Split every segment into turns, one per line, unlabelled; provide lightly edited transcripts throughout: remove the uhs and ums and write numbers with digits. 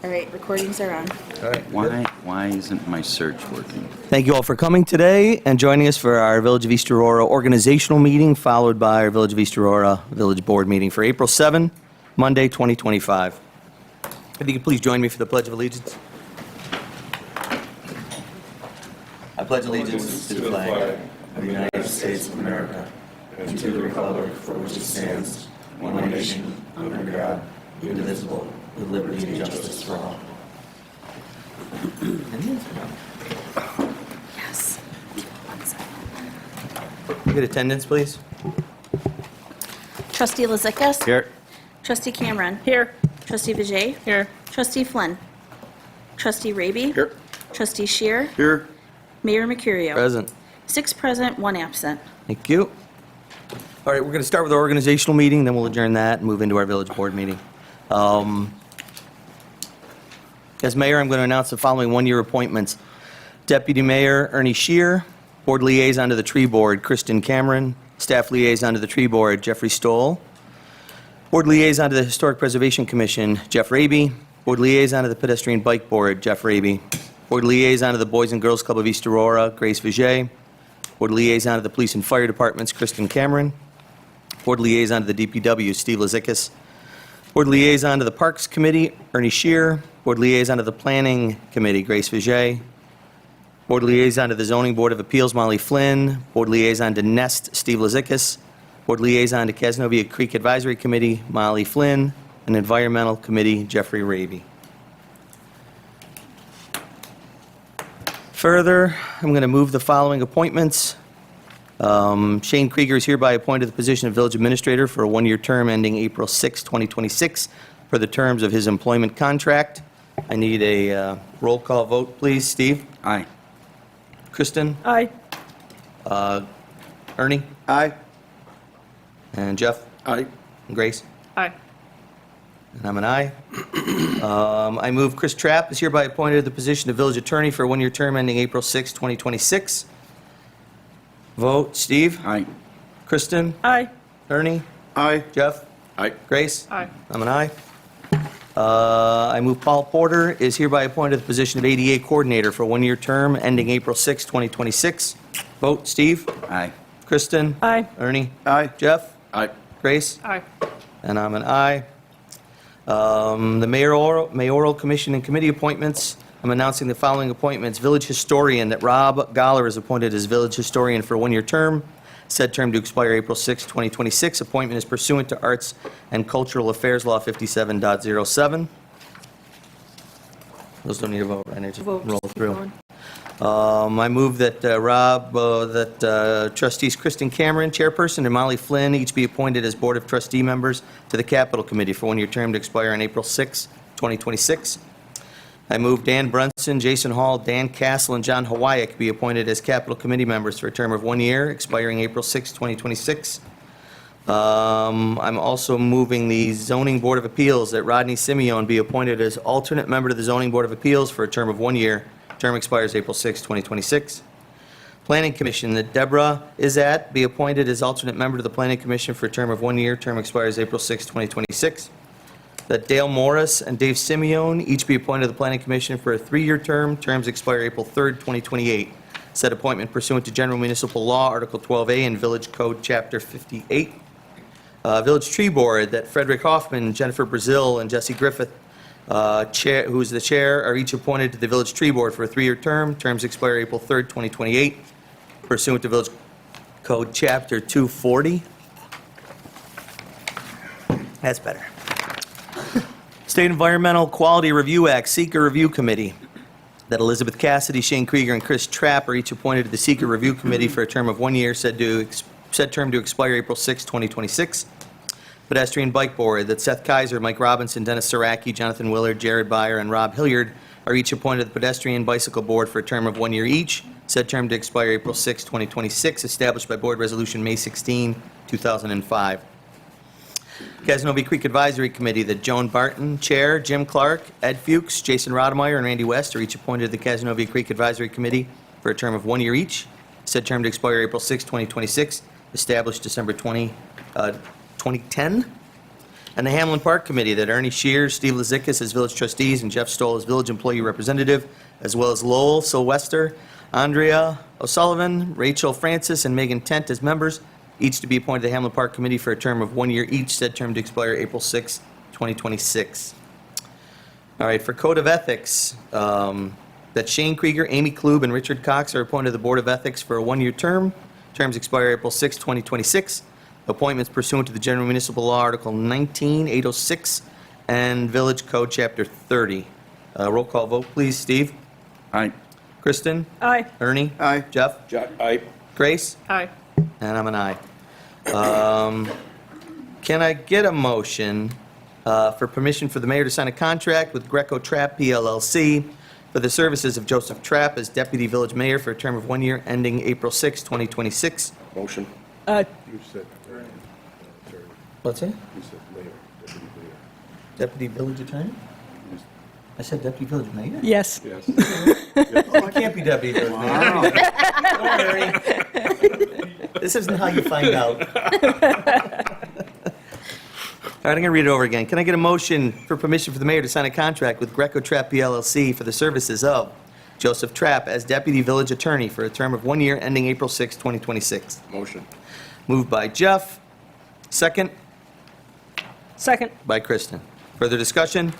All right, recordings are on.
All right.
Why isn't my search working?
Thank you all for coming today and joining us for our Village of East Aurora organizational meeting, followed by our Village of East Aurora Village Board meeting for April 7, Monday, 2025. If you could please join me for the Pledge of Allegiance. I pledge allegiance to the flag of the United States of America and to the republic for which it stands, one nation, under God, indivisible, with liberty and justice for all.
Yes.
Get attendance, please.
Trustee Lizikas.
Here.
Trustee Cameron. Here. Trustee Vijay. Here. Trustee Flynn. Trustee Raby.
Here.
Trustee Shear.
Here.
Mayor Mercurio.
Present.
6 present, 1 absent.
Thank you. All right, we're going to start with our organizational meeting, then we'll adjourn that and move into our village board meeting. As mayor, I'm going to announce the following one-year appointments. Deputy Mayor Ernie Shear, Board Liaison to the Tree Board, Kristen Cameron, Staff Liaison to the Tree Board, Jeffrey Stoll, Board Liaison to the Historic Preservation Commission, Jeff Raby, Board Liaison to the Pedestrian Bike Board, Jeff Raby, Board Liaison to the Boys and Girls Club of East Aurora, Grace Vijay, Board Liaison to the Police and Fire Departments, Kristen Cameron, Board Liaison to the DPW, Steve Lizikas, Board Liaison to the Parks Committee, Ernie Shear, Board Liaison to the Planning Committee, Grace Vijay, Board Liaison to the Zoning Board of Appeals, Molly Flynn, Board Liaison to NEST, Steve Lizikas, Board Liaison to Cazenovia Creek Advisory Committee, Molly Flynn, and Environmental Committee, Jeffrey Raby. Further, I'm going to move the following appointments. Shane Krieger is hereby appointed to the position of Village Administrator for a one-year term ending April 6, 2026, per the terms of his employment contract. I need a roll call vote, please. Steve?
Aye.
Kristen?
Aye.
Ernie?
Aye.
And Jeff?
Aye.
And Grace?
Aye.
And I'm an aye. I move Chris Trapp is hereby appointed to the position of Village Attorney for a one-year term ending April 6, 2026. Vote. Steve?
Aye.
Kristen?
Aye.
Ernie?
Aye.
Jeff?
Aye.
Grace?
Aye.
I'm an aye. I move Paul Porter is hereby appointed to the position of ADA Coordinator for a one-year term ending April 6, 2026. Vote. Steve?
Aye.
Kristen?
Aye.
Ernie?
Aye.
Jeff?
Aye.
Grace?
Aye.
And I'm an aye. The mayoral commission and committee appointments, I'm announcing the following appointments. Village Historian, that Rob Goller is appointed as Village Historian for a one-year term. Said term to expire April 6, 2026. Appointment is pursuant to Arts and Cultural Affairs Law 57.07. Those don't need a vote, right? I just
Vote.
roll through. I move that trustees Kristen Cameron, chairperson, and Molly Flynn each be appointed as Board of Trustee members to the Capital Committee for one-year term to expire on April 6, 2026. I move Dan Brunson, Jason Hall, Dan Castle, and John Hawaiiak be appointed as Capital Committee members for a term of 1 year, expiring April 6, 2026. I'm also moving the Zoning Board of Appeals, that Rodney Simeon be appointed as alternate member to the Zoning Board of Appeals for a term of 1 year. Term expires April 6, 2026. Planning Commission, that Deborah Izat be appointed as alternate member to the Planning Commission for a term of 1 year. Term expires April 6, 2026. That Dale Morris and Dave Simeon each be appointed to the Planning Commission for a 3-year term. Terms expire April 3, 2028. Said appointment pursuant to General Municipal Law, Article 12A, and Village Code, Chapter 58. Village Tree Board, that Frederick Hoffman, Jennifer Brazil, and Jesse Griffith, who is the chair, are each appointed to the Village Tree Board for a 3-year term. Terms expire April 3, 2028, pursuant to Village Code, Chapter 240. That's better. State Environmental Quality Review Act, Seeker Review Committee, that Elizabeth Cassidy, Shane Krieger, and Chris Trapp are each appointed to the Seeker Review Committee for a term of 1 year, said term to expire April 6, 2026. Pedestrian Bike Board, that Seth Kaiser, Mike Robinson, Dennis Saraki, Jonathan Willard, Jared Byer, and Rob Hilliard are each appointed to the Pedestrian Bicycle Board for a term of 1 year each. Said term to expire April 6, 2026, established by Board Resolution May 16, 2005. Cazenovia Creek Advisory Committee, that Joan Barton, Chair, Jim Clark, Ed Fuchs, Jason Rodemeyer, and Randy West are each appointed to the Cazenovia Creek Advisory Committee for a term of 1 year each. Said term to expire April 6, 2026, established December 20, 2010. And the Hamlin Park Committee, that Ernie Shears, Steve Lazikis as village trustees, and Jeff Stoll as village employee representative, as well as Lowell Sylvester, Andrea O'Sullivan, Rachel Francis, and Megan Tent as members, each to be appointed to the Hamlin Park Committee for a term of 1 year each, said term to expire April 6, 2026. All right, for Code of Ethics, that Shane Krieger, Amy Klube, and Richard Cox are appointed to the Board of Ethics for a 1 year term. Terms expire April 6, 2026. Appointments pursuant to the General Municipal Law, Article 19, 806, and Village Code, Chapter 30. Roll call vote, please. Steve?
Aye.
Kristen?
Aye.
Ernie?
Aye.
Jeff?
Aye.
Grace?
Aye.
And I'm an aye. Can I get a motion for permission for the mayor to sign a contract with Greco Trapp PLLC for the services of Joseph Trapp as deputy village mayor for a term of 1 year ending April 6, 2026?
Motion.
You said, attorney.
What's it?
You said mayor, deputy mayor.
Deputy village attorney? I said deputy village mayor?
Yes.
Yes.
Oh, I can't be deputy village mayor. Don't worry. This isn't how you find out. All right, I'm going to read it over again. Can I get a motion for permission for the mayor to sign a contract with Greco Trapp PLLC for the services of Joseph Trapp as deputy village attorney for a term of 1 year ending April 6, 2026?
Motion.
Moved by Jeff. Second
Second.
by Kristen. Further discussion?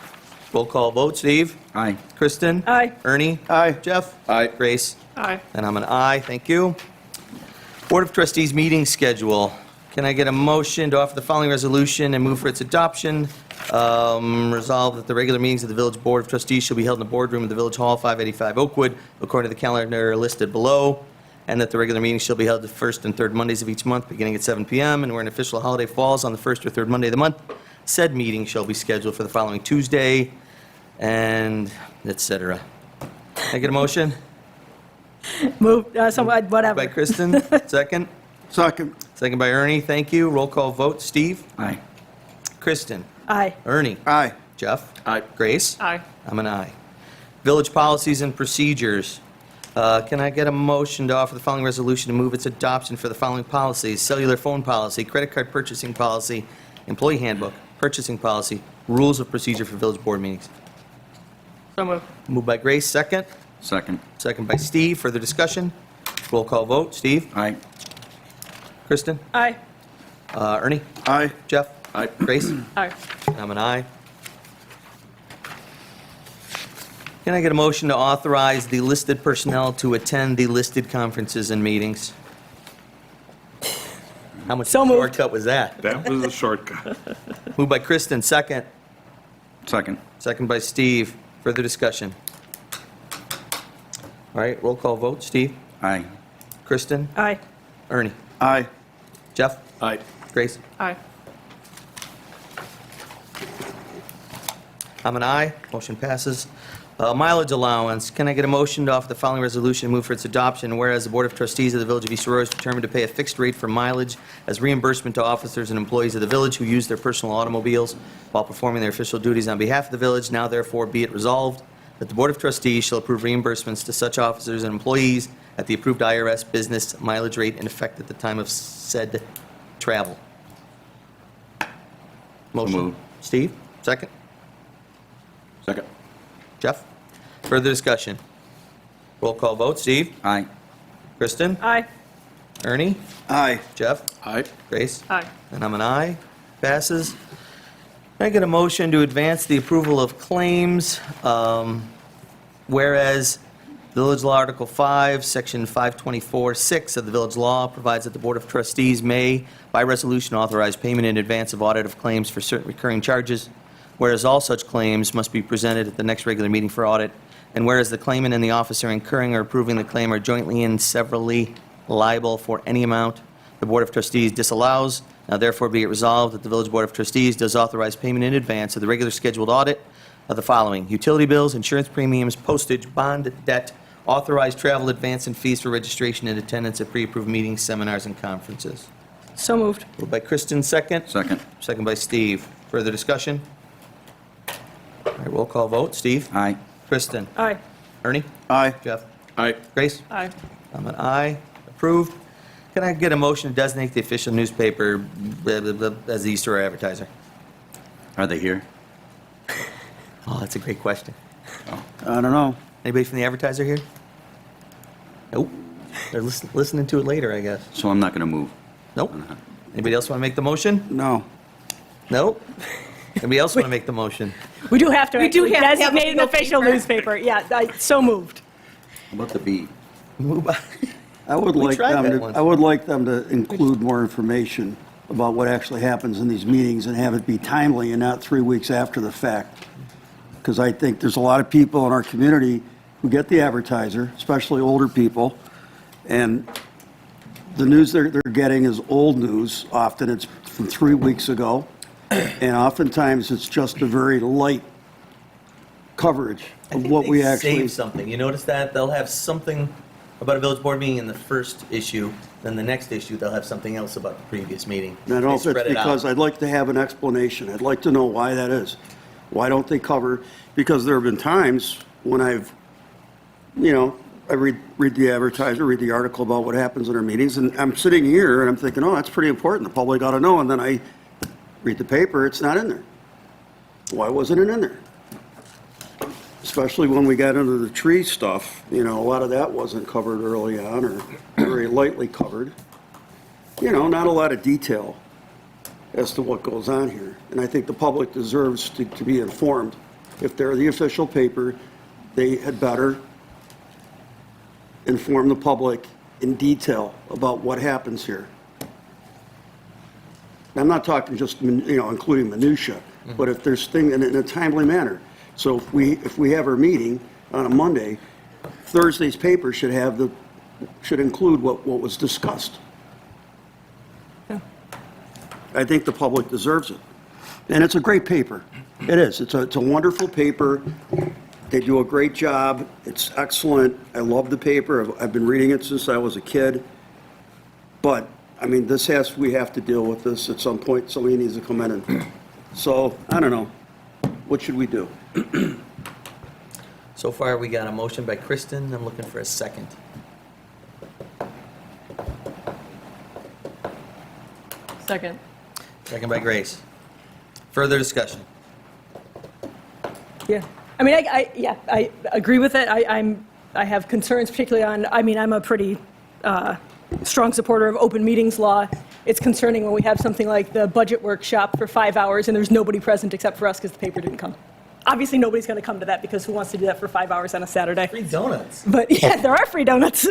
Roll call vote. Steve?
Aye.
Kristen?
Aye.
Ernie?
Aye.
Jeff?
Aye.
Grace?
Aye.
And I'm an aye. Thank you. Board of Trustees meeting schedule. Can I get a motion to offer the following resolution and move for its adoption? Resolve that the regular meetings of the Village Board of Trustees shall be held in the boardroom of the Village Hall, 585 Oakwood, according to the calendar listed below, and that the regular meetings shall be held the first and third Mondays of each month, beginning at 7 p.m., and where an official holiday falls on the first or third Monday of the month, said meeting shall be scheduled for the following Tuesday, and et cetera. Can I get a motion?
Move, whatever.
By Kristen, second.
Second.
Second by Ernie, thank you. Roll call vote. Steve?
Aye.
Kristen?
Aye.
Ernie?
Aye.
Jeff?
Aye.
Grace?
Aye.
I'm an aye. Village policies and procedures. Can I get a motion to offer the following resolution to move its adoption for the following policies? Cellular phone policy, credit card purchasing policy, employee handbook, purchasing policy, rules of procedure for village board meetings.
So moved.
Moved by Grace, second.
Second.
Second by Steve. Further discussion? Roll call vote. Steve?
Aye.
Kristen?
Aye.
Ernie?
Aye.
Jeff?
Aye.
Grace?
Aye.
I'm an aye. Can I get a motion to authorize the listed personnel to attend the listed conferences and meetings? How much
So moved.
shortcut was that?
That was a shortcut.
Moved by Kristen, second.
Second.
Second by Steve. Further discussion? All right, roll call vote. Steve?
Aye.
Kristen?
Aye.
Ernie?
Aye.
Jeff?
Aye.
Grace?
Aye.
I'm an aye. Motion passes. Mileage allowance. Can I get a motion to offer the following resolution and move for its adoption? Whereas the Board of Trustees of the Village of East Aurora is determined to pay a fixed rate for mileage as reimbursement to officers and employees of the village who use their personal automobiles while performing their official duties on behalf of the village. Now therefore be it resolved that the Board of Trustees shall approve reimbursements to such officers and employees at the approved IRS business mileage rate in effect at the time of said travel. Motion.
moved.
Steve, second.
Second.
Jeff? Further discussion? Roll call vote. Steve?
Aye.
Kristen?
Aye.
Ernie?
Aye.
Jeff?
Aye.
Grace?
Aye.
And I'm an aye. Passes. Can I get a motion to advance the approval of claims? Whereas Village Law Article 5, Section 524-6 of the Village Law provides that the Board of Trustees may, by resolution, authorize payment in advance of audit of claims for certain recurring charges, whereas all such claims must be presented at the next regular meeting for audit, and whereas the claimant and the officer incurring or approving the claim are jointly and severally liable for any amount the Board of Trustees disallows, now therefore be it resolved that the Village Board of Trustees does authorize payment in advance of the regular scheduled audit of the following: utility bills, insurance premiums, postage, bond debt, authorized travel advance, and fees for registration and attendance at pre-approved meetings, seminars, and conferences.
So moved.
Moved by Kristen, second.
Second.
Second by Steve. Further discussion? All right, roll call vote. Steve?
Aye.
Kristen?
Aye.
Ernie?
Aye.
Jeff?
Aye.
Grace?
Aye.
I'm an aye. Approved. Can I get a motion to designate the official newspaper blah, blah, blah, as the East Aurora Advertiser?
Are they here?
Oh, that's a great question.
I don't know.
Anybody from the advertiser here? Nope. They're listening to it later, I guess.
So I'm not going to move.
Nope. Anybody else want to make the motion?
No.
Nope. Anybody else want to make the motion?
We do have to
We do
actually
have to have a
designate an
legal
official
paper.
newspaper. Yeah, so moved.
How about the B?
Move on.
I would
We
like
tried
them
that
to,
once.
I would like them to include more information about what actually happens in these meetings and have it be timely and not 3 weeks after the fact. Because I think there's a lot of people in our community who get the advertiser, especially older people, and the news they're getting is old news. Often it's from 3 weeks ago, and oftentimes it's just a very light coverage
I
of
think
what
they
we actually.
save something. You notice that? They'll have something about a village board meeting in the first issue, then the next issue, they'll have something else about the previous meeting.
I don't know
They
if it's
spread it out.
because I'd like to have an explanation. I'd like to know why that is. Why don't they cover, because there have been times when I've, I read the advertiser, read the article about what happens in our meetings, and I'm sitting here and I'm thinking, oh, that's pretty important, the public ought to know, and then I read the paper, it's not in there. Why wasn't it in there? Especially when we got into the tree stuff, a lot of that wasn't covered early on, or very lightly covered. Not a lot of detail as to what goes on here. And I think the public deserves to be informed. If they're the official paper, they had better inform the public in detail about what happens here. I'm not talking just, including minutia, but if there's things in a timely manner. So if we have our meeting on a Monday, Thursday's paper should include what was discussed. I think the public deserves it. And it's a great paper. It is. It's a wonderful paper. They do a great job. It's excellent. I love the paper. I've been reading it since I was a kid. But, we have to deal with this at some point. Somebody needs to come in and, so, I don't know. What should we do?
So far, we got a motion by Kristen. I'm looking for a second.
Second.
Second by Grace. Further discussion?
Yeah. I agree with it. I have concerns particularly on, I'm a pretty strong supporter of open meetings law. It's concerning when we have something like the budget workshop for 5 hours and there's nobody present except for us because the paper didn't come. Obviously, nobody's going to come to that because who wants to do that for 5 hours on a Saturday?
Free donuts.
But yeah, there are free donuts.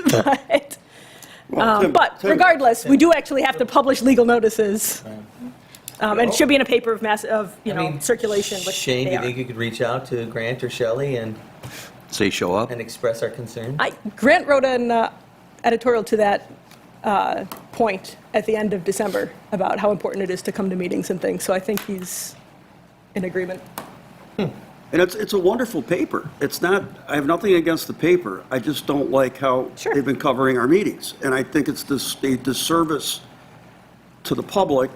Well, Tim,
Regardless, we do actually have to publish legal notices. And it should be in a paper of circulation, which
Shane, do
they
you
are.
think you could reach out to Grant or Shelley and
Say show up?
express our concern?
Grant wrote an editorial to that point at the end of December about how important it is to come to meetings and things, so I think he's in agreement.
And it's a wonderful paper. It's not, I have nothing against the paper. I just don't like how
Sure.
they've been covering our meetings. And I think it's a disservice to the public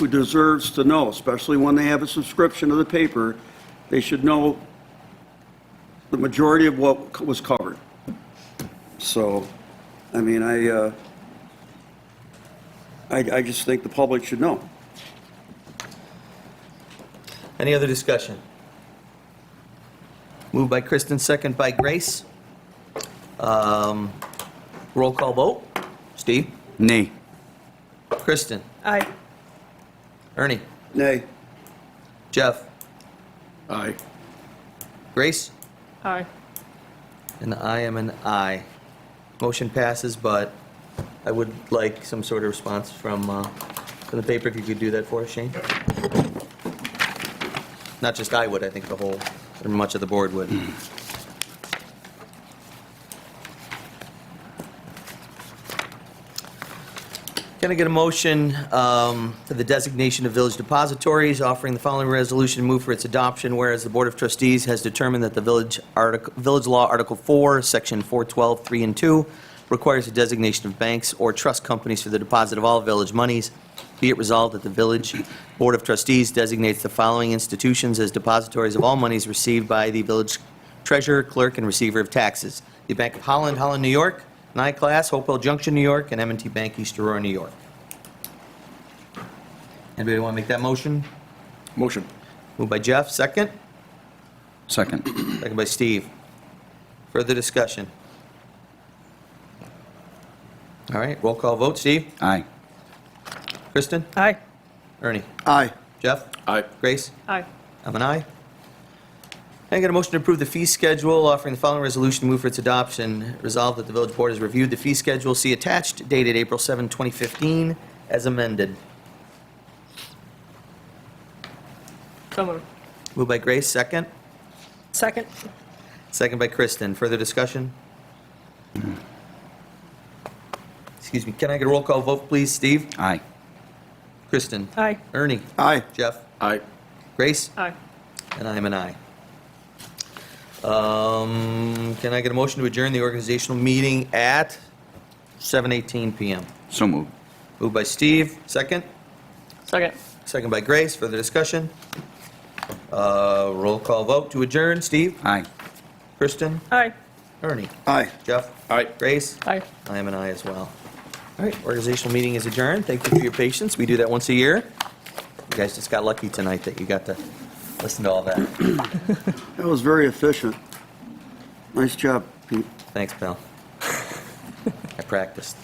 who deserves to know, especially when they have a subscription to the paper, they should know the majority of what was covered. So, I just think the public should know.
Any other discussion? Moved by Kristen, second by Grace. Roll call vote. Steve?
Nay.
Kristen?
Aye.
Ernie?
Nay.
Jeff?
Aye.
Grace?
Aye.
And I am an aye. Motion passes, but I would like some sort of response from the paper, if you could do that for us, Shane. Not just I would, I think the whole, or much of the board would. Can I get a motion for the designation of village depositories, offering the following resolution, move for its adoption, whereas the Board of Trustees has determined that the village law, Article 4, Section 412, 3 and 2, requires a designation of banks or trust companies for the deposit of all village monies. Be it resolved that the village Board of Trustees designates the following institutions as depositories of all monies received by the village treasurer, clerk, and receiver of taxes. The Bank of Holland, Holland, New York; NICLAS, Hopewell Junction, New York; and M&T Bank, East Aurora, New York. Anybody want to make that motion?
Motion.
Moved by Jeff, second.
Second.
Second by Steve. Further discussion? All right, roll call vote. Steve?
Aye.
Kristen?
Aye.
Ernie?
Aye.
Jeff?
Aye.
Grace?
Aye.
I'm an aye. Can I get a motion to approve the fee schedule, offering the following resolution to move for its adoption? Resolved that the village board has reviewed the fee schedule, see attached, dated April 7, 2015, as amended.
So moved.
Moved by Grace, second.
Second.
Second by Kristen. Further discussion? Excuse me, can I get a roll call vote, please? Steve?
Aye.
Kristen?
Aye.
Ernie?
Aye.
Jeff?
Aye.
Grace?
Aye.
And I'm an aye. Can I get a motion to adjourn the organizational meeting at 7:18 PM?
So moved.
Moved by Steve, second.
Second.
Second by Grace. Further discussion? Roll call vote to adjourn. Steve?
Aye.
Kristen?
Aye.
Ernie?
Aye.
Jeff?
Aye.
Grace?
Aye.
I am an aye as well. All right, organizational meeting is adjourned. Thank you for your patience. We do that once a year. You guys just got lucky tonight that you got to listen to all that.
That was very efficient. Nice job, Pete.
Thanks, pal. I practiced.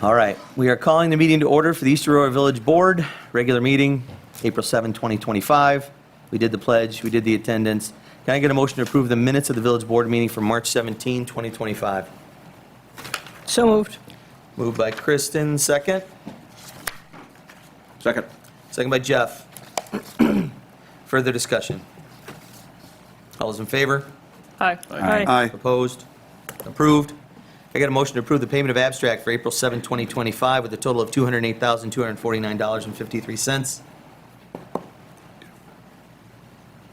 All right, we are calling the meeting to order for the East Aurora Village Board, regular meeting, April 7, 2025. We did the pledge, we did the attendance. Can I get a motion to approve the minutes of the Village Board meeting for March 17, 2025?
So moved.
Moved by Kristen, second.
Second.
Second by Jeff. Further discussion? All those in favor?
Aye.
Aye.
Aye.
Opposed? Approved. I got a motion to approve the payment of abstract for April 7, 2025 with a total of $208,249.53.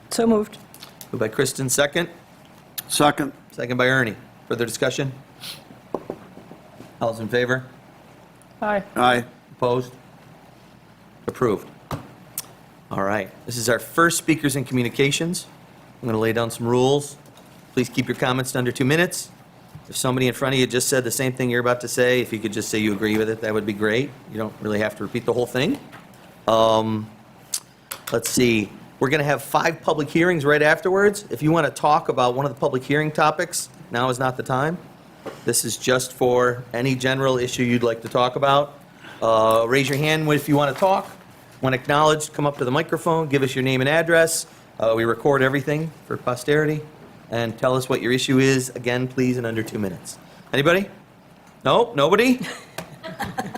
So moved.
Moved by Kristen, second.
Second.
Second by Ernie. Further discussion? All those in favor?
Aye.
Aye.
Opposed? Approved. All right. This is our first speakers and communications. I'm going to lay down some rules. Please keep your comments to under 2 minutes. If somebody in front of you just said the same thing you're about to say, if you could just say you agree with it, that would be great. You don't really have to repeat the whole thing. Let's see. We're going to have 5 public hearings right afterwards. If you want to talk about one of the public hearing topics, now is not the time. This is just for any general issue you'd like to talk about. Raise your hand if you want to talk. When acknowledged, come up to the microphone, give us your name and address. We record everything for posterity. And tell us what your issue is, again, please, in under 2 minutes. Anybody? No? Nobody?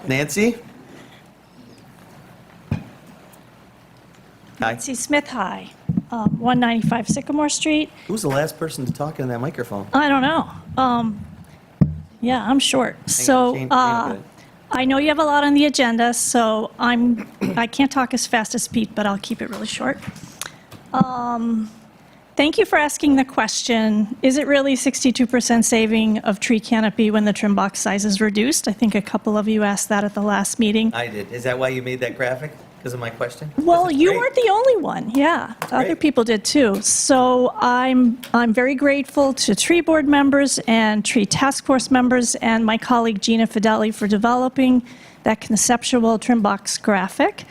Nancy? Hi.
Nancy Smith, hi. 195 Sycamore Street.
Who's the last person to talk into that microphone?
I don't know. Yeah, I'm short. So
Shane,
I know you have a lot on the agenda, so I can't talk as fast as Pete, but I'll keep it really short. Thank you for asking the question, is it really 62% saving of tree canopy when the trim box size is reduced? I think a couple of you asked that at the last meeting.
I did. Is that why you made that graphic? Because of my question?
Well,
This is
you
great.
weren't the only one, yeah. Other
great.
people did too. So I'm very grateful to tree board members and tree task force members and my colleague Gina Fideli for developing that conceptual trim box graphic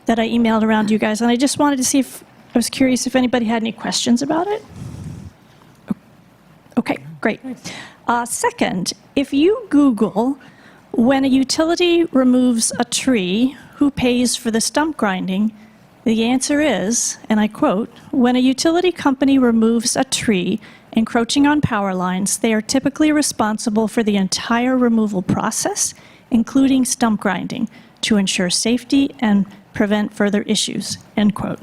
that I emailed around to you guys. And I just wanted to see if, I was curious if anybody had any questions about it. Okay, great. Second, if you Google, when a utility removes a tree, who pays for the stump grinding? The answer is, and I quote, when a utility company removes a tree encroaching on power lines, they are typically responsible for the entire removal process, including stump grinding, to ensure safety and prevent further issues, end quote.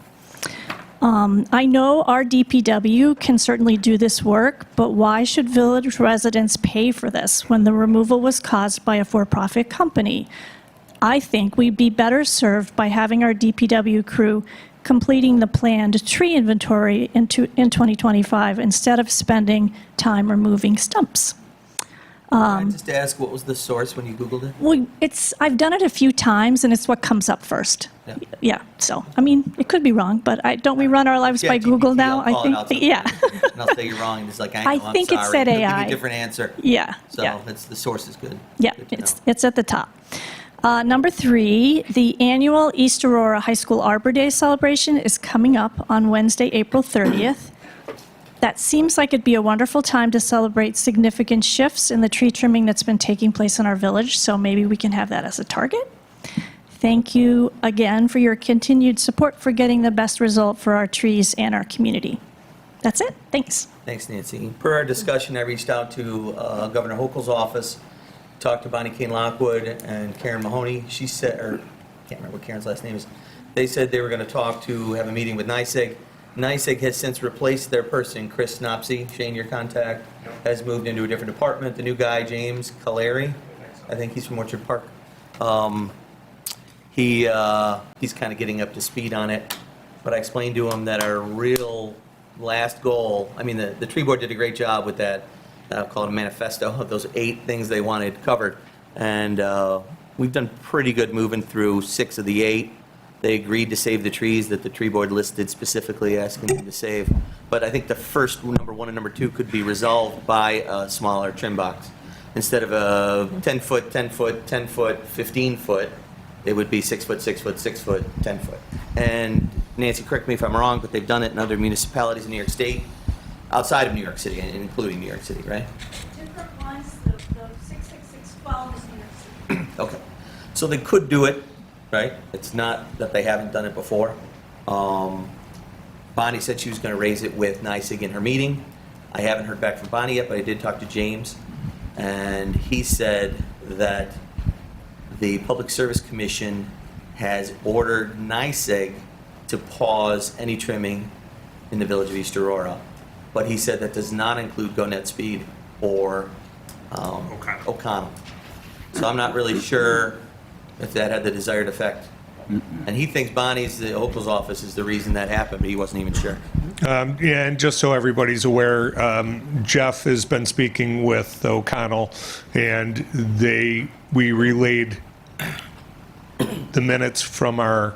I know our DPW can certainly do this work, but why should village residents pay for this when the removal was caused by a for-profit company? I think we'd be better served by having our DPW crew completing the planned tree inventory in 2025 instead of spending time removing stumps.
Can I just ask, what was the source when you Googled it?
Well, I've done it a few times, and it's what comes up first.
Yeah.
Yeah, so, I mean, it could be wrong, but don't we run our lives
Yeah,
by Google
GPT,
now?
I'll call it out
think, yeah.
sometime. And I'll say you're wrong, and it's like, I know, I'm
think it
sorry.
said
It'll give you
AI.
a different answer.
Yeah,
So
yeah.
the source is good.
Yeah,
Good to know.
it's at the top. Number 3, the annual East Aurora High School Arbor Day celebration is coming up on Wednesday, April 30th. That seems like it'd be a wonderful time to celebrate significant shifts in the tree trimming that's been taking place in our village, so maybe we can have that as a target. Thank you again for your continued support for getting the best result for our trees and our community. That's it. Thanks.
Thanks, Nancy. Per our discussion, I reached out to Governor Hochul's office, talked to Bonnie Kane Lockwood and Karen Mahoney. She said, or I can't remember what Karen's last name is. They said they were going to have a meeting with NYSEG. NYSEG has since replaced their person, Chris Snopsy. Shane, your contact, has moved into a different department. The new guy, James Caleri, I think he's from Orchard Park. He's kind of getting up to speed on it. But I explained to him that our real last goal, I mean, the tree board did a great job with that, I'll call it a manifesto, of those 8 things they wanted covered. And we've done pretty good moving through 6 of the 8. They agreed to save the trees that the tree board listed specifically asking them to save. But I think the first, number 1 and number 2, could be resolved by a smaller trim box. Instead of a 10-foot, 10-foot, 10-foot, 15-foot, it would be 6-foot, 6-foot, 6-foot, 10-foot. And Nancy, correct me if I'm wrong, but they've done it in other municipalities in New York State, outside of New York City, including New York City, right?
Different ones, the 66612 is New York City.
Okay. So they could do it, right? It's not that they haven't done it before. Bonnie said she was going to raise it with NYSEG in her meeting. I haven't heard back from Bonnie yet, but I did talk to James, and he said that the Public Service Commission has ordered NYSEG to pause any trimming in the village of East Aurora. But he said that does not include Go Speed or O'Connell. So I'm not really sure if that had the desired effect. And he thinks Bonnie's, the Hochul's office, is the reason that happened, but he wasn't even sure.
Yeah, and just so everybody's aware, Jeff has been speaking with O'Connell, and we relayed the minutes from our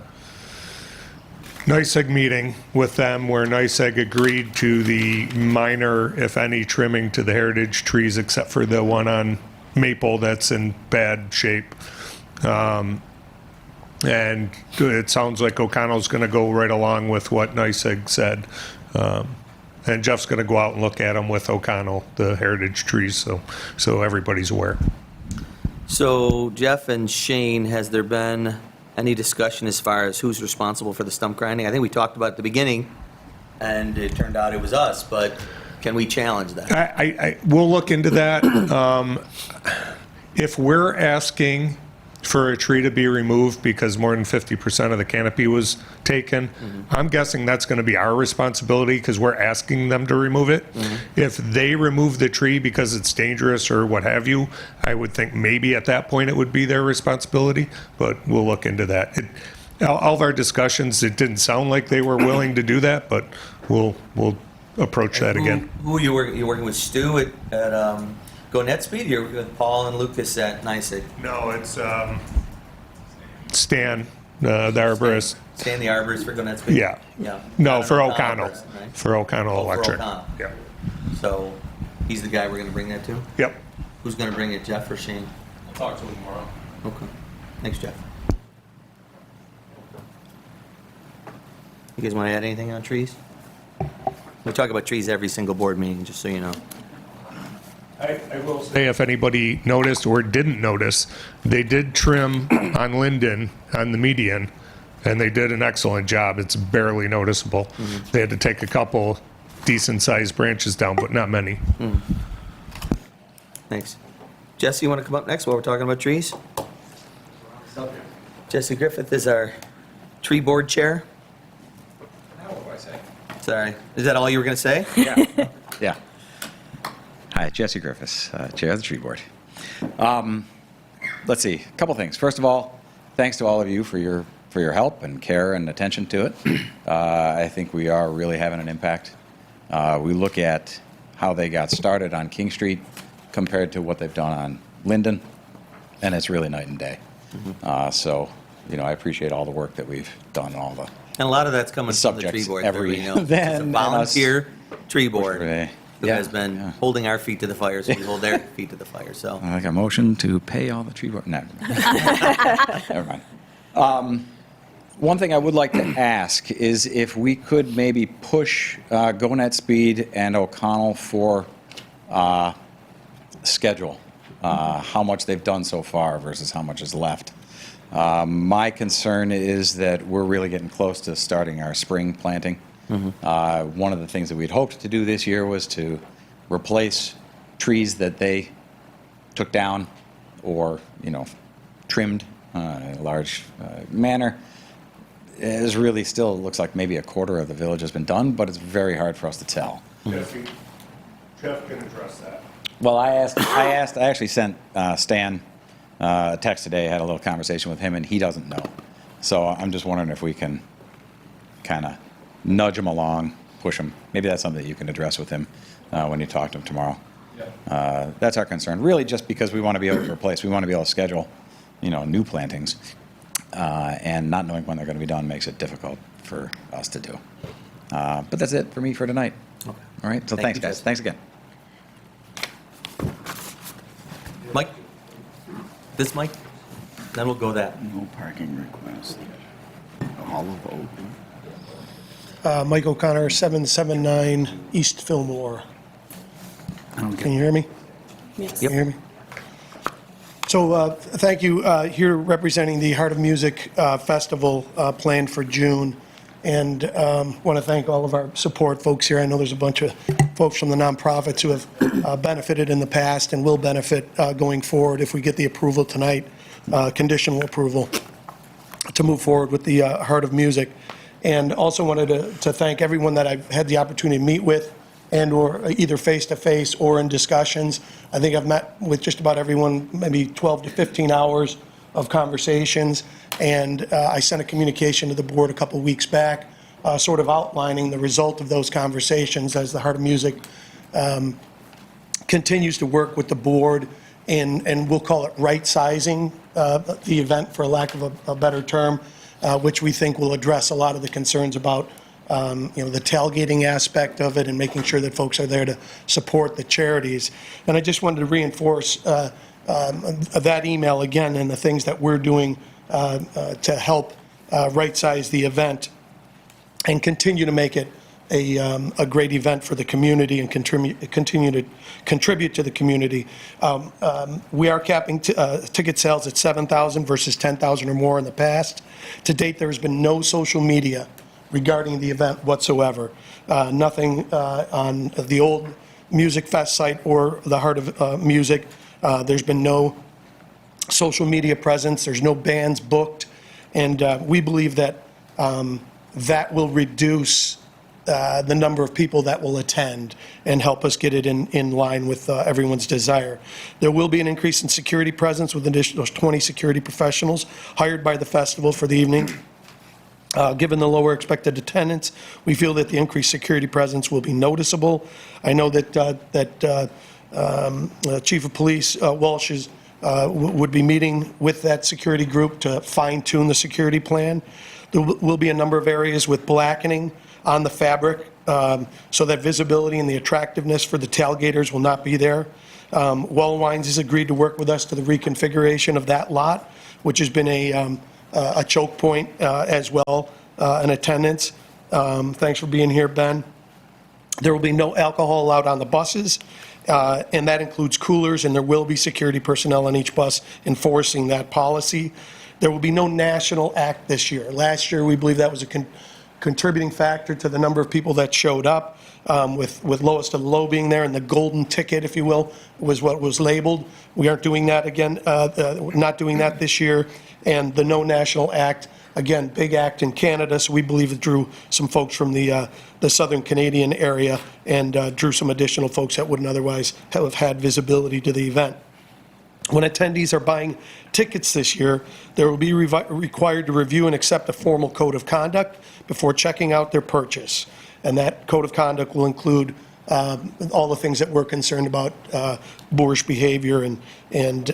NYSEG meeting with them, where NYSEG agreed to the minor, if any, trimming to the heritage trees, except for the one on Maple that's in bad shape. And it sounds like O'Connell's going to go right along with what NYSEG said. And Jeff's going to go out and look at them with O'Connell, the heritage trees, so everybody's aware.
So Jeff and Shane, has there been any discussion as far as who's responsible for the stump grinding? I think we talked about it at the beginning, and it turned out it was us, but can we challenge that?
We'll look into that. If we're asking for a tree to be removed because more than 50% of the canopy was taken, I'm guessing that's going to be our responsibility because we're asking them to remove it. If they remove the tree because it's dangerous or what have you, I would think maybe at that point it would be their responsibility, but we'll look into that. All of our discussions, it didn't sound like they were willing to do that, but we'll approach that again.
Who are you working? You working with Stu at Go Speed? You're with Paul and Lucas at NYSEG.
No, it's Stan, the arborist.
Stan the arborist for Go Speed?
Yeah.
Yeah.
No,
Not
for
an
O'Connell.
arborist, right?
For O'Connell
Oh, for
Electric.
O'Connell.
Yeah.
So he's the guy we're going to bring that to?
Yep.
Who's going to bring it, Jeff or Shane?
I'll talk to him tomorrow.
Okay. Thanks, Jeff. You guys want to add anything on trees? We talk about trees every single board meeting, just so you know.
I will say, if anybody noticed or didn't notice, they did trim on Linden, on the median, and they did an excellent job. It's barely noticeable. They had to take a couple decent-sized branches down, but not many.
Thanks. Jesse, you want to come up next while we're talking about trees? Jesse Griffith is our tree board chair.
What do I say?
Sorry. Is that all you were going to say?
Yeah. Hi, Jesse Griffiths, Chair of the Tree Board. Let's see, a couple things. First of all, thanks to all of you for your help and care and attention to it. I think we are really having an impact. We look at how they got started on King Street compared to what they've done on Linden, and it's really night and day. So, I appreciate all the work that we've done, all the
And a lot of that's coming from the tree
subjects
board.
every
everybody knows.
then
It's a
and
volunteer tree board.
Right.
who
Yeah,
has been
yeah.
holding our feet to the fire, so we hold their feet to the fire, so.
I like a motion to pay all the tree work. No, never mind. One thing I would like to ask is if we could maybe push GoNet Speed and O'Connell for schedule, how much they've done so far versus how much is left. My concern is that we're really getting close to starting our spring planting. One of the things that we'd hoped to do this year was to replace trees that they took down or, trimmed in a large manner. It is really still looks like maybe a quarter of the village has been done, but it's very hard for us to tell.
Jeff can address that.
Well, I actually sent Stan a text today, had a little conversation with him, and he doesn't know. So I'm just wondering if we can kind of nudge him along, push him. Maybe that's something that you can address with him when you talk to him tomorrow. That's our concern, really, just because we want to be able to replace, we want to be able to schedule, new plantings. And not knowing when they're going to be done makes it difficult for us to do. But that's it for me for tonight. All right, so
Thank
thanks,
you,
guys.
Jeff.
Thanks again.
Mike? This Mike? Then we'll go that.
No parking request. All of open.
Mike O'Connor, 779 East Fillmore. Can you hear me?
Yes.
Can you hear me? So thank you. Here representing the Heart of Music Festival planned for June. And want to thank all of our support folks here. I know there's a bunch of folks from the nonprofits who have benefited in the past and will benefit going forward if we get the approval tonight, conditional approval, to move forward with the Heart of Music. And also wanted to thank everyone that I've had the opportunity to meet with and or either face-to-face or in discussions. I think I've met with just about everyone, maybe 12 to 15 hours of conversations. And I sent a communication to the board a couple weeks back, sort of outlining the result of those conversations as the Heart of Music continues to work with the board and we'll call it right-sizing the event, for lack of a better term, which we think will address a lot of the concerns about the tailgating aspect of it and making sure that folks are there to support the charities. And I just wanted to reinforce that email again and the things that we're doing to help right-size the event and continue to make it a great event for the community and continue to contribute to the community. We are capping ticket sales at 7,000 versus 10,000 or more in the past. To date, there has been no social media regarding the event whatsoever. Nothing on the old Music Fest site or the Heart of Music. There's been no social media presence. There's no bands booked. And we believe that that will reduce the number of people that will attend and help us get it in line with everyone's desire. There will be an increase in security presence with additional 20 security professionals hired by the festival for the evening. Given the lower expected attendance, we feel that the increased security presence will be noticeable. I know that Chief of Police Walsh would be meeting with that security group to fine-tune the security plan. There will be a number of areas with blackening on the fabric so that visibility and the attractiveness for the tailgaters will not be there. Well Wines has agreed to work with us to the reconfiguration of that lot, which has been a choke point as well in attendance. Thanks for being here, Ben. There will be no alcohol allowed on the buses, and that includes coolers, and there will be security personnel on each bus enforcing that policy. There will be no national act this year. Last year, we believe that was a contributing factor to the number of people that showed up, with lowest of the low being there, and the golden ticket, if you will, was what was labeled. We aren't doing that again, not doing that this year. And the no national act, again, big act in Canada, so we believe it drew some folks from the southern Canadian area and drew some additional folks that wouldn't otherwise have had visibility to the event. When attendees are buying tickets this year, they will be required to review and accept a formal code of conduct before checking out their purchase. And that code of conduct will include all the things that we're concerned about, boorish behavior and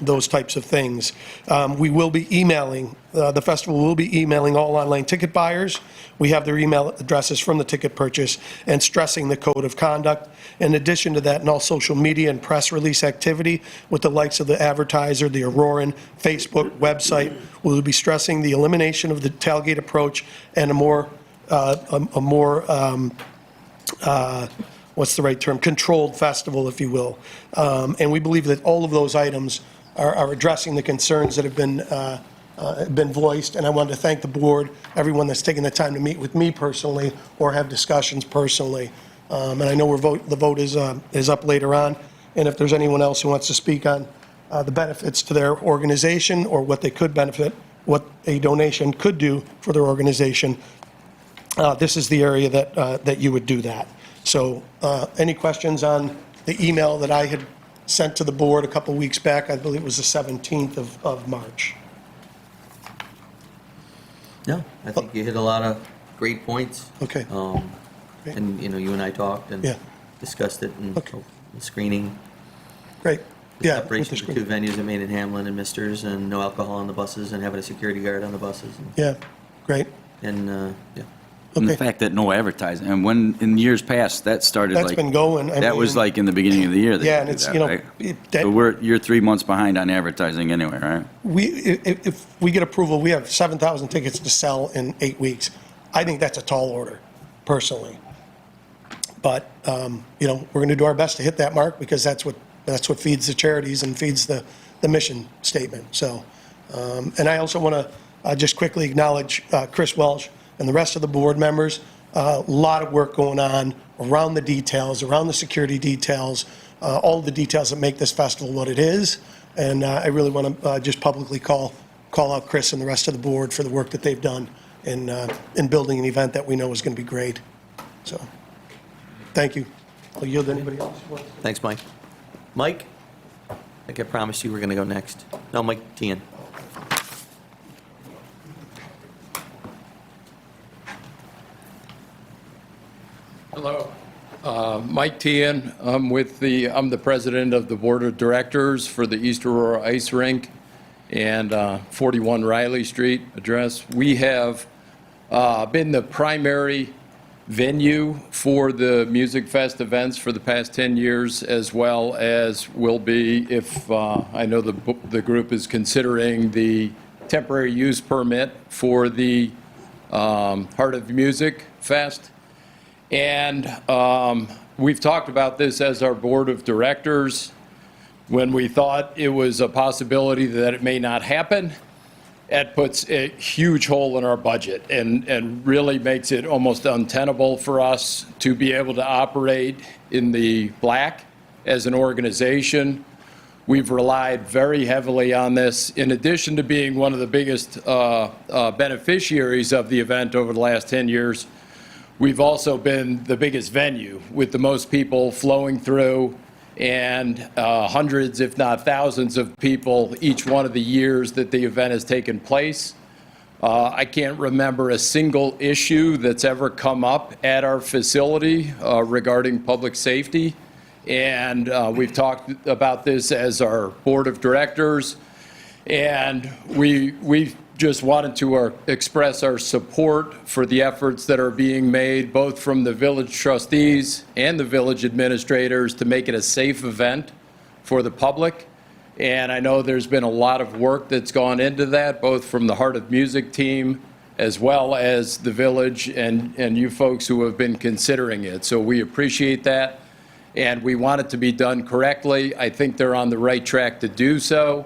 those types of things. We will be emailing, the festival will be emailing all online ticket buyers. We have their email addresses from the ticket purchase and stressing the code of conduct. In addition to that, in all social media and press release activity with the likes of the advertiser, the Auroran, Facebook, website, we'll be stressing the elimination of the tailgate approach and a more what's the right term, controlled festival, if you will. And we believe that all of those items are addressing the concerns that have been voiced. And I wanted to thank the board, everyone that's taken the time to meet with me personally or have discussions personally. And I know the vote is up later on. And if there's anyone else who wants to speak on the benefits to their organization or what they could benefit, what a donation could do for their organization, this is the area that you would do that. So any questions on the email that I had sent to the board a couple weeks back? I believe it was the 17th of March.
No, I think you hit a lot of great points.
Okay.
And, you and I talked and
Yeah.
discussed it and
Okay.
the screening.
Great. Yeah. with
Separation
the
of the two
screen.
venues at Main and Hamlin and Misters, and no alcohol on the buses, and having a security guard on the buses.
Yeah, great.
And, yeah.
And the
Okay.
fact that no advertising, and when, in years past, that started like.
That's been going. I
That was
mean-
like in the beginning of the year. they
Yeah,
did
and it's,
that,
you know,
right?
that-
So you're 3 months behind on advertising anyway, right?
if we get approval, we have 7,000 tickets to sell in 8 weeks. I think that's a tall order, personally. But, we're going to do our best to hit that mark because that's what feeds the charities and feeds the mission statement. So, and I also want to just quickly acknowledge Chris Welsh and the rest of the board members. A lot of work going on around the details, around the security details, all the details that make this festival what it is. And I really want to just publicly call out Chris and the rest of the board for the work that they've done in building an event that we know is going to be great. So, thank you. I'll yield to anybody else.
Thanks, Mike. Mike? I think I promised you were going to go next. No, Mike Tian.
Hello. Mike Tian. I'm the president of the board of directors for the East Aurora Ice Rink and 41 Riley Street address. We have been the primary venue for the Music Fest events for the past 10 years, as well as will be if I know the group is considering the temporary use permit for the Heart of Music Fest. And we've talked about this as our board of directors when we thought it was a possibility that it may not happen. It puts a huge hole in our budget and really makes it almost untenable for us to be able to operate in the black as an organization. We've relied very heavily on this. In addition to being one of the biggest beneficiaries of the event over the last 10 years, we've also been the biggest venue with the most people flowing through and hundreds, if not thousands of people each one of the years that the event has taken place. I can't remember a single issue that's ever come up at our facility regarding public safety. And we've talked about this as our board of directors. And we just wanted to express our support for the efforts that are being made, both from the village trustees and the village administrators, to make it a safe event for the public. And I know there's been a lot of work that's gone into that, both from the Heart of Music team as well as the village and you folks who have been considering it. So we appreciate that, and we want it to be done correctly. I think they're on the right track to do so.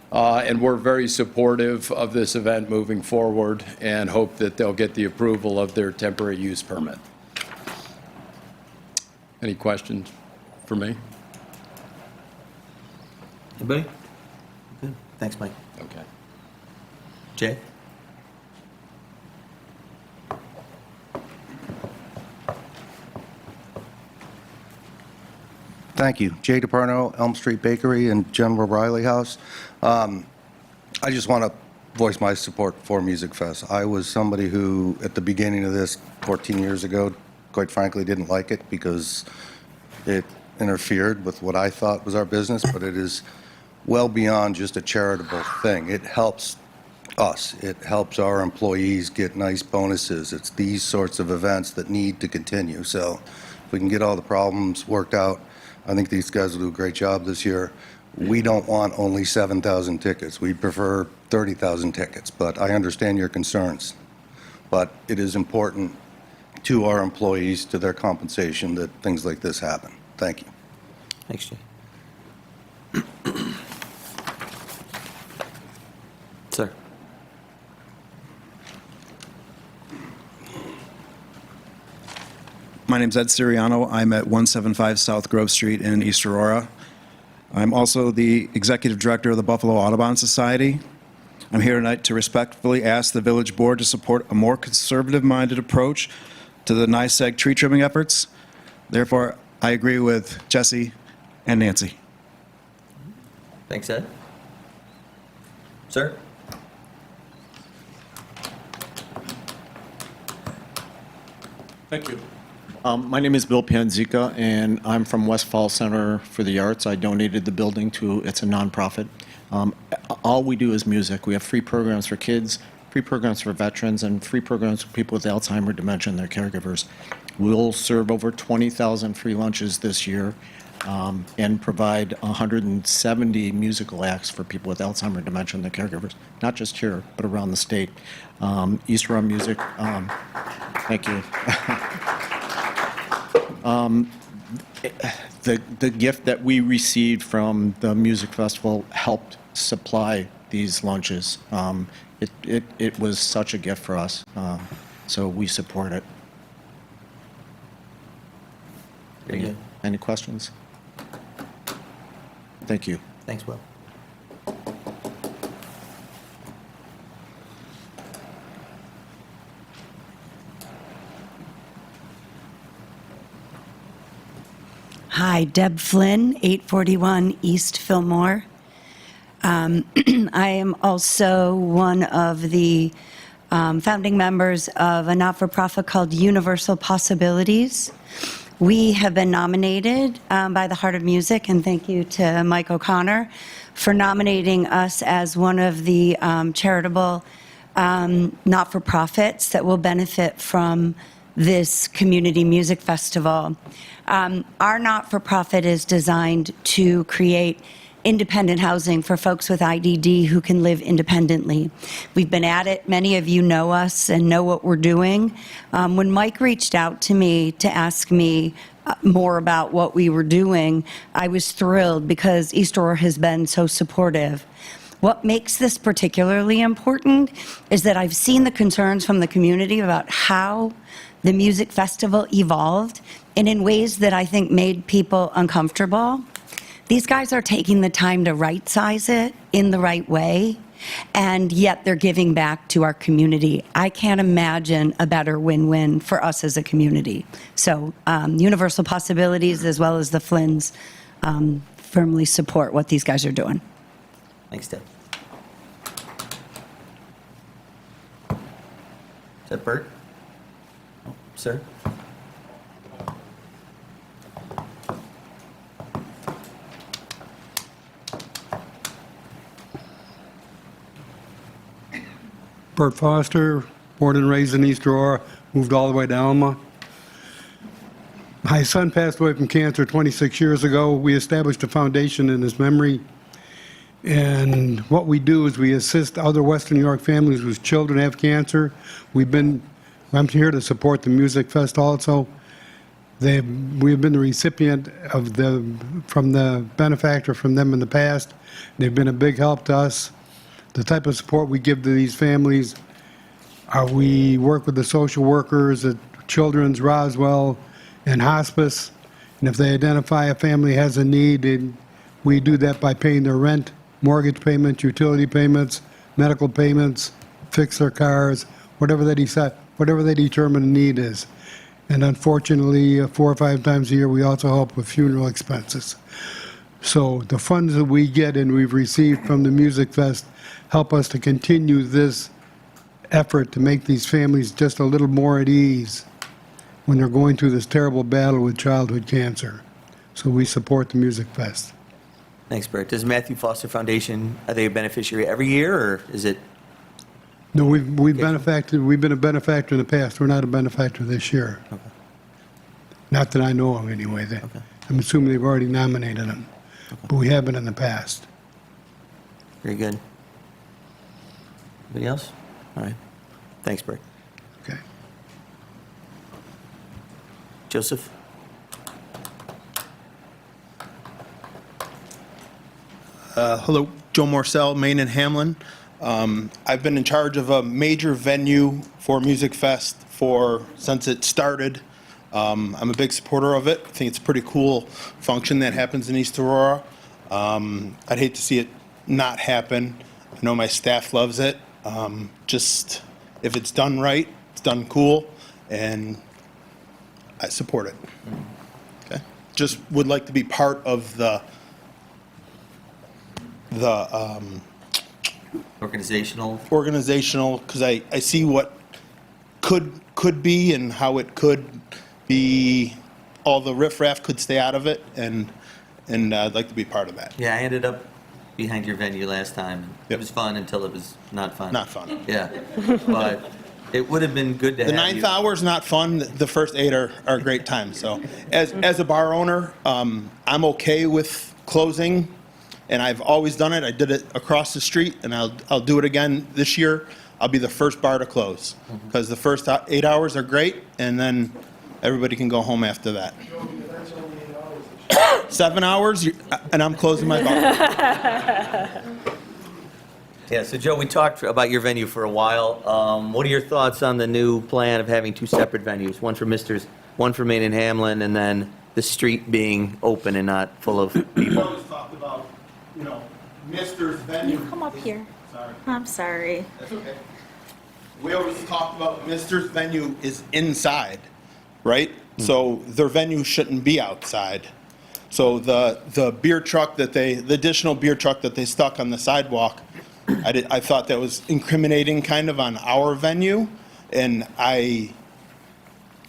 And we're very supportive of this event moving forward and hope that they'll get the approval of their temporary use permit. Any questions for me?
Anybody? Good. Thanks, Mike.
Okay.
Jay?
Thank you. Jay DeParno, Elm Street Bakery and General Riley House. I just want to voice my support for Music Fest. I was somebody who, at the beginning of this 14 years ago, quite frankly, didn't like it because it interfered with what I thought was our business, but it is well beyond just a charitable thing. It helps us. It helps our employees get nice bonuses. It's these sorts of events that need to continue. So if we can get all the problems worked out, I think these guys will do a great job this year. We don't want only 7,000 tickets. We prefer 30,000 tickets, but I understand your concerns. But it is important to our employees, to their compensation, that things like this happen. Thank you.
Thanks, Jay. Sir.
My name's Ed Siriano. I'm at 175 South Grove Street in East Aurora. I'm also the executive director of the Buffalo Audubon Society. I'm here tonight to respectfully ask the village board to support a more conservative-minded approach to the NYSEG tree trimming efforts. Therefore, I agree with Jesse and Nancy.
Thanks, Ed. Sir?
Thank you. My name is Bill Panzica, and I'm from Westfall Center for the Arts. I donated the building to, it's a nonprofit. All we do is music. We have free programs for kids, free programs for veterans, and free programs for people with Alzheimer's, dementia, and their caregivers. We'll serve over 20,000 free lunches this year and provide 170 musical acts for people with Alzheimer's, dementia, and their caregivers, not just here, but around the state. East Aurora Music, thank you. The gift that we received from the music festival helped supply these lunches. It was such a gift for us, so we support it.
Very good.
Any questions? Thank you.
Thanks, Will.
Hi, Deb Flynn, 841 East Fillmore. I am also one of the founding members of a not-for-profit called Universal Possibilities. We have been nominated by the Heart of Music, and thank you to Mike O'Connor for nominating us as one of the charitable not-for-profits that will benefit from this community music festival. Our not-for-profit is designed to create independent housing for folks with IDD who can live independently. We've been at it. Many of you know us and know what we're doing. When Mike reached out to me to ask me more about what we were doing, I was thrilled because East Aurora has been so supportive. What makes this particularly important is that I've seen the concerns from the community about how the music festival evolved and in ways that I think made people uncomfortable. These guys are taking the time to right-size it in the right way, and yet they're giving back to our community. I can't imagine a better win-win for us as a community. So Universal Possibilities, as well as the Flynns, firmly support what these guys are doing.
Thanks, Deb. Is that Bert? Oh, sir?
Bert Foster, born and raised in East Aurora, moved all the way to Alma. My son passed away from cancer 26 years ago. We established a foundation in his memory. And what we do is we assist other Western New York families whose children have cancer. I'm here to support the Music Fest also. We've been the recipient from the benefactor from them in the past. They've been a big help to us. The type of support we give to these families, we work with the social workers at Children's, Roswell, and Hospice. And if they identify a family has a need, we do that by paying their rent, mortgage payments, utility payments, medical payments, fix their cars, whatever they determine the need is. And unfortunately, 4 or 5 times a year, we also help with funeral expenses. So the funds that we get and we've received from the Music Fest help us to continue this effort to make these families just a little more at ease when they're going through this terrible battle with childhood cancer. So we support the Music Fest.
Thanks, Bert. Does Matthew Foster Foundation, are they a beneficiary every year, or is it?
No, we've been a benefactor in the past. We're not a benefactor this year.
Okay.
Not that I know of, anyway. I'm assuming they've already nominated them, but we have been in the past.
Very good. Anybody else? All right. Thanks, Bert.
Okay.
Joseph?
Hello, Joe Morcell, Main and Hamlin. I've been in charge of a major venue for Music Fest since it started. I'm a big supporter of it. I think it's a pretty cool function that happens in East Aurora. I'd hate to see it not happen. I know my staff loves it. Just if it's done right, it's done cool, and I support it. Okay. Just would like to be part of the
Organizational?
Organizational, because I see what could be and how it could be, all the riffraff could stay out of it, and I'd like to be part of that.
Yeah, I ended up behind your venue last time. It
Yep.
was fun until it was not fun.
Not fun.
Yeah, but it would have been good to
The
have
ninth
you.
hour's not fun. The first 8 are a great time. So as a bar owner, I'm okay with closing, and I've always done it. I did it across the street, and I'll do it again this year. I'll be the first bar to close, because the first 8 hours are great, and then everybody can go home after that. 7 hours, and I'm closing my bar.
Yeah, so Joe, we talked about your venue for a while. What are your thoughts on the new plan of having 2 separate venues? One for one for Main and Hamlin, and then the street being open and not full of
We
people?
always talked about, Mister's venue.
Come up here.
Sorry.
I'm sorry.
That's okay. We always talked about Mister's venue is inside, right? So their venue shouldn't be outside. So the beer truck the additional beer truck that they stuck on the sidewalk, I thought that was incriminating kind of on our venue. And I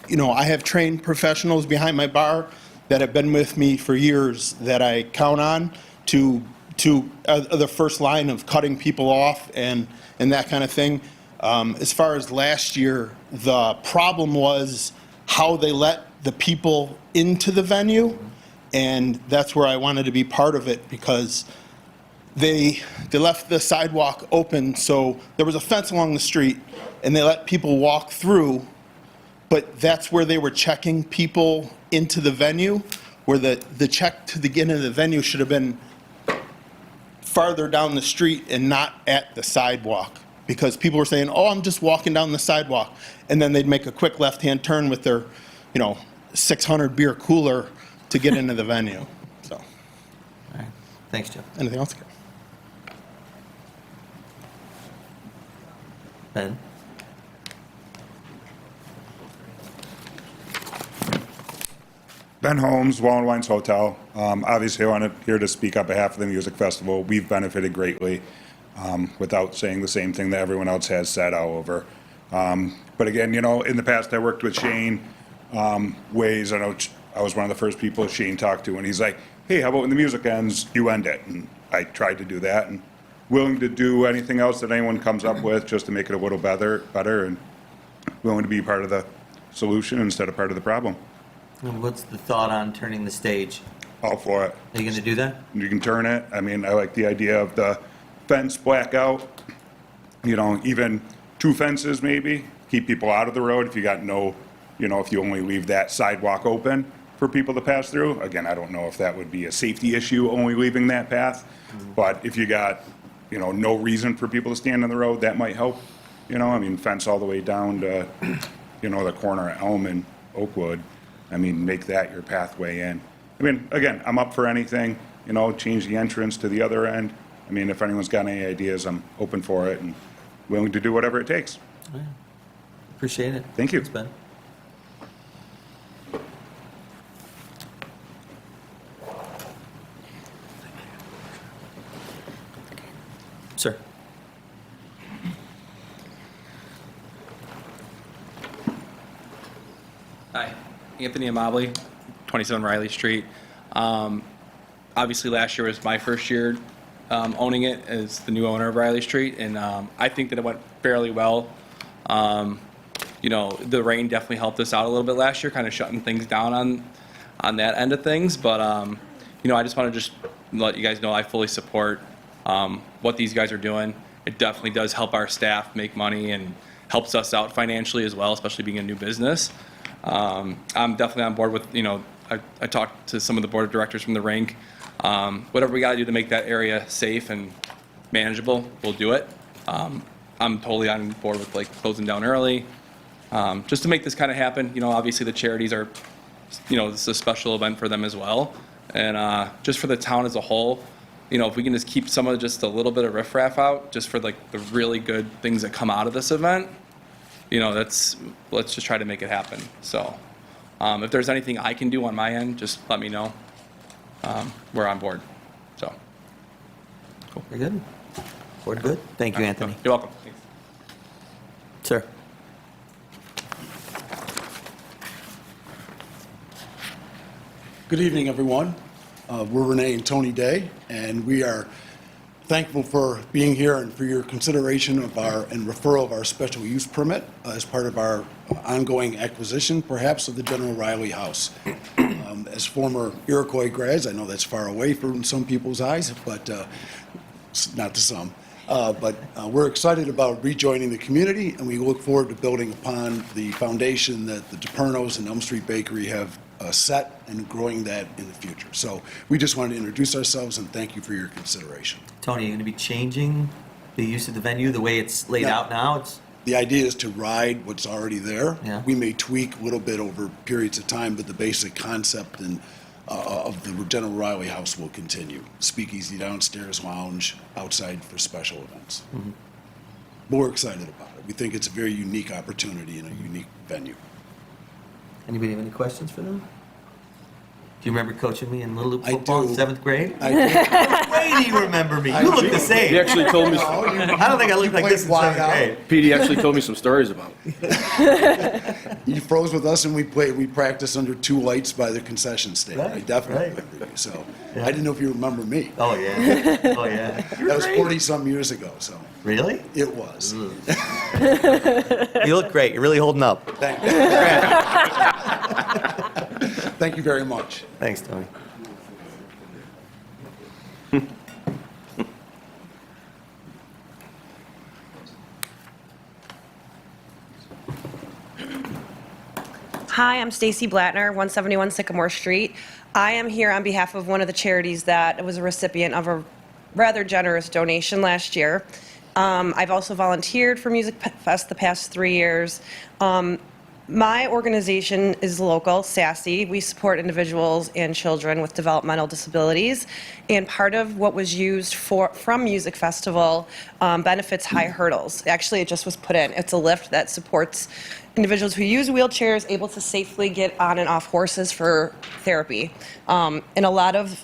have trained professionals behind my bar that have been with me for years that I count on to the first line of cutting people off and that kind of thing. As far as last year, the problem was how they let the people into the venue, and that's where I wanted to be part of it, because they left the sidewalk open, so there was a fence along the street, and they let people walk through, but that's where they were checking people into the venue, where the check to get into the venue should have been farther down the street and not at the sidewalk, because people were saying, oh, I'm just walking down the sidewalk, and then they'd make a quick left-hand turn with their 600 beer cooler to get into the venue. So,
All right. Thanks, Joe.
anything else?
Ben?
Ben Holmes, Wall and Wines Hotel. Obviously, I want here to speak on behalf of the music festival. We've benefited greatly, without saying the same thing that everyone else has said all over. But again, in the past, I worked with Shane Ways. I know I was one of the first people Shane talked to, and he's like, hey, how about when the music ends, you end it? And I tried to do that, and willing to do anything else that anyone comes up with just to make it a little better, and willing to be part of the solution instead of part of the problem.
And what's the thought on turning the stage?
All for it.
Are you going to do that?
You can turn it. I mean, I like the idea of the fence blackout, even 2 fences maybe, keep people out of the road if you got if you only leave that sidewalk open for people to pass through. Again, I don't know if that would be a safety issue, only leaving that path, but if you got, no reason for people to stand on the road, that might help. Fence all the way down to, the corner of Elm and Oakwood. Make that your pathway in. Again, I'm up for anything, change the entrance to the other end. If anyone's got any ideas, I'm open for it and willing to do whatever it takes.
Yeah. Appreciate it.
Thank you.
Thanks, Ben. Sir.
Hi, Anthony Amabile, 27 Riley Street. Obviously, last year was my first year owning it as the new owner of Riley Street, and I think that it went fairly well. The rain definitely helped us out a little bit last year, kind of shutting things down on that end of things. But I just want to just let you guys know I fully support what these guys are doing. It definitely does help our staff make money and helps us out financially as well, especially being a new business. I'm definitely on board with, I talked to some of the board of directors from the rink. Whatever we got to do to make that area safe and manageable, we'll do it. I'm totally on board with closing down early, just to make this kind of happen. Obviously the charities are, this is a special event for them as well. And just for the town as a whole, if we can just keep some of just a little bit of riffraff out, just for the really good things that come out of this event, let's just try to make it happen. So if there's anything I can do on my end, just let me know. We're on board. So.
Cool. Very good. Board good? Thank you, Anthony.
You're welcome. Thanks.
Sir.
Good evening, everyone. We're Renee and Tony Day, and we are thankful for being here and for your consideration of and referral of our special use permit as part of our ongoing acquisition, perhaps, of the General Riley House. As former Iroquois grads, I know that's far away from some people's eyes, but not to some. But we're excited about rejoining the community, and we look forward to building upon the foundation that the DePernos and Elm Street Bakery have set and growing that in the future. So we just wanted to introduce ourselves and thank you for your consideration.
Tony, are you going to be changing the use of the venue, the way it's laid out now?
The idea is to ride what's already there.
Yeah.
We may tweak a little bit over periods of time, but the basic concept of the General Riley House will continue. Speakeasy downstairs, lounge, outside for special events.
Mm-hmm.
But we're excited about it. We think it's a very unique opportunity and a unique venue.
Anybody have any questions for them? Do you remember coaching me in Little Loop football in 7th grade?
I do.
What way do you remember me? You look the same.
He actually told me.
I don't think I look like this in 7th grade.
Pete actually told me some stories about it.
You froze with us and we practiced under 2 lights by the concession stand.
Right,
I definitely
right.
remember you. So
Yeah.
I didn't know if you remember me.
Oh, yeah. Oh, yeah.
That was 40-some years ago, so.
Really?
It was.
You look great. You're really holding up.
Thank you. Thank you very much.
Thanks, Tony.
Hi, I'm Stacy Blattner, 171 Sycamore Street. I am here on behalf of one of the charities that was a recipient of a rather generous donation last year. I've also volunteered for Music Fest the past 3 years. My organization is local, SASSY. We support individuals and children with developmental disabilities. And part of what was used from Music Festival benefits high hurdles. Actually, it just was put in. It's a lift that supports individuals who use wheelchairs able to safely get on and off horses for therapy. And a lot of,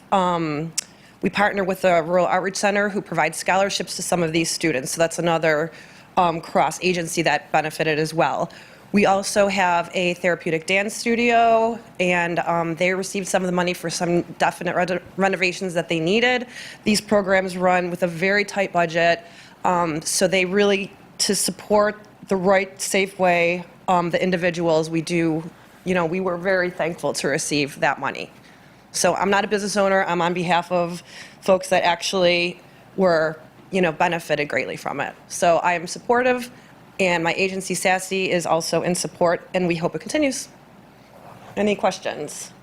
we partner with the Rural Outreach Center who provides scholarships to some of these students. So that's another cross-agency that benefited as well. We also have a therapeutic dance studio, and they received some of the money for some definite renovations that they needed. These programs run with a very tight budget, so they really, to support the right, safe way, the individuals, we do, we were very thankful to receive that money. So I'm not a business owner. I'm on behalf of folks that actually were, benefited greatly from it. So I am supportive. And my agency, SASSY, is also in support, and we hope it continues. Any questions?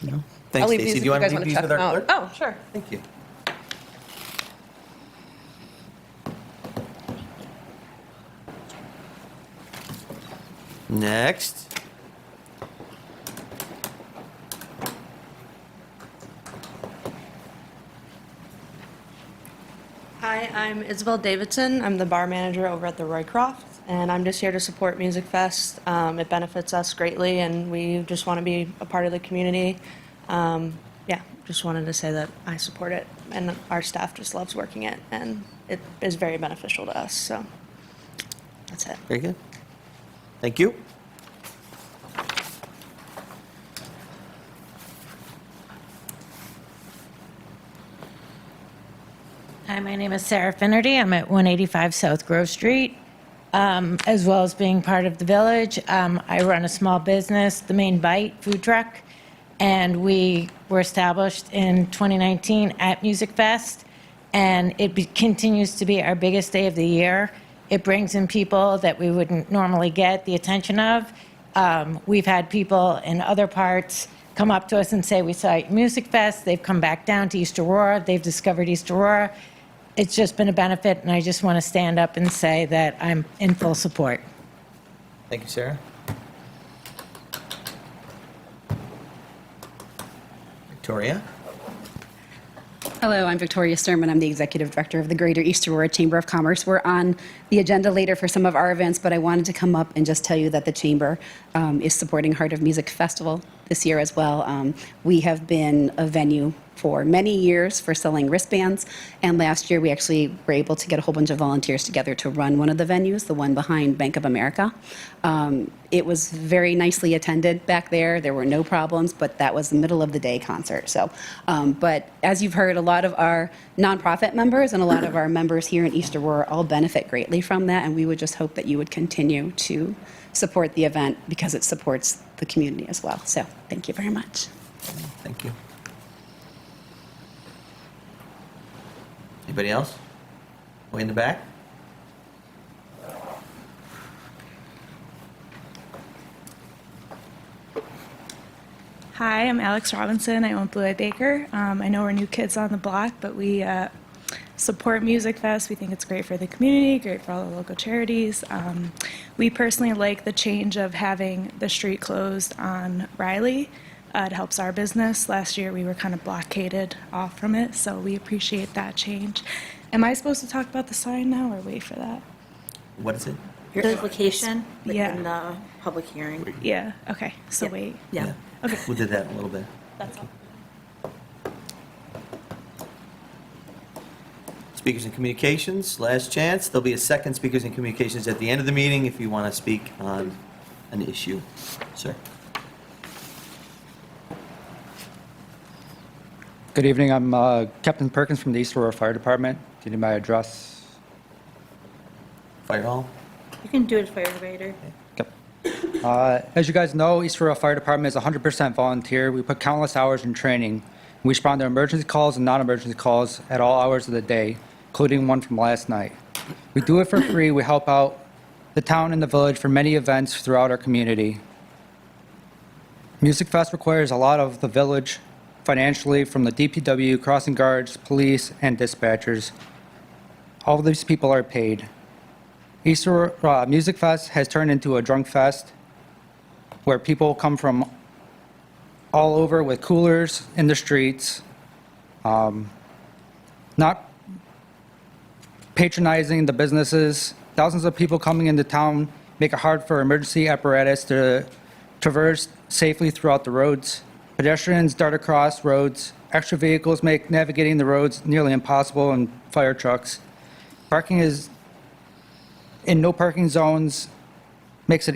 No.
I'll
Thanks,
leave
Stacy.
these
Do you want to
if
leave
guys
these
check
with our
them out.
clerk?
Oh, sure.
Thank you. Next.
Hi, I'm Isabel Davidson. I'm the bar manager over at the Roycroft, and I'm just here to support Music Fest. It benefits us greatly, and we just want to be a part of the community. Yeah, just wanted to say that I support it, and our staff just loves working it, and it is very beneficial to us, so that's it.
Very good. Thank you.
Hi, my name is Sarah Finnerty. I'm at 185 South Grove Street. As well as being part of the village, I run a small business, the Main Bite food truck, and we were established in 2019 at Music Fest, and it continues to be our biggest day of the year. It brings in people that we wouldn't normally get the attention of. We've had people in other parts come up to us and say, we saw you at Music Fest. They've come back down to East Aurora. They've discovered East Aurora. It's just been a benefit, and I just want to stand up and say that I'm in full support.
Thank you, Sarah. Victoria?
Hello, I'm Victoria Sturman. I'm the Executive Director of the Greater East Aurora Chamber of Commerce. We're on the agenda later for some of our events, but I wanted to come up and just tell you that the Chamber is supporting Heart of Music Festival this year as well. We have been a venue for many years for selling wristbands, and last year we actually were able to get a whole bunch of volunteers together to run one of the venues, the one behind Bank of America. It was very nicely attended back there. There were no problems, but that was the middle of the day concert. So, but as you've heard, a lot of our nonprofit members and a lot of our members here in East Aurora all benefit greatly from that, and we would just hope that you would continue to support the event because it supports the community as well. So thank you very much.
Thank you. Anybody else? Way in the back?
Hi, I'm Alex Robinson. I own Blue Eye Baker. I know we're new kids on the block, but we support Music Fest. We think it's great for the community, great for all the local charities. We personally like the change of having the street closed on Riley. It helps our business. Last year we were kind of blockaded off from it, so we appreciate that change. Am I supposed to talk about the sign now or wait for that?
What is it?
Your application, like
Yeah.
in the public hearing.
Yeah, okay, so
Yeah.
wait.
Yeah.
Okay.
We did that a little bit.
That's all.
Speakers and communications, last chance. There'll be a second speakers and communications at the end of the meeting if you want to speak on an issue. Sir.
Good evening. I'm Captain Perkins from the East Aurora Fire Department. Do you need my address?
Fire hall?
You can do it, fire elevator.
As you guys know, East Aurora Fire Department is 100% volunteer. We put countless hours in training. We respond to emergency calls and non-emergency calls at all hours of the day, including one from last night. We do it for free. We help out the town and the village for many events throughout our community. Music Fest requires a lot of the village financially from the DPW, crossing guards, police, and dispatchers. All of these people are paid. East Aurora Music Fest has turned into a drunk fest where people come from all over with coolers in the streets, not patronizing the businesses. Thousands of people coming into town make it hard for emergency apparatus to traverse safely throughout the roads. Pedestrians dart across roads. Extra vehicles make navigating the roads nearly impossible, and fire trucks. Parking is in no parking zones makes it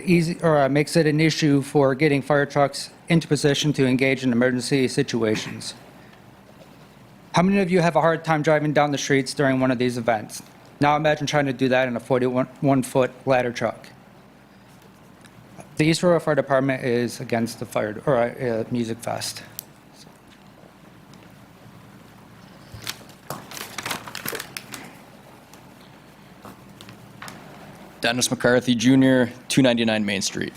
an issue for getting fire trucks into position to engage in emergency situations. How many of you have a hard time driving down the streets during one of these events? Now imagine trying to do that in a 41-foot ladder truck. The East Aurora Fire Department is against the Music Fest.
Dennis McCarthy Jr., 299 Main Street.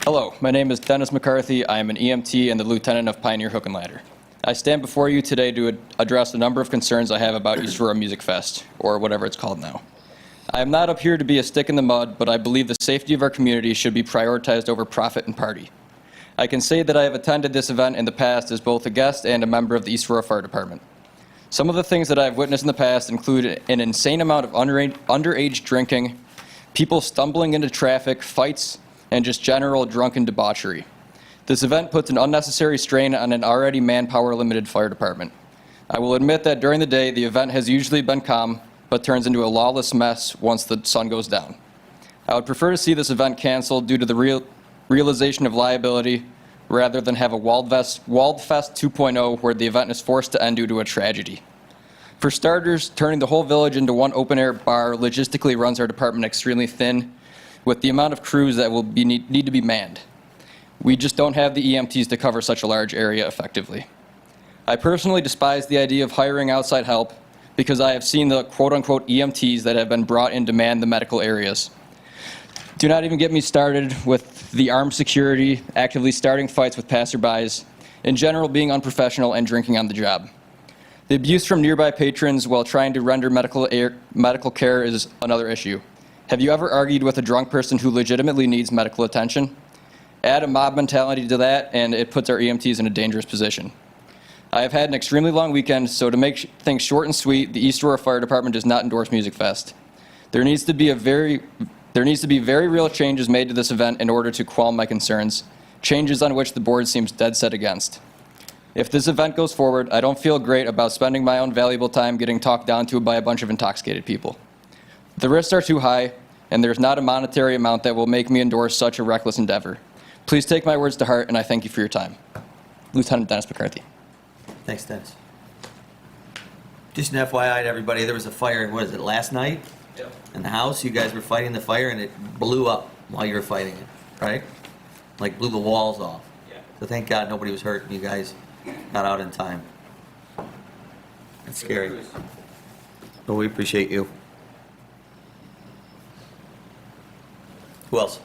Hello, my name is Dennis McCarthy. I am an EMT and the lieutenant of Pioneer Hook and Ladder. I stand before you today to address a number of concerns I have about East Aurora Music Fest, or whatever it's called now. I am not up here to be a stick in the mud, but I believe the safety of our community should be prioritized over profit and party. I can say that I have attended this event in the past as both a guest and a member of the East Aurora Fire Department. Some of the things that I have witnessed in the past include an insane amount of underage drinking, people stumbling into traffic, fights, and just general drunken debauchery. This event puts an unnecessary strain on an already manpower-limited fire department. I will admit that during the day, the event has usually been calm, but turns into a lawless mess once the sun goes down. I would prefer to see this event canceled due to the realization of liability rather than have a Waldfest 2.0 where the event is forced to end due to a tragedy.
For starters, turning the whole village into one open-air bar logistically runs our department extremely thin with the amount of crews that will need to be manned. We just don't have the EMTs to cover such a large area effectively. I personally despise the idea of hiring outside help because I have seen the quote-unquote EMTs that have been brought in to man the medical areas. Do not even get me started with the armed security actively starting fights with passerbys, in general being unprofessional and drinking on the job. The abuse from nearby patrons while trying to render medical care is another issue. Have you ever argued with a drunk person who legitimately needs medical attention? Add a mob mentality to that, and it puts our EMTs in a dangerous position. I have had an extremely long weekend, so to make things short and sweet, the East Aurora Fire Department does not endorse Music Fest. There needs to be very real changes made to this event in order to quell my concerns, changes on which the board seems dead set against. If this event goes forward, I don't feel great about spending my own valuable time getting talked down to by a bunch of intoxicated people. The risks are too high, and there's not a monetary amount that will make me endorse such a reckless endeavor. Please take my words to heart, and I thank you for your time. Lieutenant Dennis McCarthy.
Thanks, Dennis. Just an FYI to everybody, there was a fire, what is it, last night? Yep. In the house, you guys were fighting the fire and it blew up while you were fighting it, right? Like blew the walls off. Yeah. So thank God nobody was hurt and you guys got out in time. That's scary. Well, we appreciate you. Who else?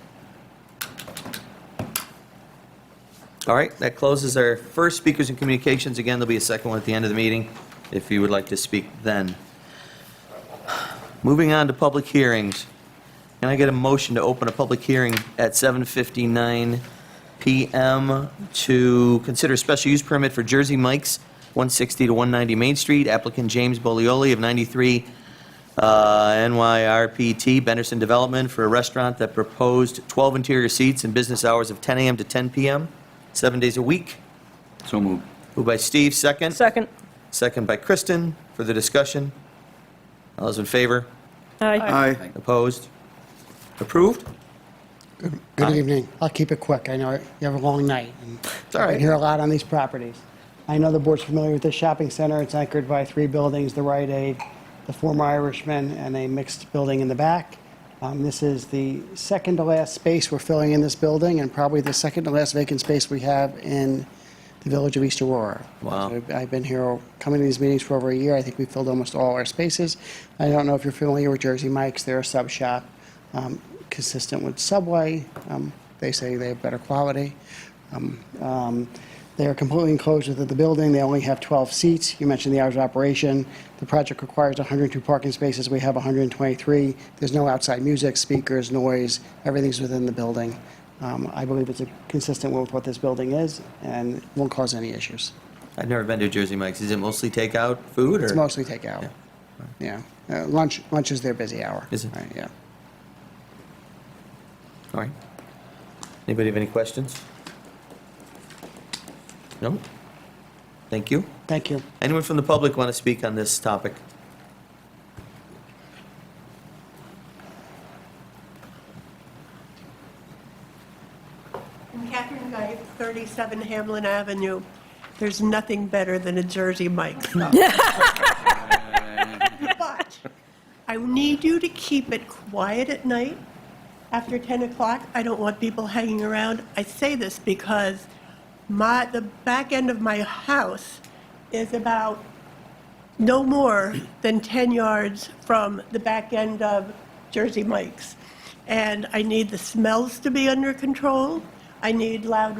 All right, that closes our first speakers and communications. Again, there'll be a second one at the end of the meeting if you would like to speak then. Moving on to public hearings. Can I get a motion to open a public hearing at 7:59 p.m. to consider a special use permit for Jersey Mike's, 160 to 190 Main Street, applicant James Bolioli of 93 NYRPT, Benderson Development, for a restaurant that proposed 12 interior seats and business hours of 10 a.m. to 10 p.m., 7 days a week.
So moved.
Moved by Steve, second.
Second.
Second by Kristen. For the discussion. All those in favor?
Aye.
Opposed? Approved?
Good evening. I'll keep it quick. I know you have a long night.
It's all right.
I hear a lot on these properties. I know the board's familiar with this shopping center. It's anchored by 3 buildings, the Rite Aid, the former Irishman, and a mixed building in the back. This is the second to last space we're filling in this building and probably the second to last vacant space we have in the village of East Aurora.
Wow.
So I've been here coming to these meetings for over a year. I think we filled almost all our spaces. I don't know if you're familiar with Jersey Mike's. They're a sub shop consistent with Subway. They say they have better quality. They are completely enclosed within the building. They only have 12 seats. You mentioned the hours of operation. The project requires 102 parking spaces. We have 123. There's no outside music, speakers, noise. Everything's within the building. I believe it's consistent with what this building is and won't cause any issues.
I've never been to Jersey Mike's. Is it mostly takeout food?
It's
or?
mostly takeout. Yeah. Lunch is their busy hour.
Is it?
Right, yeah.
All right. Anybody have any questions? No? Thank you.
Thank you.
Anyone from the public want to speak on this topic?
I'm Catherine Knight, 37 Hamlin Avenue. There's nothing better than a Jersey Mike's. But I need you to keep it quiet at night after 10 o'clock. I don't want people hanging around. I say this because the back end of my house is about no more than 10 yards from the back end of Jersey Mike's. And I need the smells to be under control. I need loud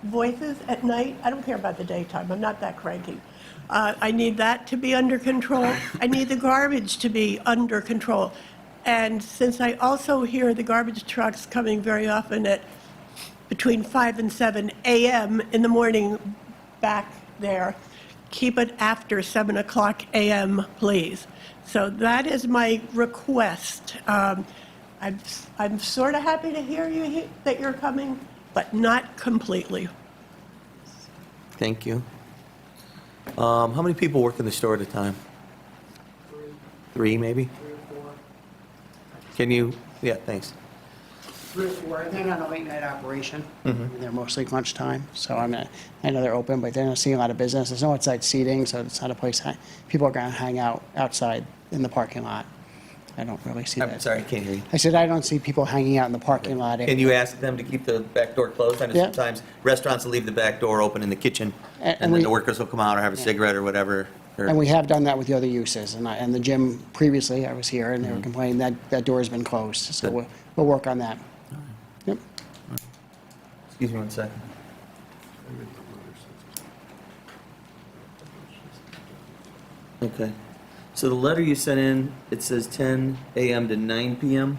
voices at night. I don't care about the daytime. I'm not that cranky. I need that to be under control. I need the garbage to be under control. And since I also hear the garbage trucks coming very often at between 5 and 7 a.m. in the morning back there, keep it after 7 o'clock a.m., please. So that is my request. I'm sort of happy to hear you that you're coming, but not completely.
Thank you. How many people work in the store at a time? 3, maybe? 3 or 4. Can you, yeah, thanks.
3 or 4, they're not a late-night operation.
Mhm.
They're mostly lunchtime, so I know they're open, but they're not seeing a lot of business. There's no outside seating, so it's not a place people are going to hang out outside in the parking lot. I don't really see
I'm
that.
sorry, I can't hear you.
I said I don't see people hanging out in the parking lot.
Can you ask them to keep the back door closed? I know
Yeah.
sometimes restaurants will leave the back door open in the kitchen,
And
and then
we-
the workers will come out or have a cigarette or whatever. or-
And we have done that with the other uses. And the gym, previously, I was here, and they were
Mhm.
complaining that door has been closed. So
Good.
we'll work on that. Yep.
Excuse me one second. Okay. So the letter you sent in, it says 10 a.m. to 9 p.m.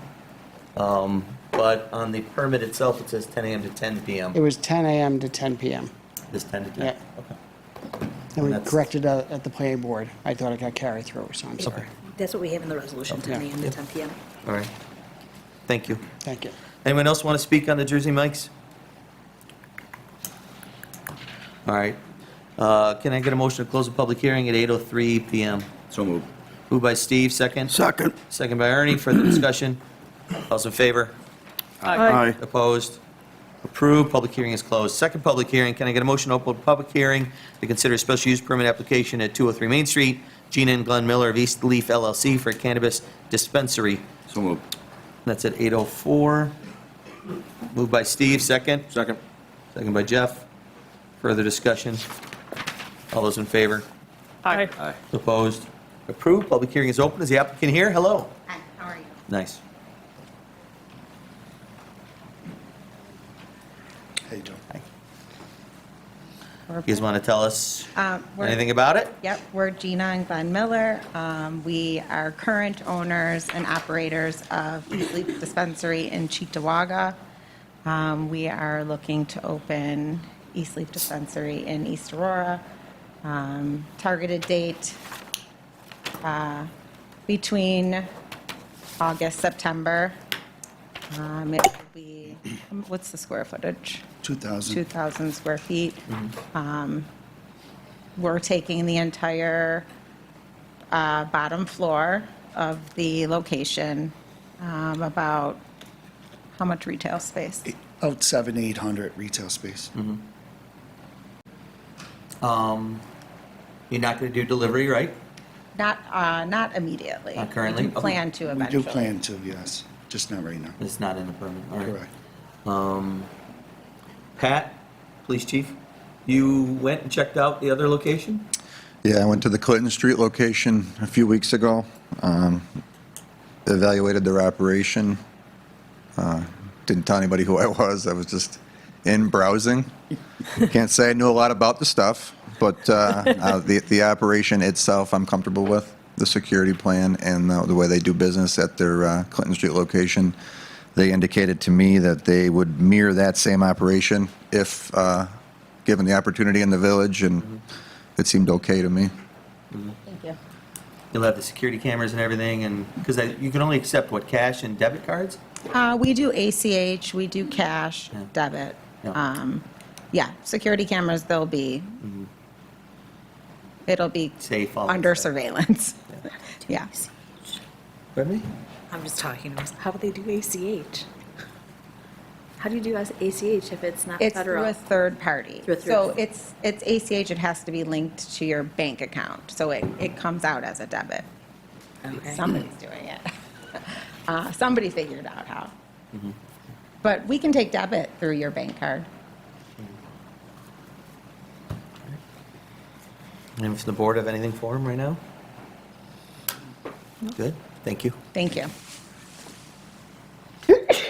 But on the permit itself, it says 10 a.m. to 10 p.m.
It was 10 a.m. to 10 p.m.
This 10 to 10?
Yeah.
Okay.
And we
That's-
corrected at the planning board. I thought it got carried through, so I'm sorry.
That's what we have in the resolution, 10 a.m. to 10 p.m.
All right. Thank you.
Thank you.
Anyone else want to speak on the Jersey Mikes? All right. Can I get a motion to close the public hearing at 8:03 p.m.?
So moved.
Moved by Steve, second.
Second.
Second by Ernie. Further discussion? All's in favor?
Aye.
Opposed? Approved. Public hearing is closed. Second public hearing, can I get a motion to open public hearing to consider a special use permit application at 203 Main Street, Gina and Glenn Miller of East Leaf LLC for a cannabis dispensary?
So moved.
That's at 8:04. Moved by Steve, second.
Second.
Second by Jeff. Further discussion? All those in favor?
Aye.
Opposed? Approved. Public hearing is open. Is the applicant here? Hello.
Hi, how are you?
Nice.
Hey, Joe.
You guys want to tell us
We're-
anything about it?
Yep, we're Gina and Glenn Miller. We are current owners and operators of East Leaf Dispensary in Cheektowaga. We are looking to open East Leaf Dispensary in East Aurora. Targeted date between August, September. It will be, what's the square footage?
2,000.
2,000 square feet. We're taking the entire bottom floor of the location, about, how much retail space?
About 700-800 retail space.
You're not going to do delivery, right?
Not immediately.
Not currently?
We do plan to eventually.
We do plan to, yes, just not right now.
It's not in the permit. All right.
Correct.
Pat, police chief, you went and checked out the other location?
Yeah, I went to the Clinton Street location a few weeks ago, evaluated their operation. Didn't tell anybody who I was just in browsing. Can't say I knew a lot about the stuff, but the operation itself I'm comfortable with, the security plan and the way they do business at their Clinton Street location. They indicated to me that they would mirror that same operation if given the opportunity in the village, and it seemed okay to me.
Thank you.
You'll have the security cameras and everything, and, because you can only accept, what, cash and debit cards?
We do ACH, we do cash, debit. Yeah, security cameras, they'll be, it'll be
Safe, all that
under
stuff.
surveillance. Yeah.
Pardon me?
I'm just talking. How do they do ACH? How do you do ACH if it's not
It's
federal?
through a third party.
Through a third-
So it's ACH, it has to be linked to your bank account, so it comes out as a debit.
Okay.
Somebody's doing it. Somebody figured out how. But we can take debit through your bank card.
And does the board have anything for him right now? Good, thank you.
Thank you.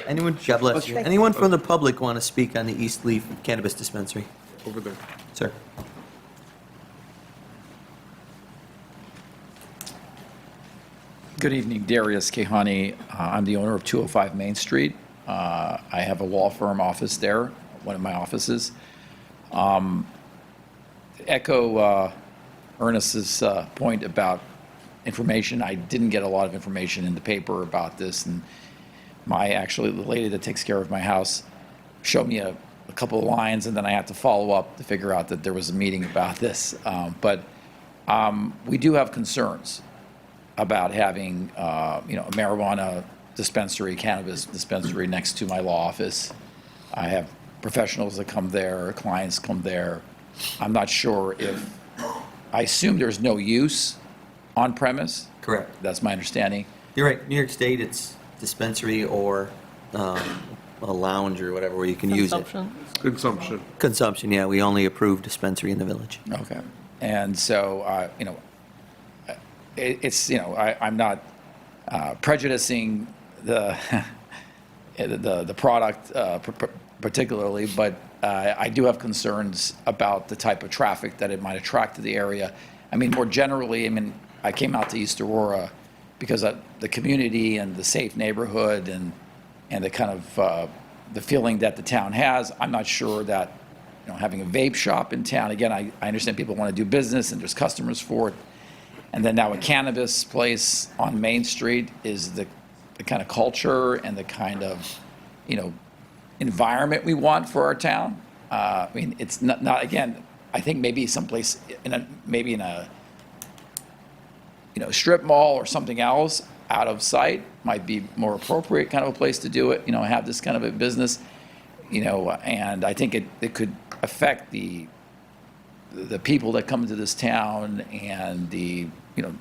Anyone, God bless you. Anyone from the public want to speak on the East Leaf Cannabis Dispensary?
Over there.
Sir.
Good evening, Darius Kehani. I'm the owner of 205 Main Street. I have a law firm office there, one of my offices. Echo Ernest's point about information. I didn't get a lot of information in the paper about this, and the lady that takes care of my house showed me a couple of lines, and then I had to follow up to figure out that there was a meeting about this. But we do have concerns about having, a marijuana dispensary, cannabis dispensary next to my law office. I have professionals that come there, clients come there. I'm not sure if, I assume there's no use on premise.
Correct.
That's my understanding.
You're right. New York State, it's dispensary or a lounge or whatever where you can use it.
Consumption.
Consumption, yeah. We only approve dispensary in the village.
Okay. And so, it's, I'm not prejudicing the, the product particularly, but I do have concerns about the type of traffic that it might attract to the area. I mean, more generally, I came out to East Aurora because of the community and the safe neighborhood and the kind of the feeling that the town has. I'm not sure that having a vape shop in town, again, I understand people want to do business and there's customers for it. And then now a cannabis place on Main Street is the kind of culture and the kind of, environment we want for our town. It's not again, I think maybe someplace in a strip mall or something else out of sight might be more appropriate kind of a place to do it, have this kind of a business, and I think it could affect the people that come into this town and the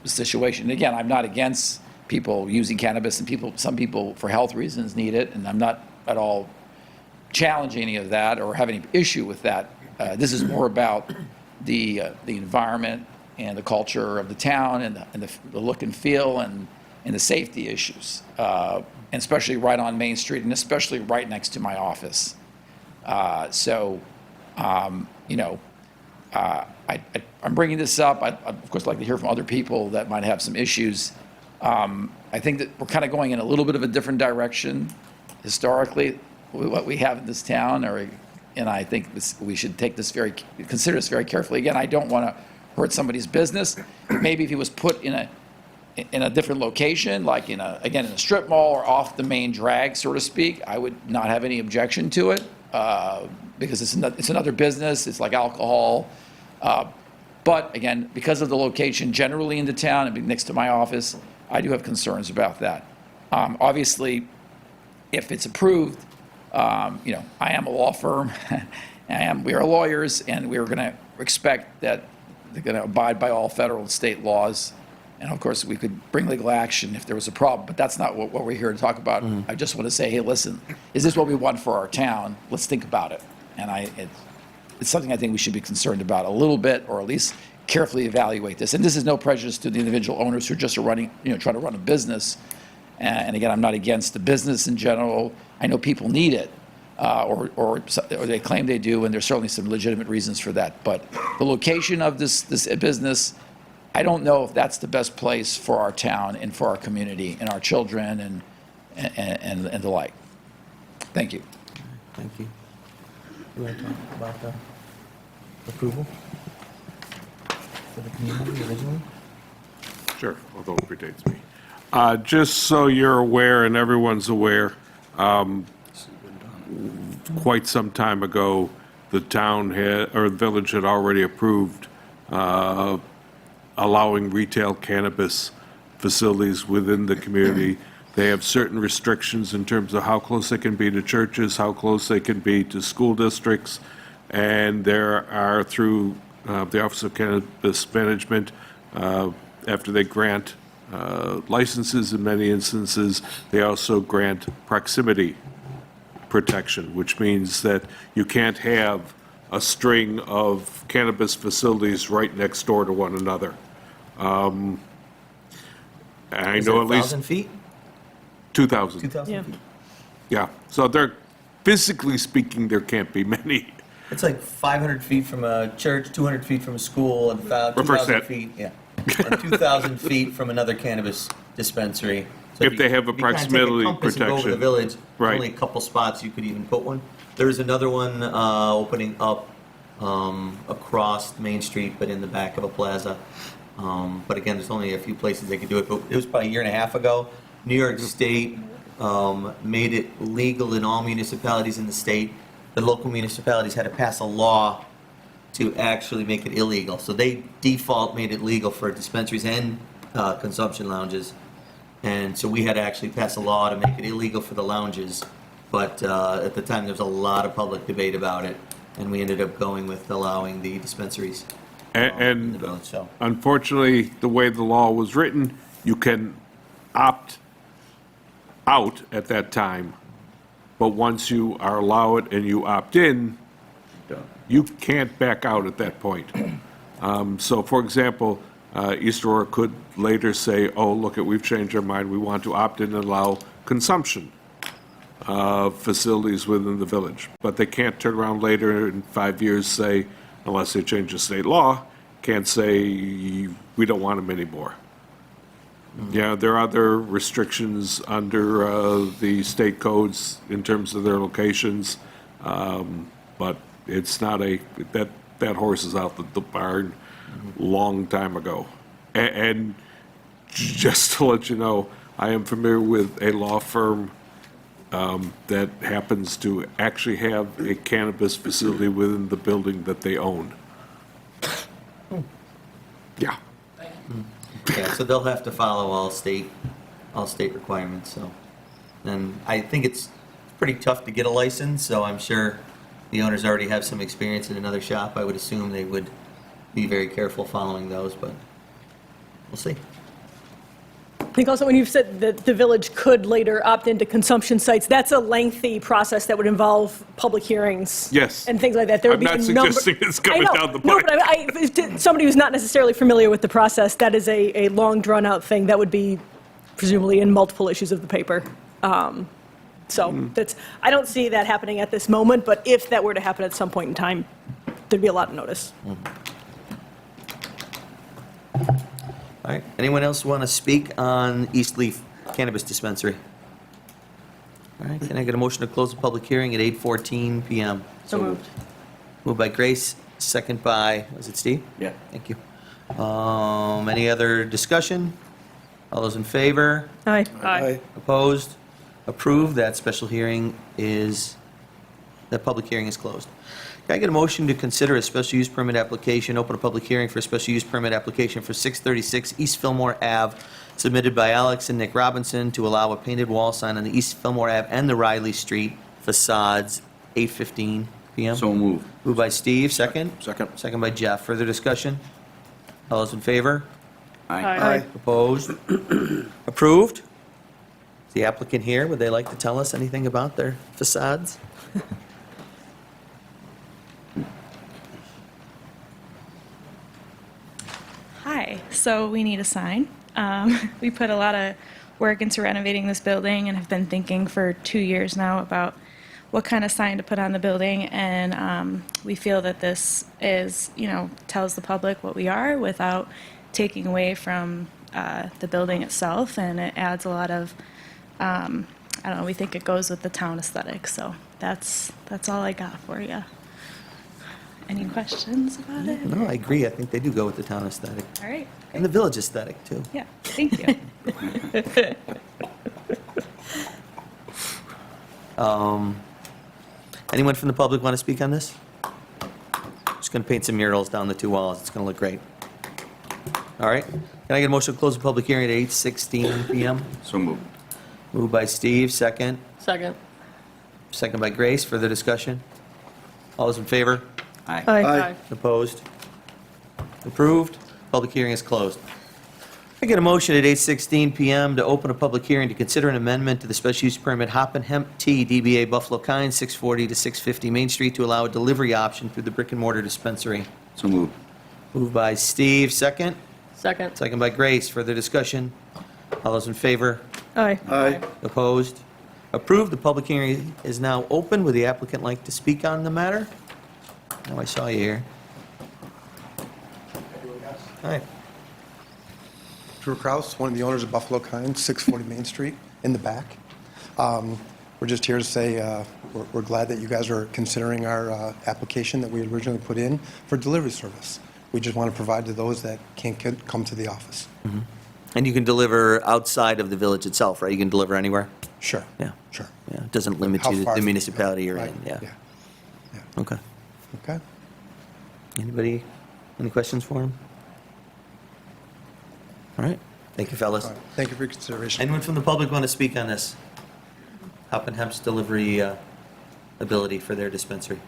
situation. And again, I'm not against people using cannabis, and some people for health reasons need it, and I'm not at all challenging any of that or have any issue with that. This is more about the environment and the culture of the town and the look and feel and the safety issues, and especially right on Main Street and especially right next to my office. I'm bringing this up. I'd, of course, like to hear from other people that might have some issues. I think that we're kind of going in a little bit of a different direction historically with what we have in this town, and I think we should consider this very carefully. Again, I don't want to hurt somebody's business. Maybe if he was put in a different location, like in a strip mall or off the main drag, so to speak, I would not have any objection to it because it's another business. It's like alcohol. But again, because of the location generally in the town and next to my office, I do have concerns about that. Obviously, if it's approved, I am a law firm. We are lawyers, and we're going to expect that they're going to abide by all federal and state laws. And of course, we could bring legal action if there was a problem, but that's not what we're here to talk about. I just want to say, hey, listen, is this what we want for our town? Let's think about it. And it's something I think we should be concerned about a little bit, or at least carefully evaluate this. And this is no prejudice to the individual owners who are just trying to run a business. And again, I'm not against the business in general. I know people need it, or they claim they do, and there's certainly some legitimate reasons for that. But the location of this business, I don't know if that's the best place for our town and for our community and our children and the like. Thank you.
Thank you. You want to talk about the approval for the community originally?
Sure, although it predates me. Just so you're aware and everyone's aware, quite some time ago, the town the village had already approved allowing retail cannabis facilities within the community. They have certain restrictions in terms of how close they can be to churches, how close they can be to school districts, and there are, through the Office of Cannabis Management, after they grant licenses in many instances, they also grant proximity protection, which means that you can't have a string of cannabis facilities right next door to one another. I
Is
know
it
at least
1,000 feet?
2,000.
2,000 feet.
Yeah, so they're, physically speaking, there can't be many.
It's like 500 feet from a church, 200 feet from a school, and about
Reverse
2,000
that.
feet, and 2,000 feet from another cannabis dispensary. So
If they have a
you kinda take
proximity
compass and go over the
protection.
village,
Right.
only a couple spots you could even put one. There's another one opening up across Main Street, but in the back of a plaza. But again, there's only a few places they could do it. But it was about a year and a half ago. New York State made it legal in all municipalities in the state. The local municipalities had to pass a law to actually make it illegal. So they default made it legal for dispensaries and consumption lounges. And so we had to actually pass a law to make it illegal for the lounges. But at the time, there was a lot of public debate about it, and we ended up going with allowing the dispensaries in the
And
village, so.
unfortunately, the way the law was written, you can opt out at that time, but once you are allowed and you opt in, you can't back out at that point. So for example, East Aurora could later say, oh, look, we've changed our mind, we want to opt in and allow consumption of facilities within the village. But they can't turn around later in 5 years, say, unless they change the state law, can't say, we don't want them anymore. Yeah, there are other restrictions under the state codes in terms of their locations, but it's not that horse is out the barn long time ago. And just to let you know, I am familiar with a law firm that happens to actually have a cannabis facility within the building that they own. Yeah.
Yeah, so they'll have to follow all state requirements, so. And I think it's pretty tough to get a license, so I'm sure the owners already have some experience in another shop. I would assume they would be very careful following those, but we'll see.
I think also when you've said that the village could later opt into consumption sites, that's a lengthy process that would involve public hearings.
Yes.
And things like that. There would
I'm
be
not
a number.
suggesting it's coming
I know,
down the
no,
pipe.
but to somebody who's not necessarily familiar with the process, that is a long, drawn-out thing that would be presumably in multiple issues of the paper. That's, I don't see that happening at this moment, but if that were to happen at some point in time, there'd be a lot of notice.
All right, anyone else want to speak on East Leaf Cannabis Dispensary? All right, can I get a motion to close the public hearing at 8:14 PM?
So moved.
Moved by Grace, second by, was it Steve?
Yeah.
Thank you. Any other discussion? All those in favor?
Aye.
Opposed? Approved. That special hearing is, that public hearing is closed. Can I get a motion to consider a special use permit application, open a public hearing for a special use permit application for 636 East Fillmore Ave, submitted by Alex and Nick Robinson to allow a painted wall sign on the East Fillmore Ave and the Riley Street facades, 8:15 PM?
So moved.
Moved by Steve, second?
Second.
Second by Jeff. Further discussion? All those in favor?
Aye.
Opposed? Approved? Is the applicant here? Would they like to tell us anything about their facades?
Hi, so we need a sign. We put a lot of work into renovating this building and have been thinking for 2 years now about what kind of sign to put on the building, and we feel that this is, tells the public what we are without taking away from the building itself, and it adds a lot of, I don't know, we think it goes with the town aesthetic, so that's all I got for you. Any questions about it?
No, I agree. I think they do go with the town aesthetic.
All right.
And the village aesthetic, too.
Yeah, thank you.
Anyone from the public want to speak on this? Just going to paint some murals down the two walls. It's going to look great. All right. Can I get a motion to close the public hearing at 8:16 PM?
So moved.
Moved by Steve, second.
Second.
Second by Grace. Further discussion? All those in favor?
Aye.
Opposed? Approved? Public hearing is closed. I get a motion at 8:16 PM to open a public hearing to consider an amendment to the special use permit Hop and Hemp Tea, DBA Buffalo Kind, 640 to 650 Main Street, to allow a delivery option through the brick and mortar dispensary.
So moved.
Moved by Steve, second.
Second.
Second by Grace. Further discussion? All those in favor?
Aye.
Opposed? Approved. The public hearing is now open. Would the applicant like to speak on the matter? Oh, I saw you here. Hi.
Drew Kraus, one of the owners of Buffalo Kind, 640 Main Street, in the back. We're just here to say we're glad that you guys are considering our application that we had originally put in for delivery service. We just want to provide to those that can't come to the office.
Mm-hmm. And you can deliver outside of the village itself, right? You can deliver anywhere?
Sure.
Yeah.
Sure.
Yeah, it doesn't limit
How
you to
far
the
is it?
municipality you're
Right.
in, yeah.
Yeah.
Okay.
Okay.
Anybody, any questions for him? All right. Thank you, fellas.
All right, thank you for your consideration.
Anyone from the public want to speak on this? Hop and Hemp's delivery ability for their dispensary?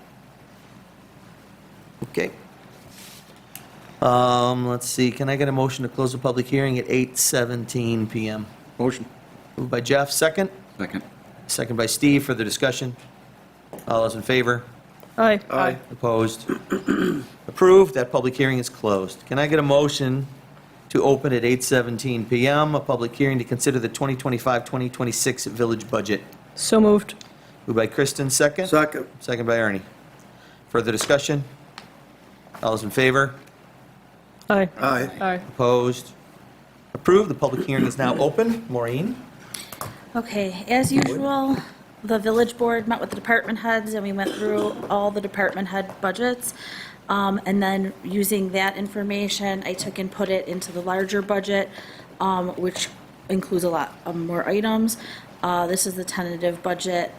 Okay. Let's see, can I get a motion to close the public hearing at 8:17 PM?
Motion.
Moved by Jeff, second?
Second.
Second by Steve, for the discussion. All those in favor?
Aye.
Aye.
Opposed? Approved, that public hearing is closed. Can I get a motion to open at 8:17 PM, a public hearing to consider the 2025-2026 village budget?
So moved.
Moved by Kristen, second?
Second.
Second by Ernie. Further discussion? All those in favor?
Aye.
Aye.
Aye.
Opposed? Approved, the public hearing is now open. Maureen?
Okay, as usual, the village board met with the department heads, and we went through all the department head budgets. And then using that information, I took and put it into the larger budget, which includes a lot more items. This is the tentative budget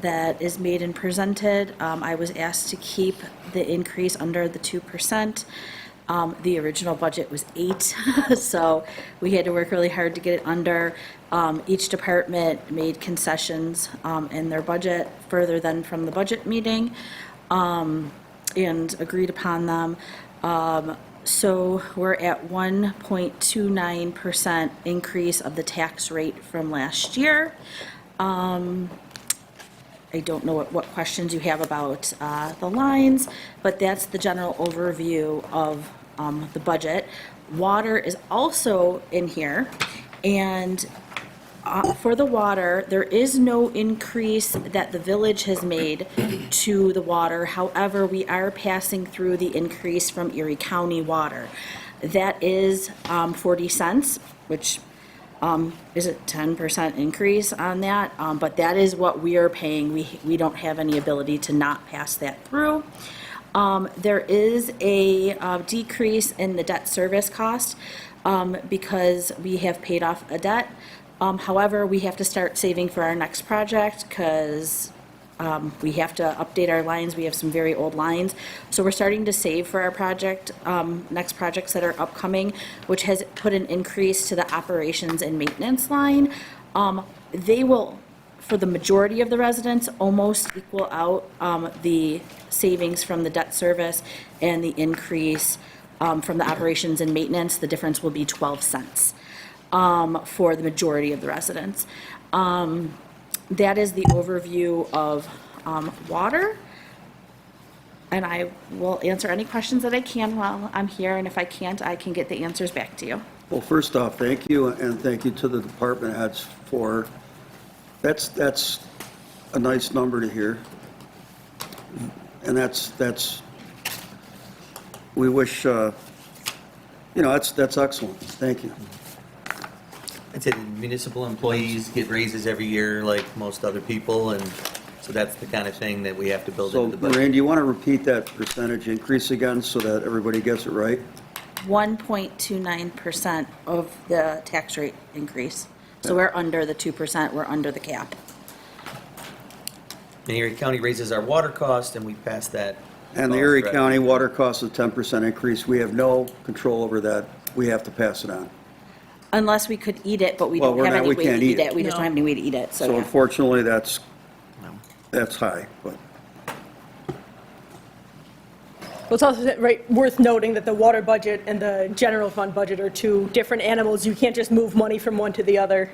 that is made and presented. I was asked to keep the increase under the 2%. The original budget was 8, so we had to work really hard to get it under. Each department made concessions in their budget further than from the budget meeting, and agreed upon them. So we're at 1.29% increase of the tax rate from last year. I don't know what questions you have about the lines, but that's the general overview of the budget. Water is also in here, and for the water, there is no increase that the village has made to the water. However, we are passing through the increase from Erie County Water. That is 40 cents, which is a 10% increase on that, but that is what we are paying. We don't have any ability to not pass that through. There is a decrease in the debt service cost because we have paid off a debt. However, we have to start saving for our next project because we have to update our lines. We have some very old lines. So we're starting to save for our project, next projects that are upcoming, which has put an increase to the operations and maintenance line. They will, for the majority of the residents, almost equal out the savings from the debt service and the increase from the operations and maintenance. The difference will be 12 cents for the majority of the residents. That is the overview of water. And I will answer any questions that I can while I'm here, and if I can't, I can get the answers back to you.
Well, first off, thank you, and thank you to the department heads for, that's a nice number to hear. And that's, we wish, that's excellent. Thank you.
I'd say the municipal employees get raises every year like most other people, and so that's the kind of thing that we have to build
So,
into the budget.
Moran, do you want to repeat that percentage increase again so that everybody gets it right?
1.29% of the tax rate increase. So we're under the 2%, we're under the cap.
And Erie County raises our water cost, and we pass that.
And the
cost
Erie
directly.
County water cost is 10% increase. We have no control over that. We have to pass it on.
Unless we could eat it, but we
Well,
don't have any
we
way
can't
to
eat
eat
it.
it. We just don't have any way to eat it, so
So
yeah.
unfortunately, that's high, but.
Well, it's also worth noting that the water budget and the general fund budget are two different animals. You can't just move money from one to the other.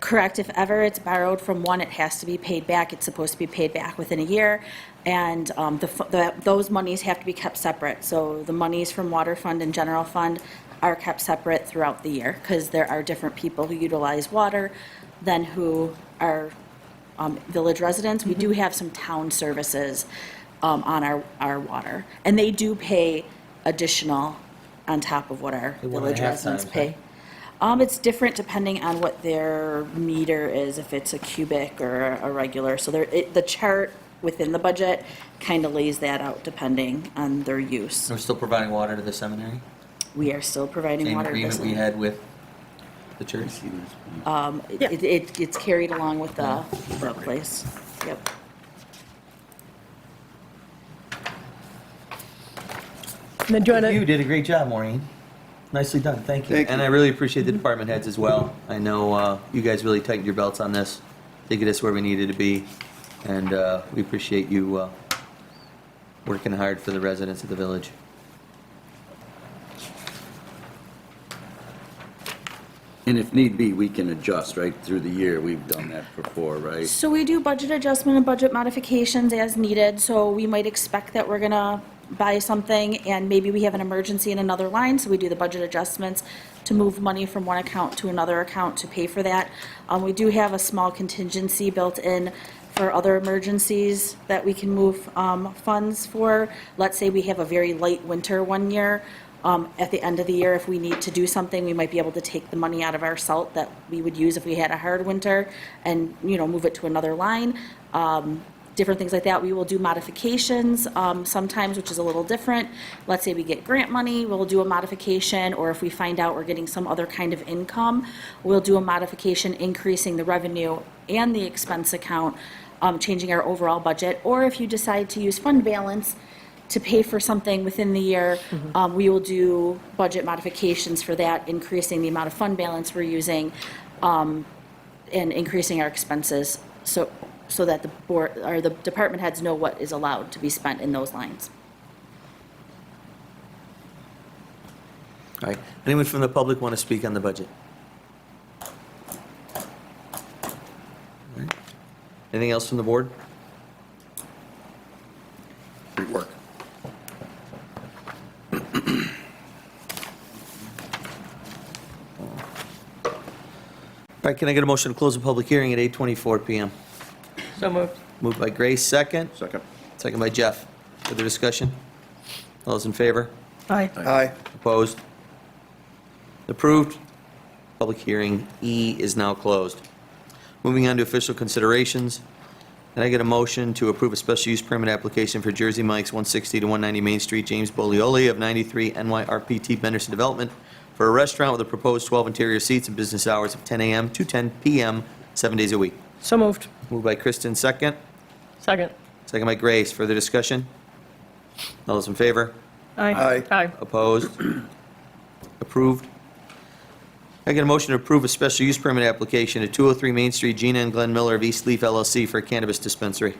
Correct. If ever it's borrowed from one, it has to be paid back. It's supposed to be paid back within a year, and those monies have to be kept separate. So the monies from water fund and general fund are kept separate throughout the year because there are different people who utilize water than who are village residents. We do have some town services on our water, and they do pay additional on top of what our village
1.5
residents
times,
pay. It's different depending on what their meter is, if it's a cubic or a regular. So the chart within the budget kind of lays that out depending on their use.
We're still providing water to the seminary?
We are still providing
Same
water.
agreement we had with the church?
It's carried along with the place. Yep.
And then do you want
You
to,
did a great job, Maureen. Nicely done, thank you.
Thank you.
And I really appreciate the department heads as well. I know you guys really tightened your belts on this to get us where we needed to be, and we appreciate you working hard for the residents of the village.
And if need be, we can adjust, right, through the year. We've done that before, right?
So we do budget adjustment and budget modifications as needed, so we might expect that we're gonna buy something and maybe we have an emergency in another line, so we do the budget adjustments to move money from one account to another account to pay for that. We do have a small contingency built in for other emergencies that we can move funds for. Let's say we have a very light winter one year. At the end of the year, if we need to do something, we might be able to take the money out of our salt that we would use if we had a hard winter and, move it to another line. Different things like that. We will do modifications sometimes, which is a little different. Let's say we get grant money, we'll do a modification, or if we find out we're getting some other kind of income, we'll do a modification increasing the revenue and the expense account, changing our overall budget. Or if you decide to use fund balance to pay for something within the year, we will do budget modifications for that, increasing the amount of fund balance we're using, and increasing our expenses, so that the board, or the department heads know what is allowed to be spent in those lines.
All right, anyone from the public want to speak on the budget? All right. Anything else from the board?
Great work.
All right, can I get a motion to close the public hearing at 8:24 PM?
So moved.
Moved by Grace, second.
Second.
Second by Jeff. Further discussion? All those in favor?
Aye.
Aye.
Opposed? Approved. Public hearing E is now closed. Moving on to official considerations. Can I get a motion to approve a special use permit application for Jersey Mike's 160 to 190 Main Street, James Bolioli of 93 NYRPT Benderson Development for a restaurant with a proposed 12 interior seats and business hours of 10 a.m. to 10 p.m., 7 days a week?
So moved.
Moved by Kristen, second.
Second.
Second by Grace. Further discussion? All those in favor?
Aye. Aye.
Opposed? Approved. I get a motion to approve a special use permit application at 203 Main Street, Gina and Glenn Miller of East Leaf LLC for a cannabis dispensary.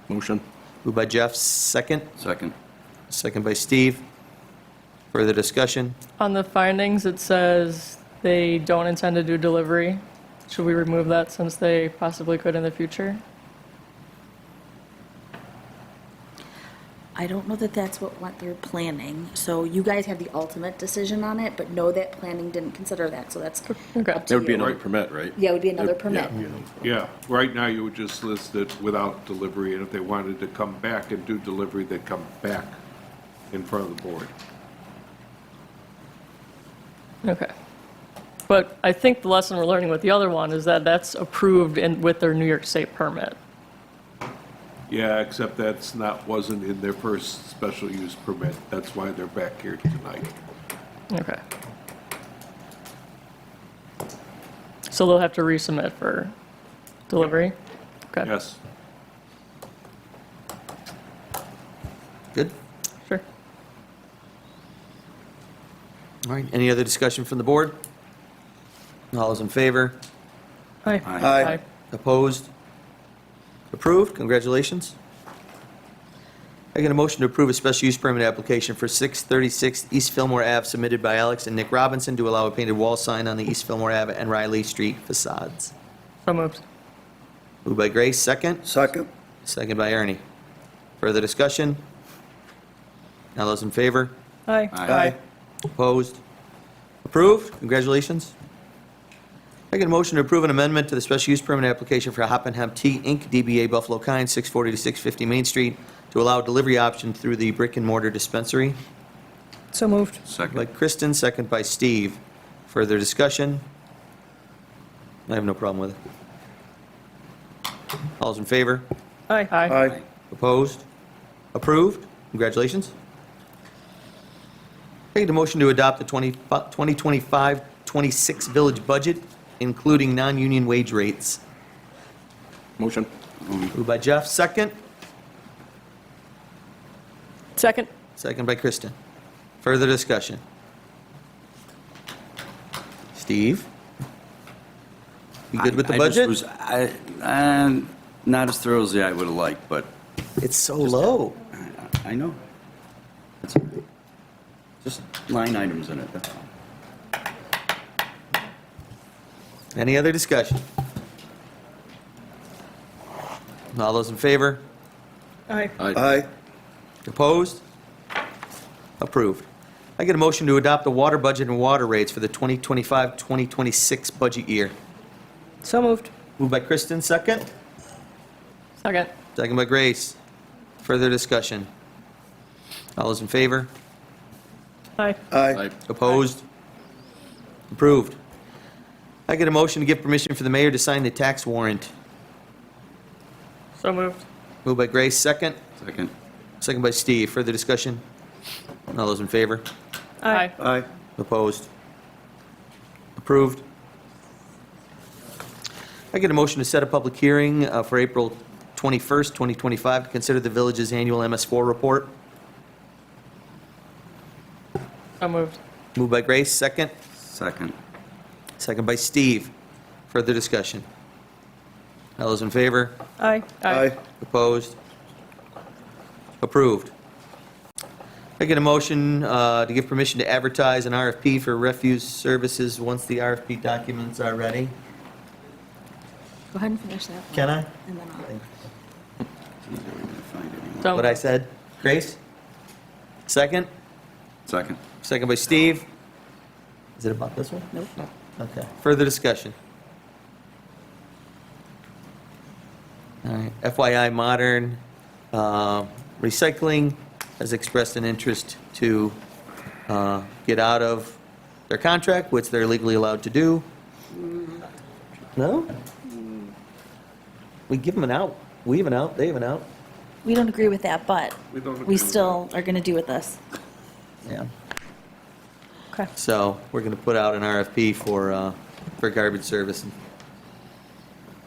Motion.
Moved by Jeff, second.
Second.
Second by Steve. Further discussion?
On the findings, it says they don't intend to do delivery. Should we remove that since they possibly could in the future?
I don't know that that's what they're planning, so you guys have the ultimate decision on it, but know that planning didn't consider that, so that's
Okay.
up to
That would be
you.
another permit, right?
Yeah, it would be another permit.
Yeah, right now you would just list it without delivery, and if they wanted to come back and do delivery, they'd come back in front of the board.
Okay. But I think the lesson we're learning with the other one is that that's approved with their New York State permit.
Yeah, except wasn't in their first special use permit. That's why they're back here tonight.
Okay. So they'll have to resubmit for delivery? Okay.
Yes.
Good?
Sure.
All right, any other discussion from the board? All those in favor?
Aye.
Aye.
Opposed? Approved, congratulations. I get a motion to approve a special use permit application for 636 East Fillmore Ave submitted by Alex and Nick Robinson to allow a painted wall sign on the East Fillmore Ave and Riley Street facades.
So moved.
Moved by Grace, second.
Second.
Second by Ernie. Further discussion? All those in favor?
Aye.
Aye.
Opposed? Approved, congratulations. I get a motion to approve an amendment to the special use permit application for Hop and Hemp Tea, Inc., DBA Buffalo Kind, 640 to 650 Main Street, to allow delivery option through the brick and mortar dispensary.
So moved.
Second.
By Kristen, second by Steve. Further discussion? I have no problem with it. All those in favor?
Aye. Aye.
Aye.
Opposed? Approved? Congratulations. I get a motion to adopt the 2025-26 village budget, including non-union wage rates.
Motion.
Moved by Jeff, second.
Second.
Second by Kristen. Further discussion? Steve? You good with the
I just
budget?
was- Not as thorough as I would have liked, but
It's so low.
I know. It's all right. Just line items in it, that's all.
Any other discussion? All those in favor?
Aye.
Aye.
Opposed? Approved. I get a motion to adopt the water budget and water rates for the 2025-2026 budget year.
So moved.
Moved by Kristen, second.
Second.
Second by Grace. Further discussion? All those in favor?
Aye.
Aye.
Opposed? Approved. I get a motion to give permission for the mayor to sign the tax warrant.
So moved.
Moved by Grace, second.
Second.
Second by Steve. Further discussion? All those in favor?
Aye.
Aye.
Opposed? Approved. I get a motion to set a public hearing for April 21st, 2025, to consider the village's annual MS4 report.
So moved.
Moved by Grace, second.
Second.
Second by Steve. Further discussion? All those in favor?
Aye.
Aye.
Opposed? Approved. I get a motion to give permission to advertise an RFP for refuse services once the RFP documents are ready.
Go ahead and finish that one.
Can I?
And then
So
What I said? Grace? Second?
Second.
Second by Steve. Is it about this one?
Nope.
Okay. Further discussion? All right. FYI, Modern Recycling has expressed an interest to get out of their contract, which they're legally allowed to do. No? We give them an out. We have an out, they have an out.
We don't agree with that, but we still are going to do with this.
Yeah.
Okay.
So we're going to put out an RFP for garbage service.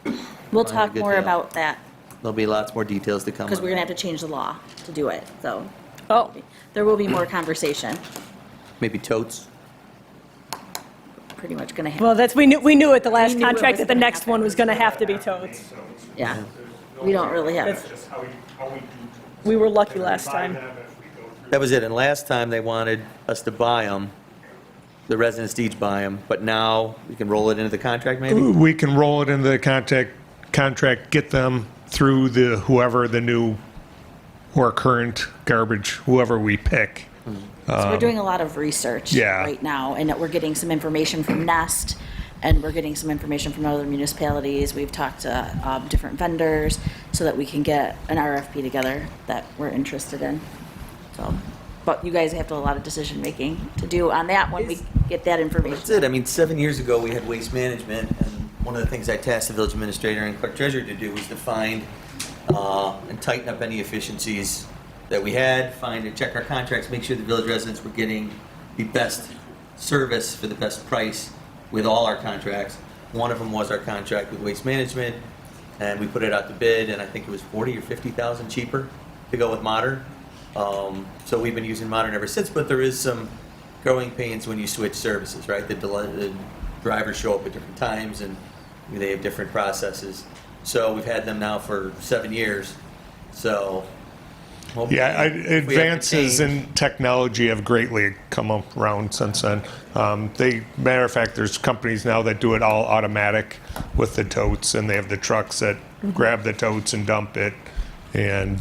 We'll
Find a
talk
good
more
deal.
about that
There'll be lots more details to come.
because
on
we're going to
that.
have to change the law to do it. So
Oh,
there will be more conversation.
Maybe totes.
Pretty much going to have.
well, we knew at the last
We knew it
contract
was
that the
gonna
next
happen.
one was going to have to be totes.
Yeah. We don't really have.
We were lucky last time.
That was it. And last time they wanted us to buy them, the residents each buy them, but now we can roll it into the contract maybe?
We can roll it into the contract, get them through whoever the new or current garbage, whoever we pick.
So we're doing a lot of research
yeah.
right now, and that we're getting some information from Nest, and we're getting some information from other municipalities. We've talked to different vendors so that we can get an RFP together that we're interested in. So, but you guys have to a lot of decision-making to do on that when we get that information.
That's it. I mean, 7 years ago, we had waste management, and one of the things I tasked the village administrator and clerk treasurer to do was to find and tighten up any efficiencies that we had, find and check our contracts, make sure the village residents were getting the best service for the best price with all our contracts. One of them was our contract with Waste Management, and we put it out to bid, and I think it was 40 or 50,000 cheaper to go with Modern. So we've been using Modern ever since, but there is some growing pains when you switch services, right? The drivers show up at different times, and they have different processes. So we've had them now for 7 years. So hopefully,
Yeah,
if we have to
advances
change-
in technology have greatly come around since then. Matter of fact, there's companies now that do it all automatic with the totes, and they have the trucks that grab the totes and dump it. And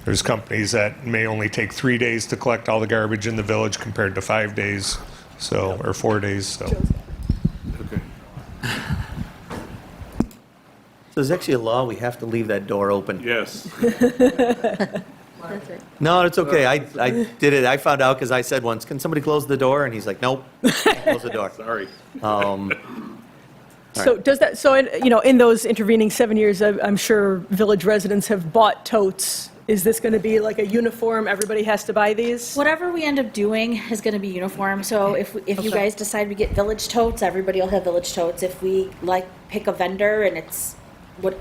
there's companies that may only take 3 days to collect all the garbage in the village compared to 5 days, or 4 days. So
Okay.
So there's actually a law, we have to leave that door open.
Yes.
That's right.
No, it's okay. I did it. I found out because I said once, can somebody close the door? And he's like, nope, can't close the door.
Sorry.
So does that, so, in those intervening 7 years, I'm sure village residents have bought totes. Is this going to be like a uniform, everybody has to buy these?
Whatever we end up doing is going to be uniform. So if you guys decide we get village totes, everybody will have village totes. If we pick a vendor and it's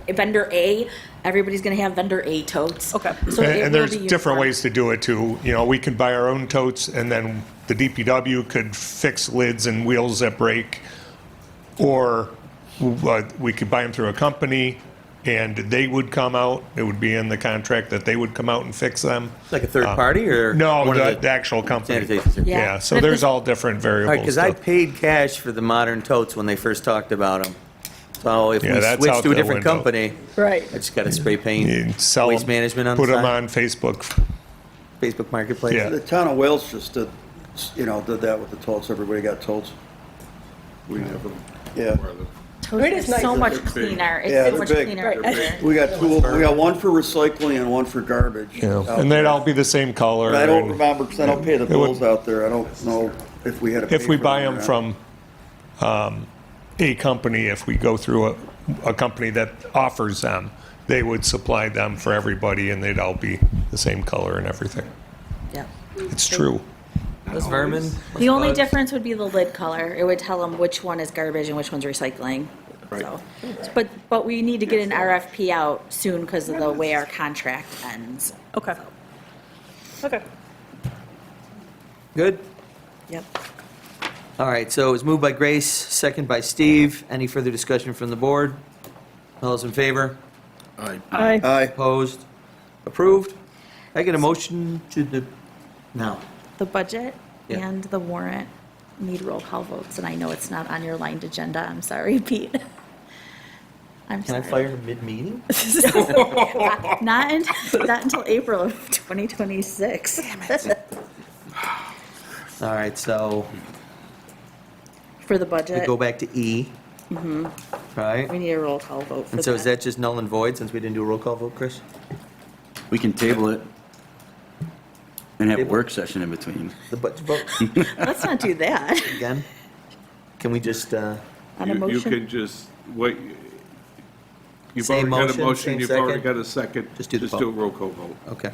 vendor A, everybody's going to have vendor A totes.
Okay.
So it
and
will
there's
be
different
uniform.
ways to do it too. We can buy our own totes, and then the DPW could fix lids and wheels that break, or we could buy them through a company, and they would come out. It would be in the contract that they would come out and fix them.
Like a third party, or?
No,
one of
the actual company.
sanitation?
Yeah, so there's all different
All right,
variables.
because I
to-
paid cash for the modern totes when they first talked about them. So if
Yeah,
we
that's
switch
out
to a
the
different
window.
company,
Right.
I just got to spray paint
You sell
waste
them,
management on the
put them
side?
on Facebook.
Facebook Marketplace.
Yeah.
The town of Wales just did, did that with the totes. Everybody got totes.
We never.
Yeah.
Toast
It is
is
nice.
so much
They're big.
cleaner. It's
Yeah,
so
they're
much
big.
cleaner
Right.
over there.
We got two, we got one for recycling and one for garbage.
Yeah,
out
and they'd
there.
all be the same color.
I don't
and
remember, because I don't pay the
It would-
bills out there. I don't know if we had to pay
If we
for
buy
or
them
not.
from a company, if we go through a company that offers them, they would supply them for everybody, and they'd all be the same color and everything.
Yep.
It's true.
Those vermin.
The only difference would be the lid color. It would tell them which one is garbage and which one's recycling. So, but we need to get an RFP out soon because of the way our contract ends.
Okay. Okay.
Good?
Yep.
All right, so it was moved by Grace, second by Steve. Any further discussion from the board? All those in favor?
Aye.
Aye.
Opposed? Approved? I get a motion to the, no.
The budget
Yeah.
and the warrant need roll call votes, and I know it's not on your lined agenda. I'm sorry, Pete. I'm
Can I
sorry.
fire him mid-meeting?
Not until April of 2026.
All right, so
For the
we
budget,
go back to E, right?
we need a roll call vote for
And so is
that.
that just null and void since we didn't do a roll call vote, Chris?
We can table it and have a work session in between.
The budget vote
Let's not do that.
again? Can we just,
On a
You
motion?
can just, wait, you've
Same
already got a
motion,
motion,
same
you've already
second?
got a second.
Just do the
Just
vote.
do a roll call vote.
okay.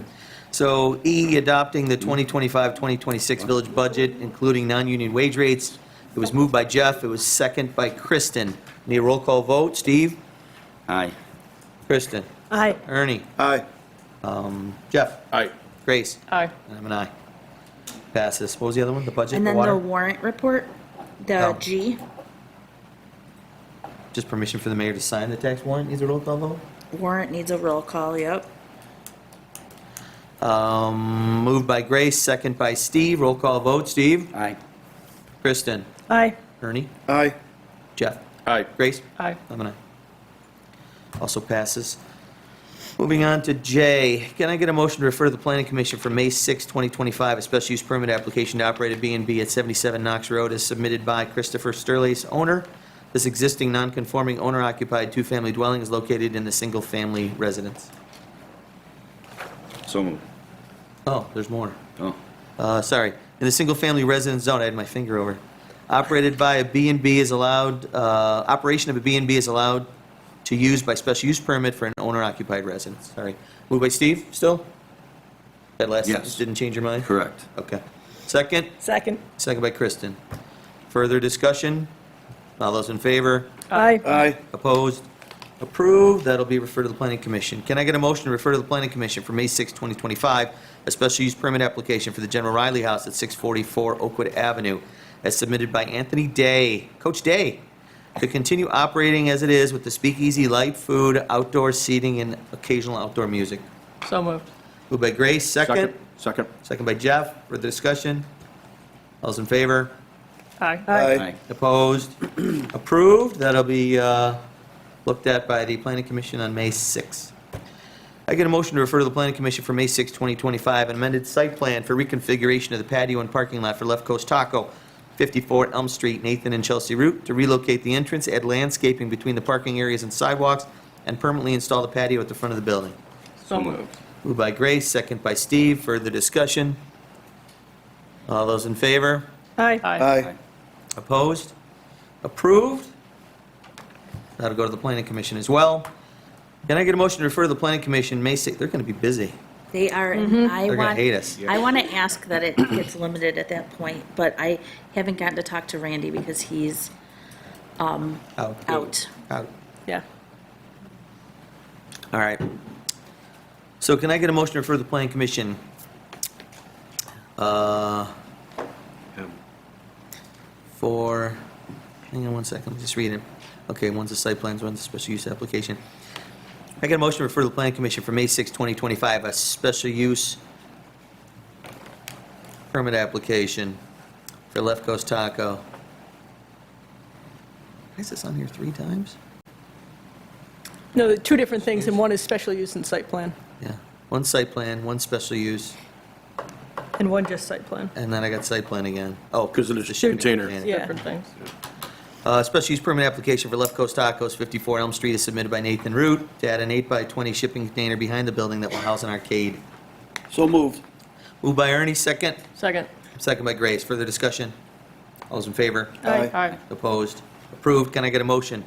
So E, adopting the 2025-2026 village budget, including non-union wage rates. It was moved by Jeff, it was second by Kristen. Need a roll call vote? Steve?
Aye.
Kristen?
Aye.
Ernie?
Aye.
Jeff?
Aye.
Grace?
Aye.
And I'm an aye. Passes. What was the other one? The budget,
And
the
then the
water?
warrant report, the
Oh.
G,
Just permission for the mayor to sign the tax warrant needs a roll call vote?
warrant needs a roll call, yep.
Moved by Grace, second by Steve. Roll call vote. Steve?
Aye.
Kristen?
Aye.
Ernie?
Aye.
Jeff?
Aye.
Grace?
Aye.
I'm an aye. Also passes. Moving on to J, can I get a motion to refer to the planning commission for May 6, 2025, a special use permit application to operate a B&B at 77 Knox Road as submitted by Christopher Sterles, owner. This existing non-conforming owner-occupied two-family dwelling is located in the single-family residence.
So moved.
Oh, there's more.
Oh.
Sorry, in the single-family residence zone, I had my finger over. Operated by a B&B is allowed, operation of a B&B is allowed to use by special use permit for an owner-occupied residence. Sorry. Moved by Steve, still? That last
Yes.
sentence didn't change your mind?
Correct.
Okay. Second?
Second.
Second by Kristen. Further discussion? All those in favor?
Aye.
Aye.
Opposed? Approved. That'll be referred to the Planning Commission. Can I get a motion to refer to the Planning Commission for May 6, 2025, a special use permit application for the General Riley House at 644 Oakwood Avenue, as submitted by Anthony Day, Coach Day, to continue operating as it is with the speakeasy, light food, outdoor seating, and occasional outdoor music?
So moved.
Moved by Grace, second.
Second.
Second by Jeff. Further discussion? All those in favor?
Aye.
Aye.
Opposed? Approved. That'll be looked at by the Planning Commission on May 6th. I get a motion to refer to the Planning Commission for May 6, 2025, an amended site plan for reconfiguration of the patio and parking lot for Left Coast Taco, 54 Elm Street, Nathan and Chelsea Route, to relocate the entrance, add landscaping between the parking areas and sidewalks, and permanently install the patio at the front of the building.
So moved.
Moved by Grace, second by Steve. Further discussion? All those in favor?
Aye.
Aye.
Opposed? Approved? That'll go to the Planning Commission as well. Can I get a motion to refer to the Planning Commission May 6th? They're going to be busy.
They are,
Mm-hmm.
and I
They're gonna
want,
hate us.
I want to ask that it gets limited at that point, but I haven't gotten to talk to Randy because he's
Out.
out.
Out.
Yeah.
All right. So can I get a motion to refer to the Planning Commission for, hang on one second, let me just read it. Okay, one's a site plans, one's a special use application. I got a motion to refer to the planning commission for May 6, 2025, a special use permit application for Left Coast Taco. Why is this on here 3 times?
No, they're two different things, and one is special use and site plan,
Yeah, one site plan, one special use,
and one just site plan.
and then I got site plan again. Oh,
Because of the
shipping
container.
Yeah.
Different things.
Special use permit application for Left Coast Tacos, 54 Elm Street, is submitted by Nathan Root to add an 8x20 shipping container behind the building that will house an arcade.
So moved.
Moved by Ernie, second.
Second.
Second by Grace. Further discussion? All those in favor?
Aye.
Opposed? Approved. Can I get a motion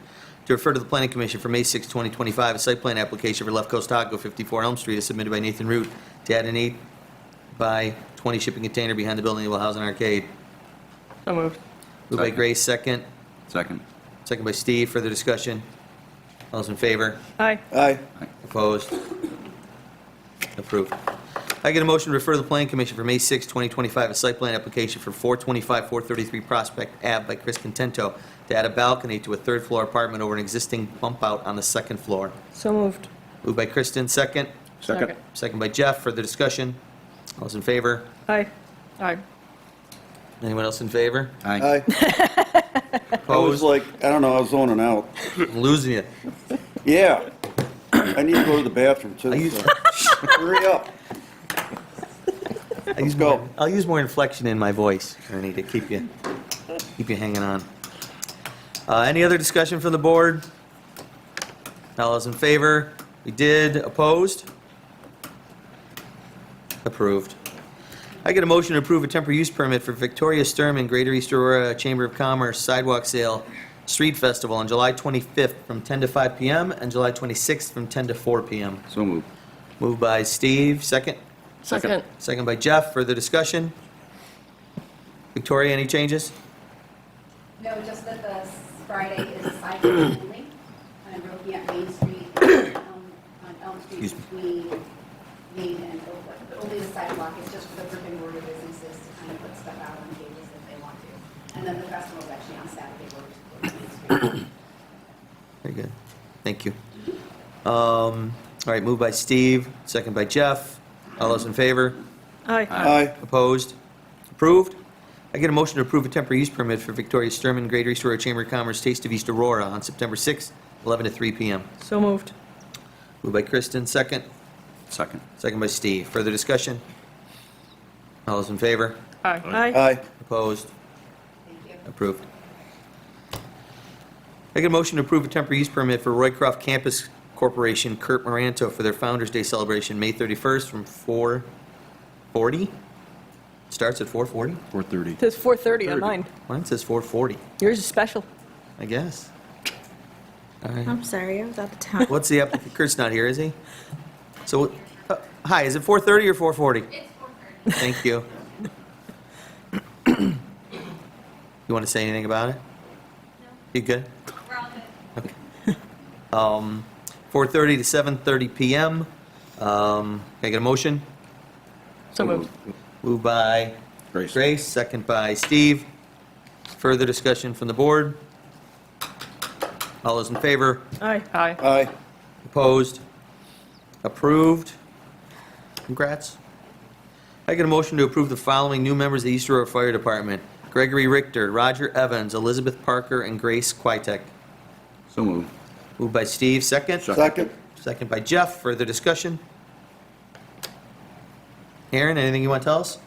to refer to the planning commission for May 6, 2025, a site plan application for Left Coast Taco, 54 Elm Street, is submitted by Nathan Root to add an 8x20 shipping container behind the building that will house an arcade.
So moved.
Moved by Grace, second.
Second.
Second by Steve. Further discussion? All those in favor?
Aye.
Aye.
Opposed? Approved. I get a motion to refer to the planning commission for May 6, 2025, a site plan application for 425, 433 Prospect Ave by Chris Contento to add a balcony to a third-floor apartment over an existing bump-out on the second floor.
So moved.
Moved by Kristen, second.
Second.
Second by Jeff. Further discussion? All those in favor?
Aye. Aye.
Anyone else in favor?
Aye. I was
Opposed?
like, I don't know, I was zoning out.
I'm losing you.
Yeah. I need to go to the bathroom too.
I use-
so. Hurry up.
Let's go. I'll use more inflection in my voice, Ernie, to keep you hanging on. Any other discussion from the board? All those in favor? We did. Opposed? Approved. I get a motion to approve a temporary use permit for Victoria Sturman, Greater East Aurora Chamber of Commerce Sidewalk Sale Street Festival on July 25th from 10 to 5 p.m. and July 26th from 10 to 4 p.m.
So moved.
Moved by Steve, second.
Second.
Second by Jeff. Further discussion? Victoria, any changes?
No, just that the Friday is a sidewalk only, and we're looking at Main Street, on Elm Street
Excuse me.
between Main and Oakwood. But only the sidewalk is just for the brick and mortar businesses to kind of put stuff out on tables if they want to. And then the festival is actually on Saturday, we're Main Street.
Very good. Thank you. All right, moved by Steve, second by Jeff. All those in favor?
Aye.
Aye.
Opposed? Approved? I get a motion to approve a temporary use permit for Victoria Sturman, Greater East Aurora Chamber of Commerce Taste of East Aurora on September 6th, 11 to 3 p.m.
So moved.
Moved by Kristen, second.
Second.
Second by Steve. Further discussion? All those in favor?
Aye.
Aye.
Opposed?
Thank you.
Approved. I get a motion to approve a temporary use permit for Roycroft Campus Corporation, Kurt Moranto, for their Founder's Day celebration, May 31st from 4:40? Starts at 4:40?
4:30.
It says 4:30 on mine.
Mine says 4:40,
Yours is special.
I guess. All right.
I'm sorry, I was out of town.
What's the applicant? Kurt's not here, is he? So, hi, is it 4:30 or 4:40? It's 4:30. Thank you. You want to say anything about it? No. You good? We're all good. Okay. 4:30 to 7:30 p.m. Can I get a motion?
So moved.
Moved by
Grace.
Grace, second by Steve. Further discussion from the board? All those in favor?
Aye. Aye.
Aye.
Opposed? Approved? Congrats. I get a motion to approve the following new members of the East Aurora Fire Department: Gregory Richter, Roger Evans, Elizabeth Parker, and Grace Kwiatek.
So moved.
Moved by Steve, second.
Second.
Second by Jeff. Further discussion? Aaron, anything you want to tell us?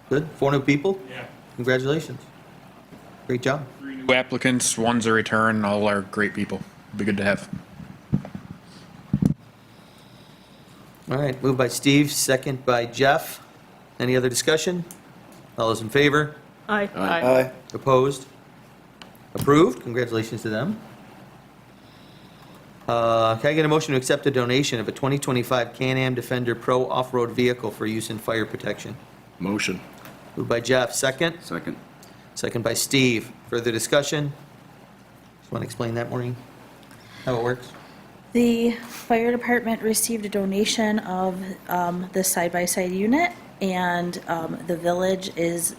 Good? 4 new people?
Yeah.
Congratulations. Great job.
3 new applicants, one's a return, all are great people. Be good to have.
All right, moved by Steve, second by Jeff. Any other discussion? All those in favor?
Aye.
Aye.
Opposed? Approved? Congratulations to them. Can I get a motion to accept a donation of a 2025 Can-Am Defender Pro off-road vehicle for use in fire protection?
Motion.
Moved by Jeff, second.
Second.
Second by Steve. Further discussion? Just want to explain that, Maureen? How it works?
The fire department received a donation of the side-by-side unit and the village is,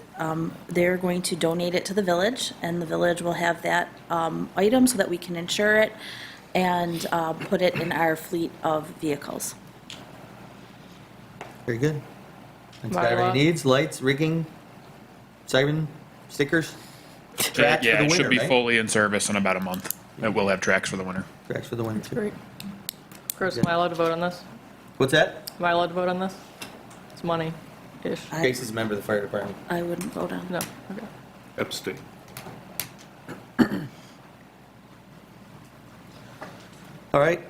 they're going to donate it to the village, and the village will have that item so that we can insure it and put it in our fleet of vehicles.
Very good. It's got everything it needs, lights, rigging, siren, stickers? Tracks
Yeah,
for the
it should
winter,
be
right?
fully in service in about a month. It will have tracks for the winter.
Tracks for the winter, too.
Great. Chris, am I allowed to vote on this?
What's that?
Am I allowed to vote on this? It's money-ish.
Casey's a member of the fire department.
I wouldn't vote on.
No, okay.
Abstain.
All right.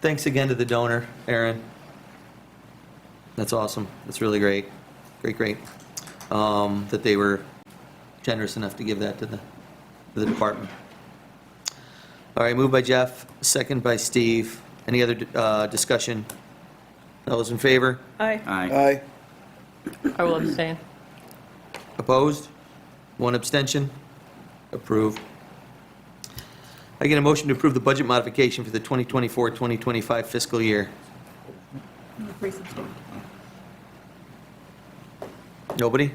Thanks again to the donor, Aaron. That's awesome. That's really great. Great. That they were generous enough to give that to the department. All right, moved by Jeff, second by Steve. Any other discussion? All those in favor?
Aye.
Aye.
I will abstain.
Opposed? One abstention? Approved. I get a motion to approve the budget modification for the 2024-2025 fiscal year. Nobody?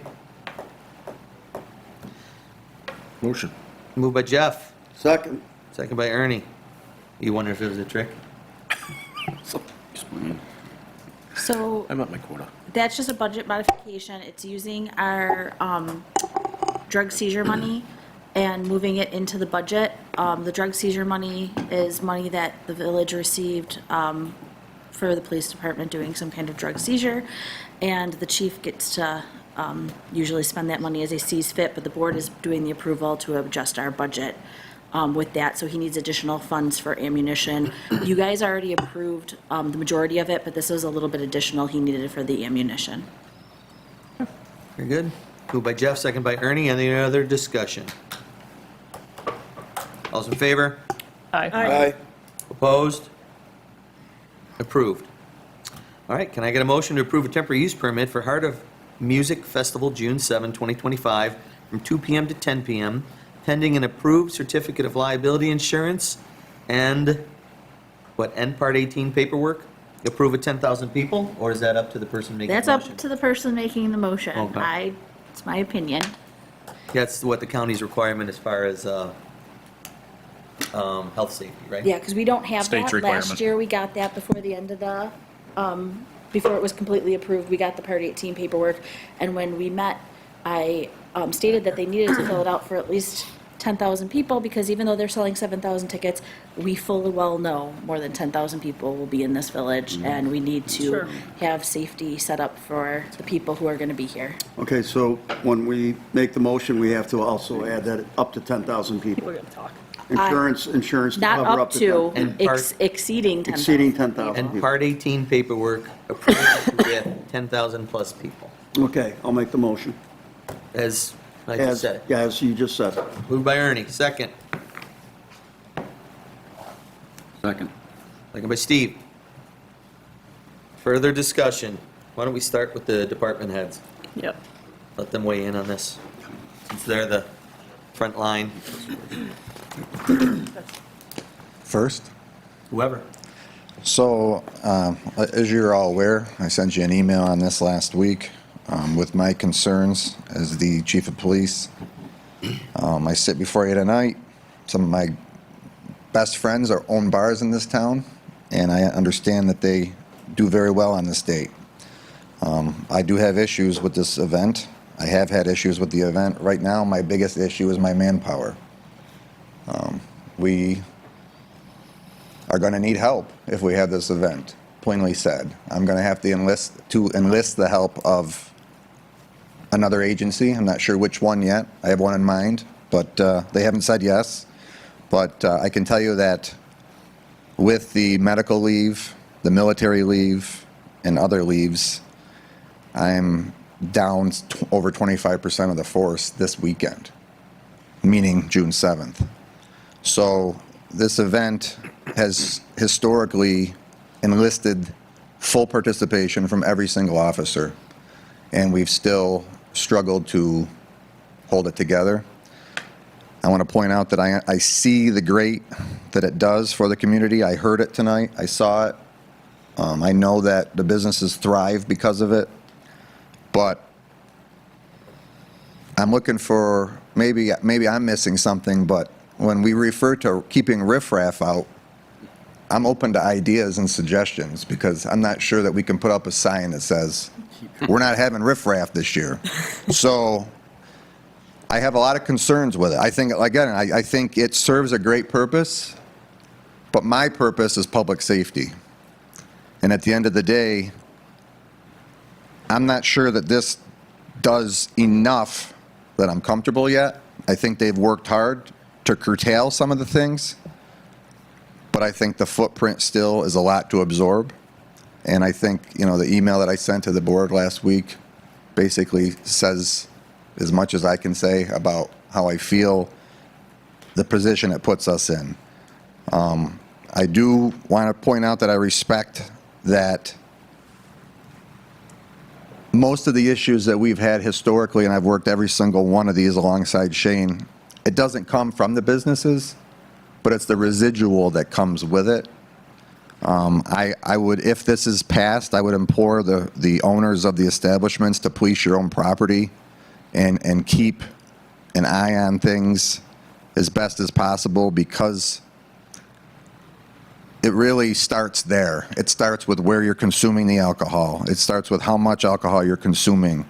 Motion.
Moved by Jeff,
Second.
second by Ernie. You wonder if it was a trick?
Explain.
So
I'm at my quota.
that's just a budget modification. It's using our drug seizure money and moving it into the budget. The drug seizure money is money that the village received for the police department doing some kind of drug seizure, and the chief gets to usually spend that money as he sees fit, but the board is doing the approval to adjust our budget with that, so he needs additional funds for ammunition. You guys already approved the majority of it, but this is a little bit additional he needed for the ammunition.
Very good. Moved by Jeff, second by Ernie. Any other discussion? All's in favor?
Aye.
Opposed? Approved. All right, can I get a motion to approve a temporary use permit for Heart of Music Festival, June 7, 2025, from 2 PM to 10 PM, pending an approved certificate of liability insurance and, and Part 18 paperwork? Approve of 10,000 people, or is that up to the person making the
That's
motion?
up to the person making the motion.
Okay.
It's my opinion.
That's what the county's requirement as far as health safety, right?
Yeah, because we don't have
State's
that.
requirement.
Last year, we got that before the end of the, before it was completely approved, we got the Part 18 paperwork. And when we met, I stated that they needed to fill it out for at least 10,000 people, because even though they're selling 7,000 tickets, we fully well know more than 10,000 people will be in this village, and we need to
Sure.
have safety set up for the people who are going to be here.
Okay, so when we make the motion, we have to also add that up to 10,000 people.
We're going to talk.
Insurance to
Not
cover
up to,
10,000.
And part-
exceeding 10,000.
Exceeding 10,000
And
people.
Part 18 paperwork approved with 10,000 plus people,
Okay, I'll make the motion.
as I just
As,
said.
yeah, as you just said.
Moved by Ernie, second.
Second.
Second by Steve. Further discussion. Why don't we start with the department heads?
Yep.
Let them weigh in on this, since they're the front line.
First.
Whoever.
So, as you're all aware, I sent you an email on this last week with my concerns as the chief of police. I sit before you tonight. Some of my best friends are own bars in this town, and I understand that they do very well on this date. I do have issues with this event. I have had issues with the event. Right now, my biggest issue is my manpower. We are going to need help if we have this event, plainly said. I'm going to have to enlist the help of another agency. I'm not sure which one yet. I have one in mind, but they haven't said yes. But I can tell you that with the medical leave, the military leave, and other leaves, I'm down over 25% of the force this weekend, meaning June 7th. So this event has historically enlisted full participation from every single officer, and we've still struggled to hold it together. I want to point out that I see the great that it does for the community. I heard it tonight. I saw it. I know that the businesses thrive because of it. But I'm looking for, maybe I'm missing something, but when we refer to keeping riffraff out, I'm open to ideas and suggestions, because I'm not sure that we can put up a sign that says, we're not having riffraff this year. So I have a lot of concerns with it. I think, again, I think it serves a great purpose, but my purpose is public safety. And at the end of the day, I'm not sure that this does enough that I'm comfortable yet. I think they've worked hard to curtail some of the things, but I think the footprint still is a lot to absorb. And I think, you know, the email that I sent to the board last week basically says as much as I can say about how I feel the position it puts us in. I do want to point out that I respect that most of the issues that we've had historically, and I've worked every single one of these alongside Shane, it doesn't come from the businesses, but it's the residual that comes with it. I would, if this is passed, I would implore the owners of the establishments to police your own property and keep an eye on things as best as possible, because it really starts there. It starts with where you're consuming the alcohol. It starts with how much alcohol you're consuming.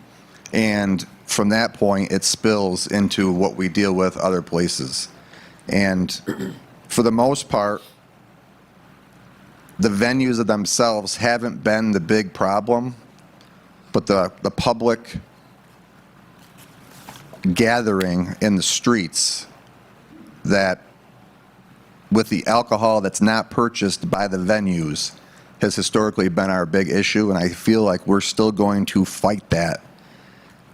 And from that point, it spills into what we deal with other places. And for the most part, the venues themselves haven't been the big problem, but the public gathering in the streets that with the alcohol that's not purchased by the venues has historically been our big issue, and I feel like we're still going to fight that.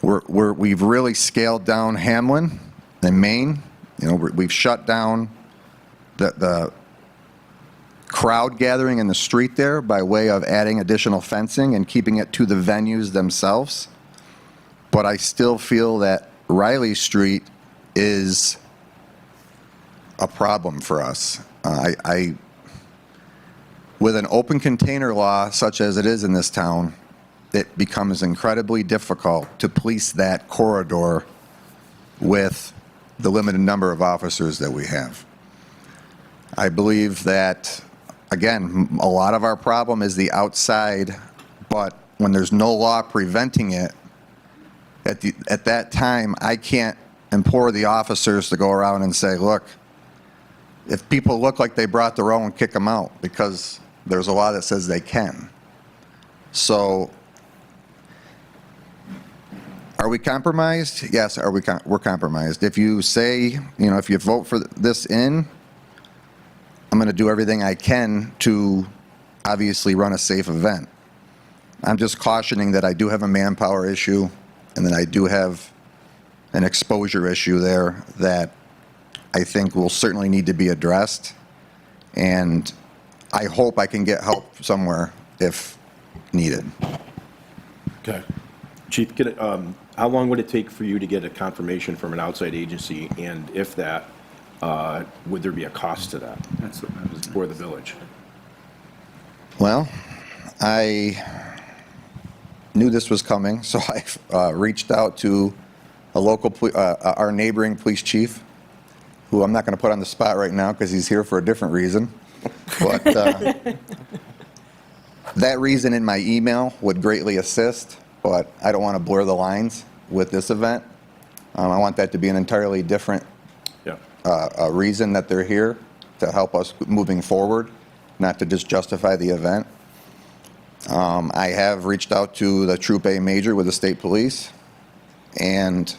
We've really scaled down Hamlin and Maine. You know, we've shut down the crowd gathering in the street there by way of adding additional fencing and keeping it to the venues themselves. But I still feel that Riley Street is a problem for us. With an open container law such as it is in this town, it becomes incredibly difficult to police that corridor with the limited number of officers that we have. I believe that, again, a lot of our problem is the outside, but when there's no law preventing it, at that time, I can't implore the officers to go around and say, look, if people look like they brought their own, kick them out, because there's a law that says they can. So are we compromised? Yes, we're compromised. If you say, you know, if you vote for this in, I'm going to do everything I can to obviously run a safe event. I'm just cautioning that I do have a manpower issue, and that I do have an exposure issue there that I think will certainly need to be addressed. And I hope I can get help somewhere if needed.
Okay. Chief, how long would it take for you to get a confirmation from an outside agency? And if that, would there be a cost to that?
That's what I was
for the village?
Well, I knew this was coming, so I reached out to a local, our neighboring police chief, who I'm not going to put on the spot right now because he's here for a different reason. But that reason in my email would greatly assist, but I don't want to blur the lines with this event. I want that to be an entirely different reason that they're here, to help us moving forward, not to just justify the event. I have reached out to the Troop A Major with the state police, and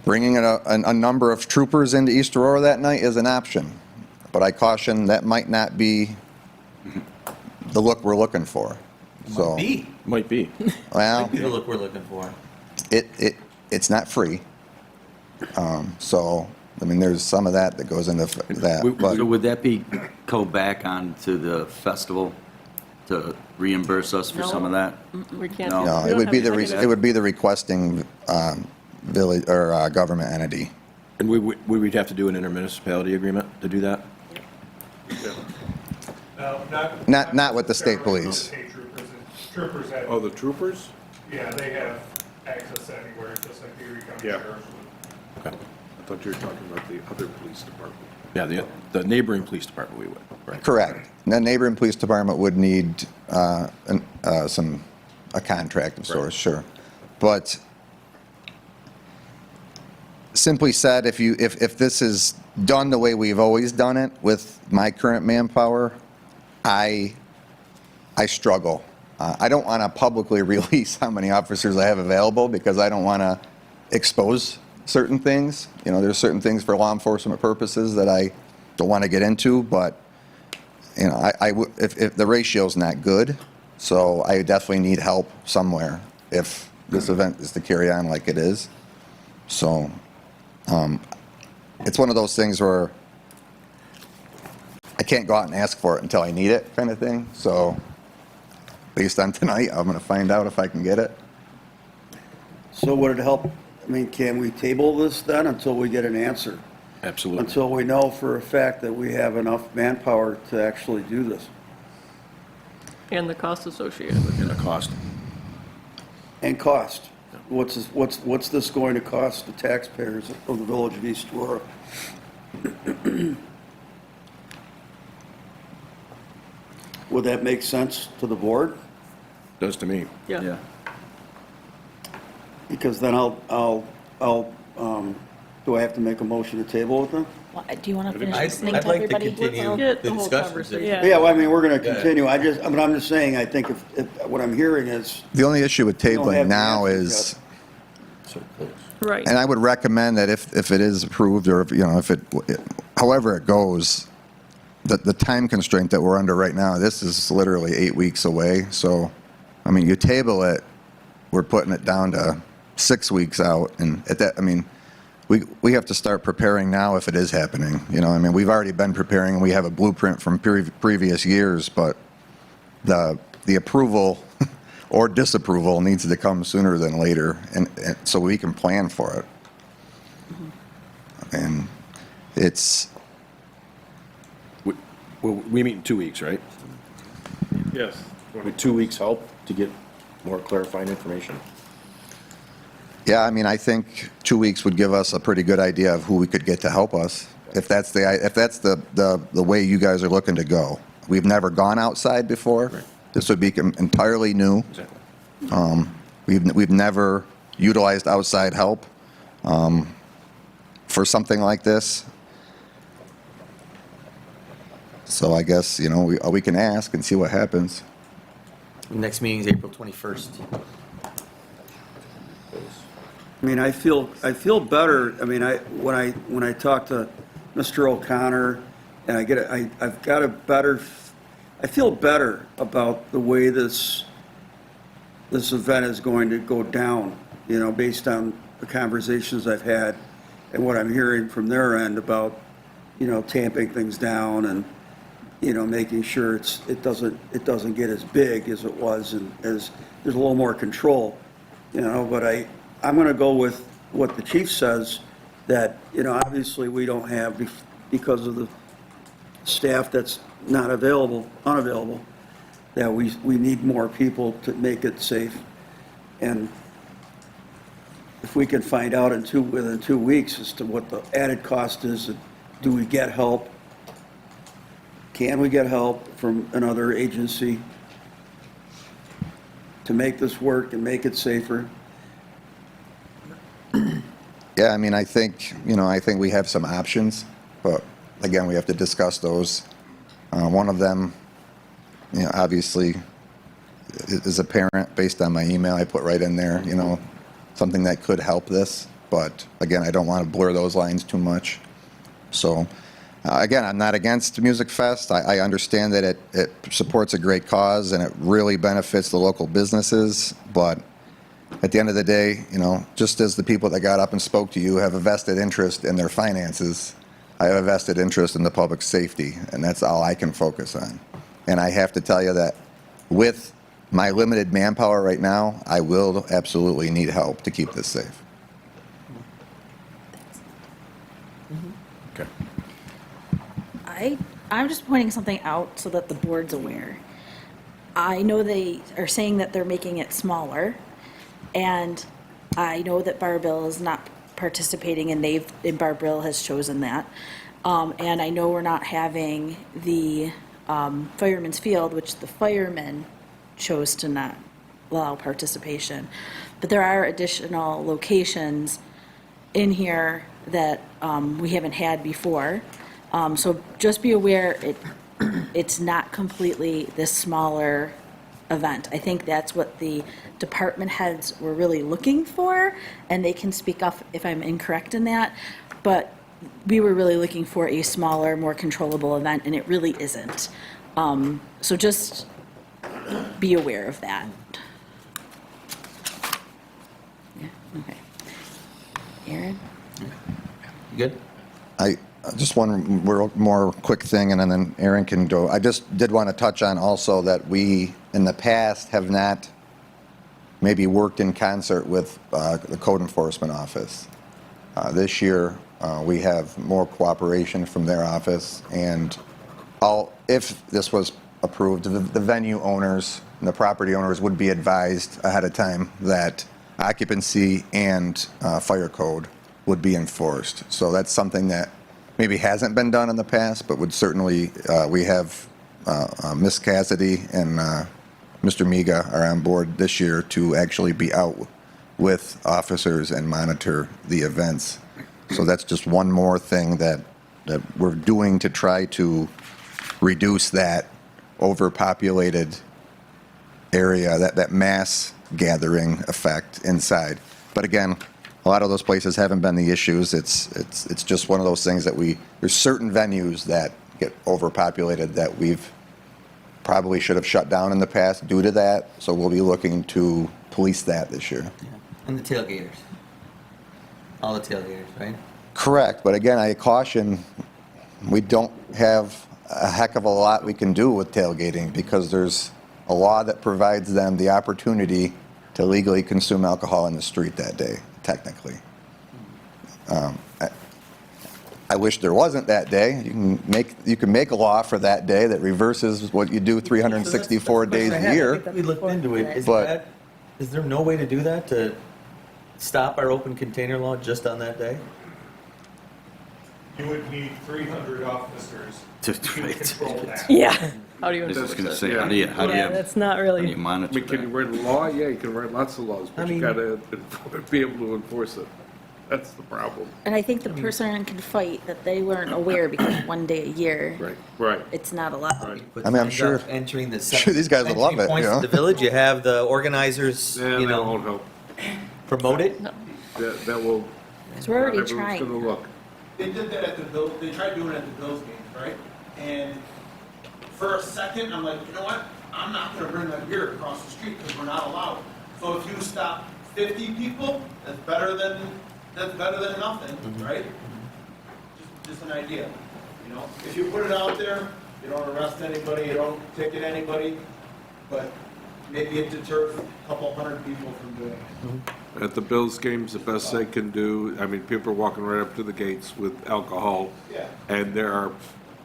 bringing a number of troopers into East Aurora that night is an option. But I caution that might not be the look we're looking for. So
Might be.
Well,
The look we're looking for.
it's not free. So I mean, there's some of that goes into that. But
So would that be go back on to the festival to reimburse us for some of that?
We can't.
no, it would be the requesting village or government entity.
And we would have to do an intermunicipality agreement to do that?
Not with the state police.
Troopers
Oh, the troopers?
Yeah, they have access anywhere, just like the Erie County
Yeah.
Sheriff's would.
Okay. I thought you were talking about the other police department. Yeah, the neighboring police department we would, right?
Correct. And the neighboring police department would need a contract of sorts, sure. But simply said, if this is done the way we've always done it with my current manpower, I struggle. I don't want to publicly release how many officers I have available because I don't want to expose certain things. You know, there's certain things for law enforcement purposes that I don't want to get into, but you know, if the ratio's not good, so I definitely need help somewhere if this event is to carry on like it is. So it's one of those things where I can't go out and ask for it until I need it, kind of thing. So based on tonight, I'm going to find out if I can get it.
So would it help, I mean, can we table this then until we get an answer?
Absolutely.
Until we know for a fact that we have enough manpower to actually do this?
And the cost associated with it.
And the cost.
And cost. What's this going to cost the taxpayers of the village of East Aurora? Would that make sense to the board?
Does to me.
Yeah.
Because then do I have to make a motion to table with them?
Well, do you want to finish
I'd
listening
like
to
to
everybody?
continue
Get
the
the whole
discussions.
conversation.
Yeah, well, I mean, we're going to
Yeah.
continue. I'm just saying, I think if what I'm hearing is,
The only issue with
don't have
tabling
the
now
answers
is,
Right.
and I would recommend that if it is approved or if, you know, however it goes, the time constraint that we're under right now, this is literally 8 weeks away. So, I mean, you table it, we're putting it down to 6 weeks out. And at that, I mean, we have to start preparing now if it is happening. You know, I mean, we've already been preparing and we have a blueprint from previous years, but the approval or disapproval needs to come sooner than later, and so we can plan for it. And it's,
We meet in 2 weeks, right?
Yes.
Would 2 weeks help to get more clarifying information?
yeah, I mean, I think 2 weeks would give us a pretty good idea of who we could get to help us, if that's the way you guys are looking to go. We've never gone outside before.
Right.
This would be entirely new.
Exactly.
We've never utilized outside help for something like this. So I guess, you know, we can ask and see what happens.
Next meeting is April 21st.
I mean, I feel better. I mean, when I talk to Mr. O'Connor, and I feel better about the way this event is going to go down, you know, based on the conversations I've had and what I'm hearing from their end about, you know, tamping things down and, you know, making sure it doesn't get as big as it was, and as there's a little more control, you know. But I'm going to go with what the chief says, that, you know, obviously we don't have, because of the staff that's unavailable, that we need more people to make it safe. And if we can find out within 2 weeks as to what the added cost is, do we get help? Can we get help from another agency to make this work and make it safer?
Yeah, I mean, I think we have some options, but again, we have to discuss those. One of them, you know, obviously is apparent based on my email I put right in there, you know, something that could help this. But again, I don't want to blur those lines too much. So again, I'm not against Music Fest. I understand that it supports a great cause and it really benefits the local businesses. But at the end of the day, you know, just as the people that got up and spoke to you have a vested interest in their finances, I have a vested interest in the public safety, and that's all I can focus on. And I have to tell you that with my limited manpower right now, I will absolutely need help to keep this safe.
Okay.
I'm just pointing something out so that the board's aware. I know they are saying that they're making it smaller, And I know that Bar-Bill is not participating, and Bar-Bill has chosen that. And I know we're not having the Fireman's Field, which the firemen chose to not allow participation. But there are additional locations in here that we haven't had before. So just be aware, it's not completely this smaller event. I think that's what the department heads were really looking for, and they can speak up if I'm incorrect in that. But we were really looking for a smaller, more controllable event, and it really isn't. So just be aware of that. Yeah, okay. Aaron?
You good?
Just one more quick thing, and then Aaron can go. I just did want to touch on also that we, in the past, have not maybe worked in concert with the Code Enforcement Office. This year, we have more cooperation from their office, and if this was approved, the venue owners and the property owners would be advised ahead of time that occupancy and fire code would be enforced. So that's something that maybe hasn't been done in the past, but would certainly, we have Ms. Cassidy and Mr. Miga are on board this year to actually be out with officers and monitor the events. So that's just one more thing that we're doing to try to reduce that overpopulated area, that mass gathering effect inside. But again, a lot of those places haven't been the issues. It's just one of those things that there's certain venues that get overpopulated that we've probably should have shut down in the past due to that. So we'll be looking to police that this year.
Yeah. And the tailgaters. All the tailgaters, right?
Correct, but again, I caution, we don't have a heck of a lot we can do with tailgating because there's a law that provides them the opportunity to legally consume alcohol in the street that day, technically. I wish there wasn't that day. You can make a law for that day that reverses what you do 364 days a year.
We looked into it.
But
Is there no way to do that, to stop our open container law just on that day?
You would need 300 officers
To
control that.
Yeah. How do you
I was
enforce
going to
it?
say, how do you
That's not
how do
really.
you monitor
Can you
that?
write a law? Yeah, you can write lots of laws, but
I
you
mean-
gotta be able to enforce it. That's the problem.
And I think the person can fight that they weren't aware because one day a year,
Right.
it's not allowed.
Put
I mean, I'm
signs
sure-
up Entering the
sure these guys would love
entry
it,
points
you know?
to the village, you have the organizers,
Yeah,
you
that
know,
won't help.
promote it.
That will.
Because we're already
not everyone's
trying.
gonna look.
They did that at the Bills, they tried doing it at the Bills games, right? And for a second, I'm like, you know what? I'm not gonna bring that beer across the street because we're not allowed. So if you stop 50 people, that's better than nothing, right? Just an idea, you know? If you put it out there, you don't arrest anybody, you don't ticket anybody, but maybe it deters a couple hundred people from doing it.
At the Bills games, the best they can do, I mean, people are walking right up to the gates with alcohol.
Yeah.
And there are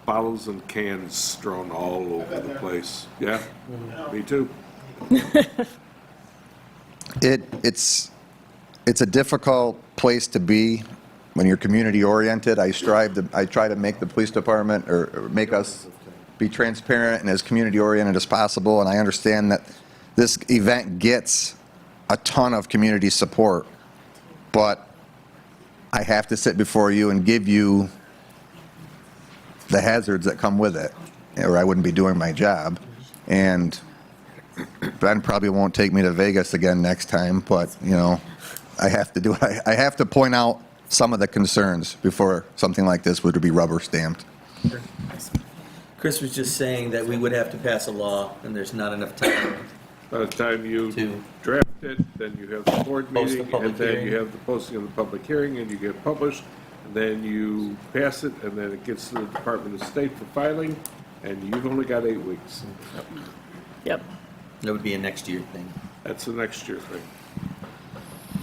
bottles and cans strewn all over the place. Yeah, me too.
It's a difficult place to be when you're community oriented. I try to make the police department or make us be transparent and as community oriented as possible. And I understand that this event gets a ton of community support, but I have to sit before you and give you the hazards that come with it, or I wouldn't be doing my job. And Ben probably won't take me to Vegas again next time, but, you know, I have to do it. I have to point out some of the concerns before something like this would be rubber stamped.
Chris was just saying that we would have to pass a law, and there's not enough time.
By the time you draft it, then you have the board
Post the
meeting,
public
and then
hearing.
you have the posting of the public hearing, and you get published, and then you pass it, and then it gets to the Department of State for filing, and you've only got 8 weeks.
Yep.
That would be a next year thing.
That's the next year thing.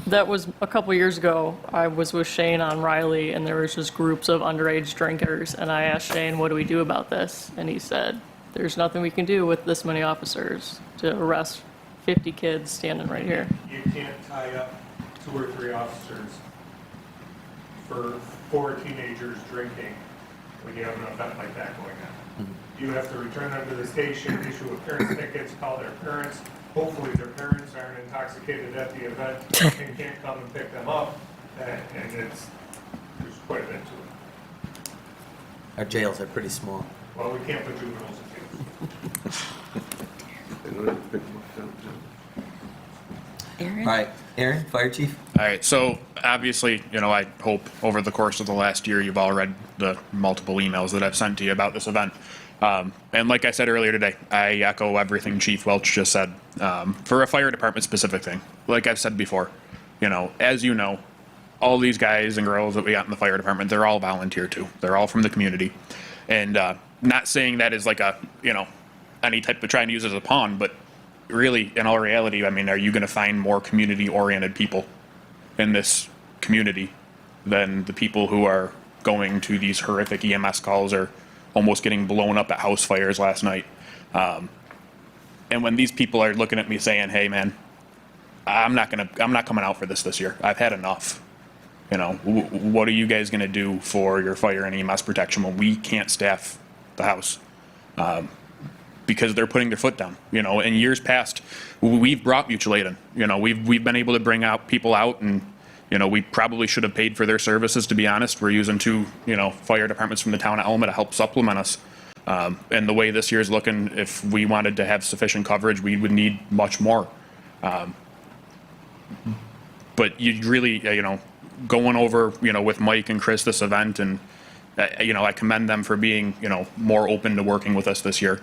That was a couple years ago. I was with Shane on Riley, and there was just groups of underage drinkers. And I asked Shane, "What do we do about this?" And he said, "There's nothing we can do with this many officers to arrest 50 kids standing right here.
You can't tie up 2 or 3 officers for 4 teenagers drinking when you have an event like that going on. You have to return them to the station, issue appearance tickets, call their parents. Hopefully their parents aren't intoxicated at the event and can't come and pick them up. And there's quite a bit to it.
Our jails are pretty small.
Well, we can't put juveniles in jail.
All right, Aaron, Fire Chief?
All right, so obviously, I hope over the course of the last year, you've all read the multiple emails that I've sent to you about this event. And like I said earlier today, I echo everything Chief Welch just said. For a fire department specific thing, like I've said before, as you know, all these guys and girls that we got in the fire department, they're all volunteer too. They're all from the community. And not saying that is like a, any type of trying to use it as a pawn, but really, in all reality, I mean, are you going to find more community-oriented people in this community than the people who are going to these horrific EMS calls or almost getting blown up at house fires last night? And when these people are looking at me saying, "Hey, man, I'm not coming out for this year. I've had enough." What are you guys going to do for your fire and EMS protection when we can't staff the house? Because they're putting their foot down. In years past, we've brought mutual aid in. We've been able to bring out people out, and we probably should have paid for their services. To be honest, we're using 2 fire departments from the town of Elma to help supplement us. And the way this year's looking, if we wanted to have sufficient coverage, we would need much more. But you really, going over, with Mike and Chris this event, and I commend them for being, more open to working with us this year.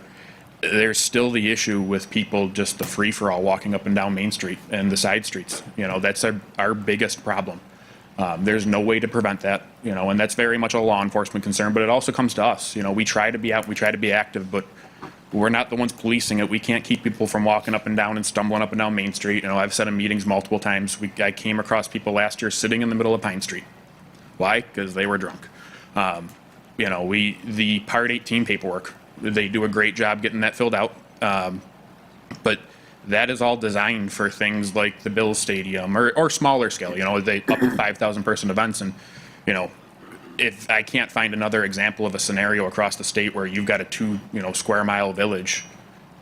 There's still the issue with people, just the free-for-all walking up and down Main Street and the side streets. That's our biggest problem. There's no way to prevent that, and that's very much a law enforcement concern, but it also comes to us. We try to be out, we try to be active, but we're not the ones policing it. We can't keep people from walking up and down and stumbling up and down Main Street. I've said in meetings multiple times, I came across people last year sitting in the middle of Pine Street. Why? Because they were drunk. The Part 18 paperwork, they do a great job getting that filled out. But that is all designed for things like the Bills Stadium or smaller scale, they up to 5,000 person events. And, if I can't find another example of a scenario across the state where you've got a 2, square mile village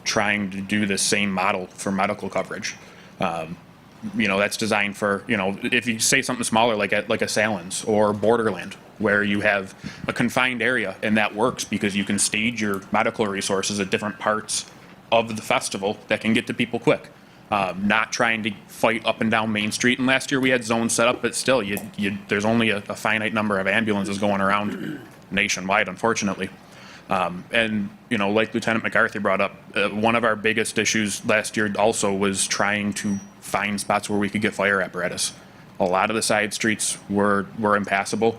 trying to do the same model for medical coverage, that's designed for, if you say something smaller like a Salins or Borderland, where you have a confined area, and that works because you can stage your medical resources at different parts of the festival that can get to people quick. Not trying to fight up and down Main Street. And last year we had zones set up, but still, there's only a finite number of ambulances going around nationwide, unfortunately. And, like Lieutenant McCarthy brought up, one of our biggest issues last year also was trying to find spots where we could get fire apparatus. A lot of the side streets were impassable.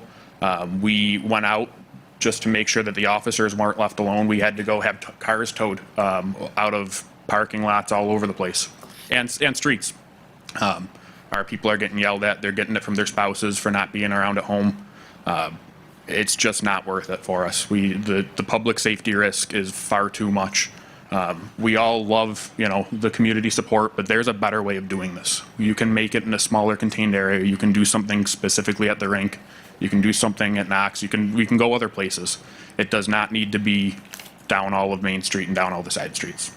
We went out just to make sure that the officers weren't left alone. We had to go have cars towed out of parking lots all over the place and streets. Our people are getting yelled at. They're getting it from their spouses for not being around at home. It's just not worth it for us. The public safety risk is far too much. We all love, the community support, but there's a better way of doing this. You can make it in a smaller contained area. You can do something specifically at the rink. You can do something at Knox. We can go other places. It does not need to be down all of Main Street and down all the side streets.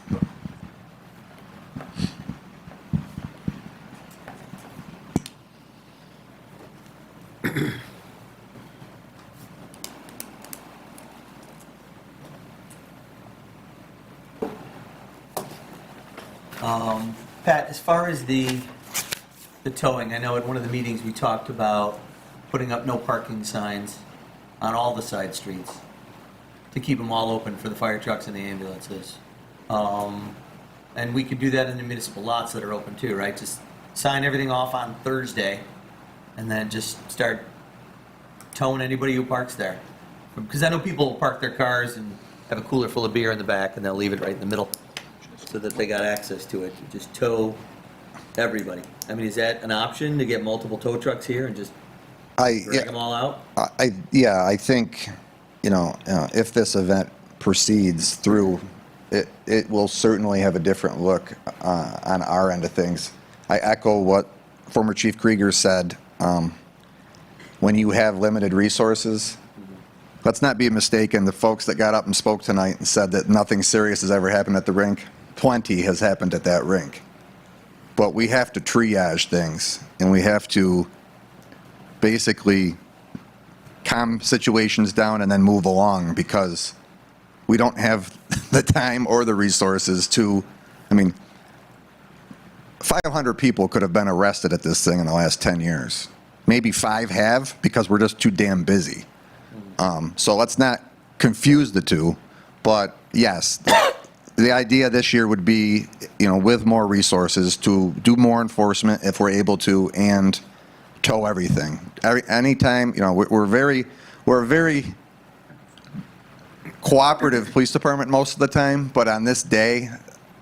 Pat, as far as the towing, I know at one of the meetings we talked about putting up no parking signs on all the side streets to keep them all open for the fire trucks and the ambulances. And we could do that in the municipal lots that are open too, right? Just sign everything off on Thursday and then just start towing anybody who parks there. Because I know people will park their cars and have a cooler full of beer in the back and they'll leave it right in the middle so that they got access to it. Just tow everybody. I mean, is that an option to get multiple tow trucks here and just drag them all out?
I think, if this event proceeds through it will certainly have a different look on our end of things. I echo what former Chief Krieger said. When you have limited resources, let's not be mistaken, the folks that got up and spoke tonight and said that nothing serious has ever happened at the rink, plenty has happened at that rink. But we have to triage things, and we have to basically calm situations down and then move along, because we don't have the time or the resources to, 500 people could have been arrested at this thing in the last 10 years. Maybe 5 have, because we're just too damn busy. So let's not confuse the two, but yes, the idea this year would be, with more resources, to do more enforcement if we're able to, and tow everything. Anytime, we're a very cooperative police department most of the time, but on this day,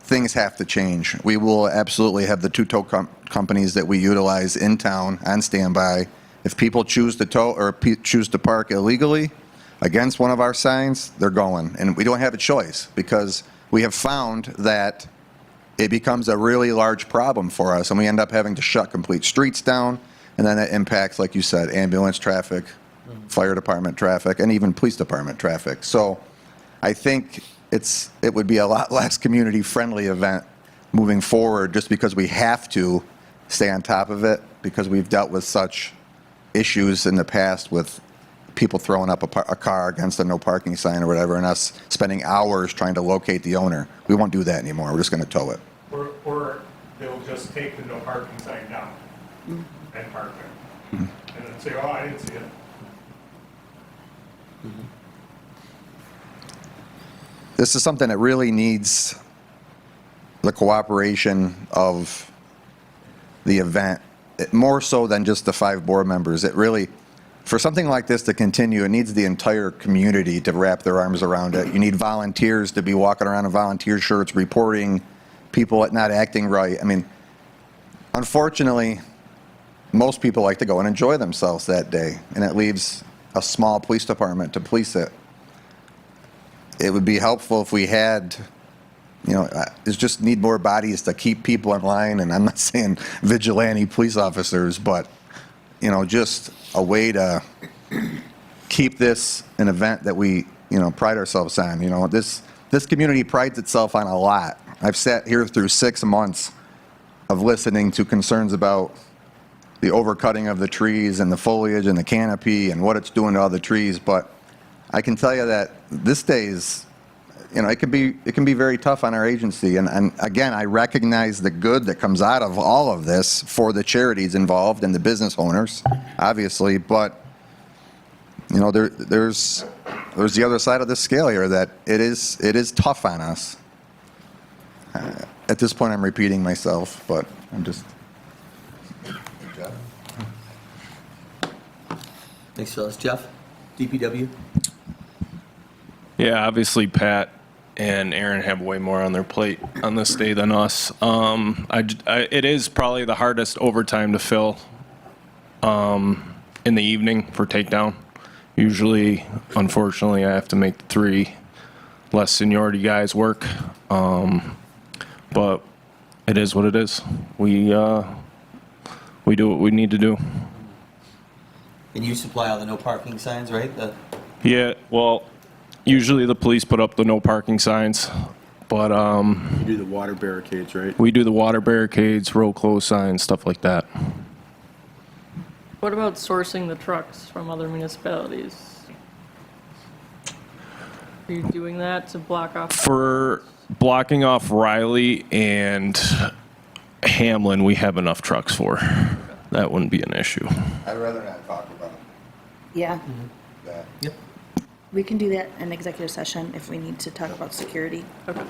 things have to change. We will absolutely have the 2 tow companies that we utilize in town on standby. If people choose to tow or choose to park illegally against one of our signs, they're going. And we don't have a choice, because we have found that it becomes a really large problem for us, and we end up having to shut complete streets down, and then it impacts, like you said, ambulance traffic, fire department traffic, and even police department traffic. So I think it would be a lot less community-friendly event moving forward, just because we have to stay on top of it, because we've dealt with such issues in the past with people throwing up a car against a no parking sign or whatever, and us spending hours trying to locate the owner. We won't do that anymore. We're just going to tow it.
Or they'll just take the no parking sign down and park there. And then say, oh, I didn't see it.
This is something that really needs the cooperation of the event, more so than just the 5 board members. It really, for something like this to continue, it needs the entire community to wrap their arms around it. You need volunteers to be walking around in volunteer shirts, reporting people not acting right. Unfortunately, most people like to go and enjoy themselves that day, and it leaves a small police department to police it. It would be helpful if we had, just need more bodies to keep people in line, and I'm not saying vigilante police officers, but, just a way to keep this an event that we, pride ourselves on. This community prides itself on a lot. I've sat here through 6 months of listening to concerns about the overcutting of the trees and the foliage and the canopy and what it's doing to other trees, but I can tell you that this day is, it can be very tough on our agency. And again, I recognize the good that comes out of all of this for the charities involved and the business owners, obviously. But there's the other side of the scale here, that it is tough on us. At this point, I'm repeating myself, but I'm just.
Thanks, Phyllis. Jeff, DPW?
Yeah, obviously Pat and Aaron have way more on their plate on this day than us. It is probably the hardest overtime to fill in the evening for takedown. Usually, unfortunately, I have to make the 3 less seniority guys work, but it is what it is. We do what we need to do.
And you supply all the no parking signs, right?
Yeah, well, usually the police put up the no parking signs, but
You do the water barricades, right?
we do the water barricades, road close signs, stuff like that.
What about sourcing the trucks from other municipalities? Are you doing that to block off?
For blocking off Riley and Hamlin, we have enough trucks for. That wouldn't be an issue.
I'd rather not talk about
Yeah,
that.
Yep.
we can do that in executive session if we need to talk about security.
Okay.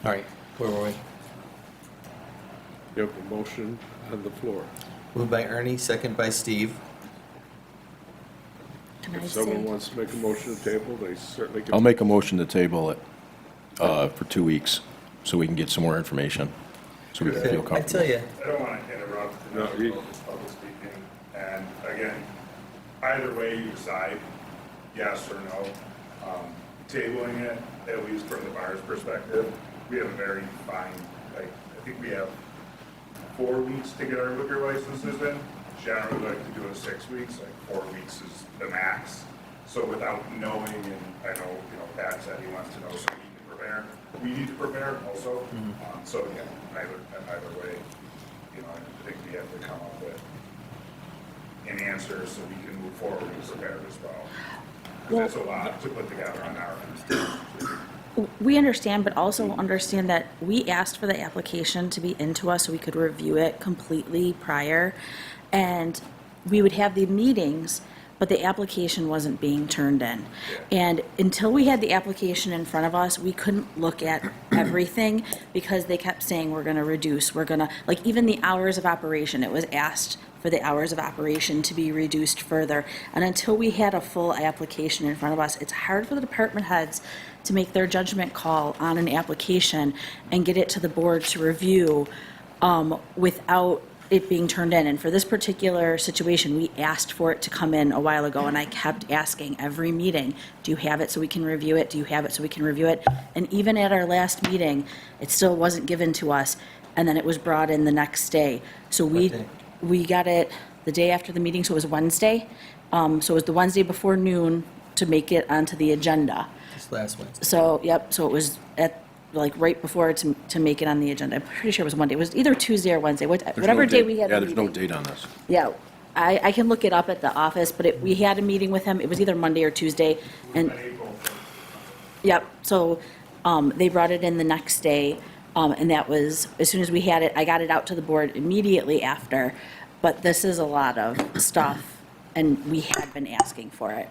All right, where were we?
You have a motion on the floor.
Moved by Ernie, second by Steve.
Can I
If someone
say?
wants to make a motion to table, they certainly can.
I'll make a motion to table it for 2 weeks, so we can get some more information, so we can feel
I
comfortable.
tell you,
I don't want to interrupt.
No, you-
Public speaking, and again,
either way you decide, yes or no. Tabling it, at least from the buyer's perspective, we have a very fine, like, I think we have 4 weeks to get our liquor licenses in. Generally, we like to do it 6 weeks, like 4 weeks is the max. So without knowing, and I know, Pat said he wants to know so he can prepare. We need to prepare also. So again, either way, I think we have to come up with an answer so we can move forward and prepare as well. 'Cause it's a lot to put together on our end.
We understand, but also understand that we asked for the application to be into us so we could review it completely prior. And we would have the meetings, but the application wasn't being turned in. And until we had the application in front of us, we couldn't look at everything because they kept saying, we're gonna reduce, like even the hours of operation, it was asked for the hours of operation to be reduced further. And until we had a full application in front of us, it's hard for the department heads to make their judgment call on an application and get it to the board to review without it being turned in. And for this particular situation, we asked for it to come in a while ago, and I kept asking every meeting, do you have it so we can review it? Do you have it so we can review it? And even at our last meeting, it still wasn't given to us, and then it was brought in the next day. So we got it the day after the meeting, so it was Wednesday. So it was the Wednesday before noon to make it onto the agenda.
This last Wednesday.
So, yep, so it was at, like, right before to make it on the agenda. I'm pretty sure it was Monday. It was either Tuesday or Wednesday, whatever day we had the
Yeah, there's no
meeting.
date on this.
Yeah, I can look it up at the office, but we had a meeting with him. It was either Monday or Tuesday. And, yep, so they brought it in the next day, and that was, as soon as we had it, I got it out to the board immediately after. But this is a lot of stuff, and we had been asking for it,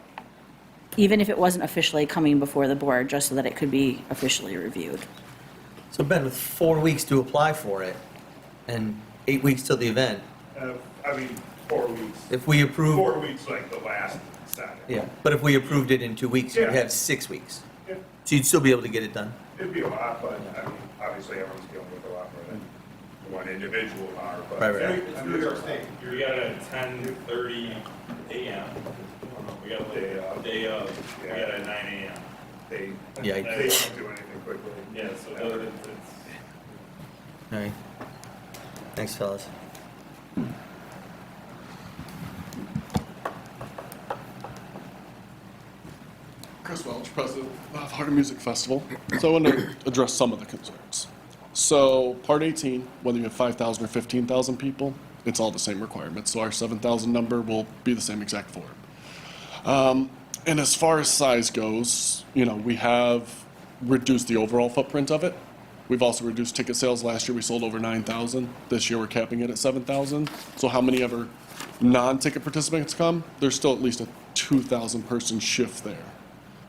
even if it wasn't officially coming before the board, just so that it could be officially reviewed.
So Ben, with 4 weeks to apply for it and 8 weeks till the event,
4 weeks.
if we approve.
4 weeks, like the last Saturday.
Yeah, but if we approved it in 2 weeks, you'd
Yeah.
have 6 weeks.
Yeah.
So you'd still be able to get it done.
It'd be a lot, but obviously everyone's dealing with a lot more than one individual are. But
Right.
It's New York State.
We got it at 10:30 a.m. We got a day of. We got it at 9 a.m.
They
Yeah.
don't do anything quickly.
Yeah, so it's
All right. Thanks, fellas.
Chris Welch, president of Heart of Music Festival. So I want to address some of the concerns. So Part 18, whether you have 5,000 or 15,000 people, it's all the same requirements. So our 7,000 number will be the same exact form. And as far as size goes, we have reduced the overall footprint of it. We've also reduced ticket sales. Last year we sold over 9,000. This year we're capping it at 7,000. So how many ever non-ticket participants come? There's still at least a 2,000 person shift there.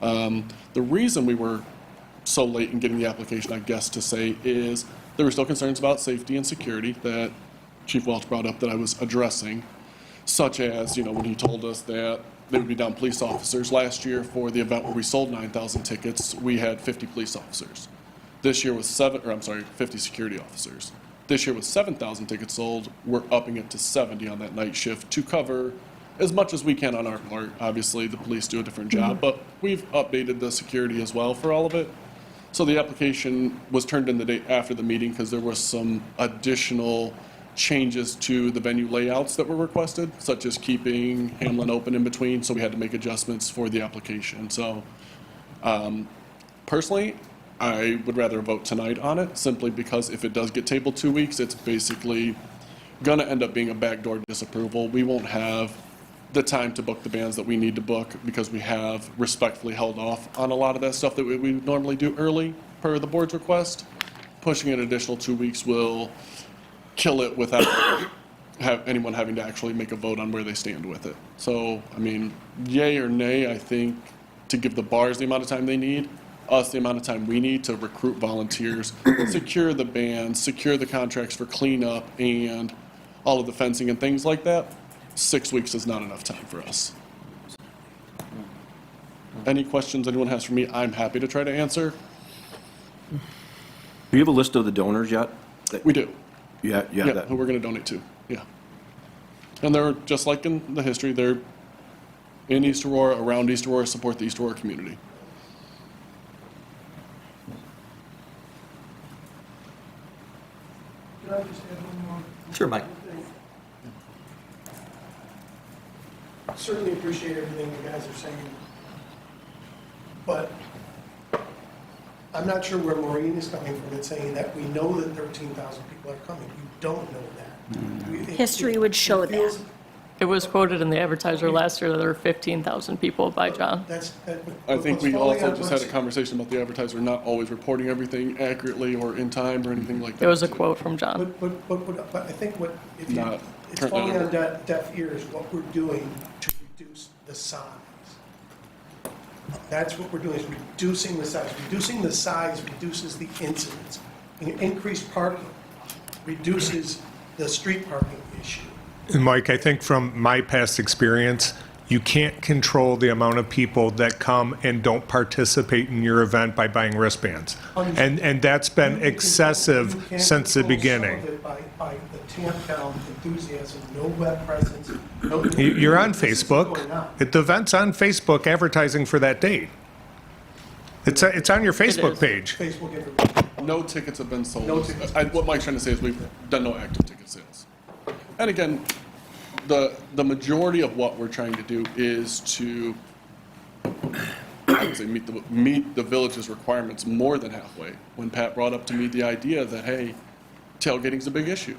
The reason we were so late in getting the application, I guess to say, is there were still concerns about safety and security that Chief Welch brought up that I was addressing, such as, when he told us that they would be down police officers. Last year for the event where we sold 9,000 tickets, we had 50 police officers. This year with 50 security officers. This year with 7,000 tickets sold, we're upping it to 70 on that night shift to cover as much as we can on our part. Obviously, the police do a different job, but we've updated the security as well for all of it. So the application was turned in the day after the meeting because there was some additional changes to the venue layouts that were requested, such as keeping Hamlin open in between, so we had to make adjustments for the application. So personally, I would rather vote tonight on it, simply because if it does get tabled 2 weeks, it's basically going to end up being a backdoor disapproval. We won't have the time to book the bands that we need to book because we have respectfully held off on a lot of that stuff that we normally do early per the board's request. Pushing an additional 2 weeks will kill it without anyone having to actually make a vote on where they stand with it. So, yay or nay, I think, to give the bars the amount of time they need, us the amount of time we need to recruit volunteers, secure the bands, secure the contracts for cleanup and all of the fencing and things like that. 6 weeks is not enough time for us. Any questions anyone has for me, I'm happy to try to answer.
Do you have a list of the donors yet?
We do.
Yeah,
Who we're going to donate to, yeah. And they're, just like in the history, they're in East Aurora, around East Aurora, support the East Aurora community.
Can I just add one more?
Sure, Mike.
Certainly appreciate everything you guys are saying, but I'm not sure where Maureen is coming from in saying that we know that 13,000 people are coming. We don't know that.
History would show that.
It was quoted in the advertiser last year that there were 15,000 people by John.
I think we also just had a conversation about the advertiser not always reporting everything accurately or in time or anything like that.
It was a quote from John.
But I think what, if you,
Not
it's
turn that
falling on
over.
deaf ears, what we're doing to reduce the size. That's what we're doing, is reducing the size. Reducing the size reduces the incidence. Increased parking reduces the street parking issue.
And Mike, I think from my past experience, you can't control the amount of people that come and don't participate in your event by buying wristbands. And that's been excessive since the beginning.
By the tamp down enthusiasm, no web presence.
You're on Facebook. The event's on Facebook advertising for that date. It's on your Facebook page.
No tickets have been sold.
No tickets.
What Mike's trying to say is we've done no active ticket sales. And again, the majority of what we're trying to do is to, I would say, meet the village's requirements more than halfway. When Pat brought up to me the idea that, hey, tailgating's a big issue,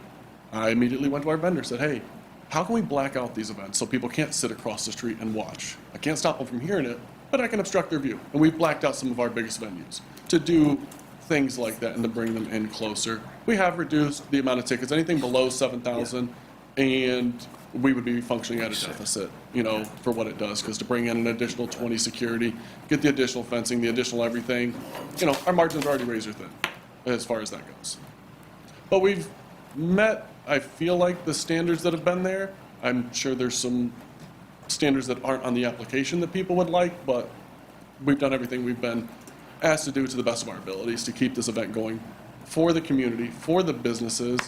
I immediately went to our vendor and said, hey, how can we black out these events so people can't sit across the street and watch? I can't stop them from hearing it, but I can obstruct their view. And we've blacked out some of our biggest venues to do things like that and to bring them in closer. We have reduced the amount of tickets, anything below 7,000, and we would be functioning at a deficit, for what it does, because to bring in an additional 20 security, get the additional fencing, the additional everything, our margins are already razor thin as far as that goes. But we've met, I feel like, the standards that have been there. I'm sure there's some standards that aren't on the application that people would like, but we've done everything we've been asked to do to the best of our abilities to keep this event going for the community, for the businesses,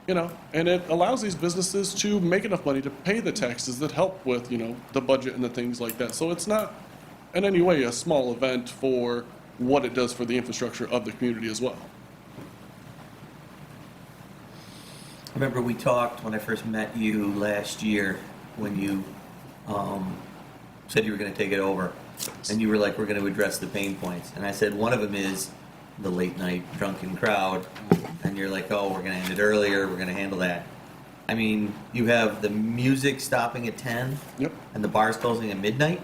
and it allows these businesses to make enough money to pay the taxes that help with, the budget and the things like that. So it's not in any way a small event for what it does for the infrastructure of the community as well.
I remember we talked when I first met you last year when you said you were going to take it over. And you were like, we're going to address the pain points. And I said, one of them is the late night drunken crowd. And you're like, oh, we're going to end it earlier. We're going to handle that. I mean, you have the music stopping at 10.
Yep.
And the bars closing at midnight.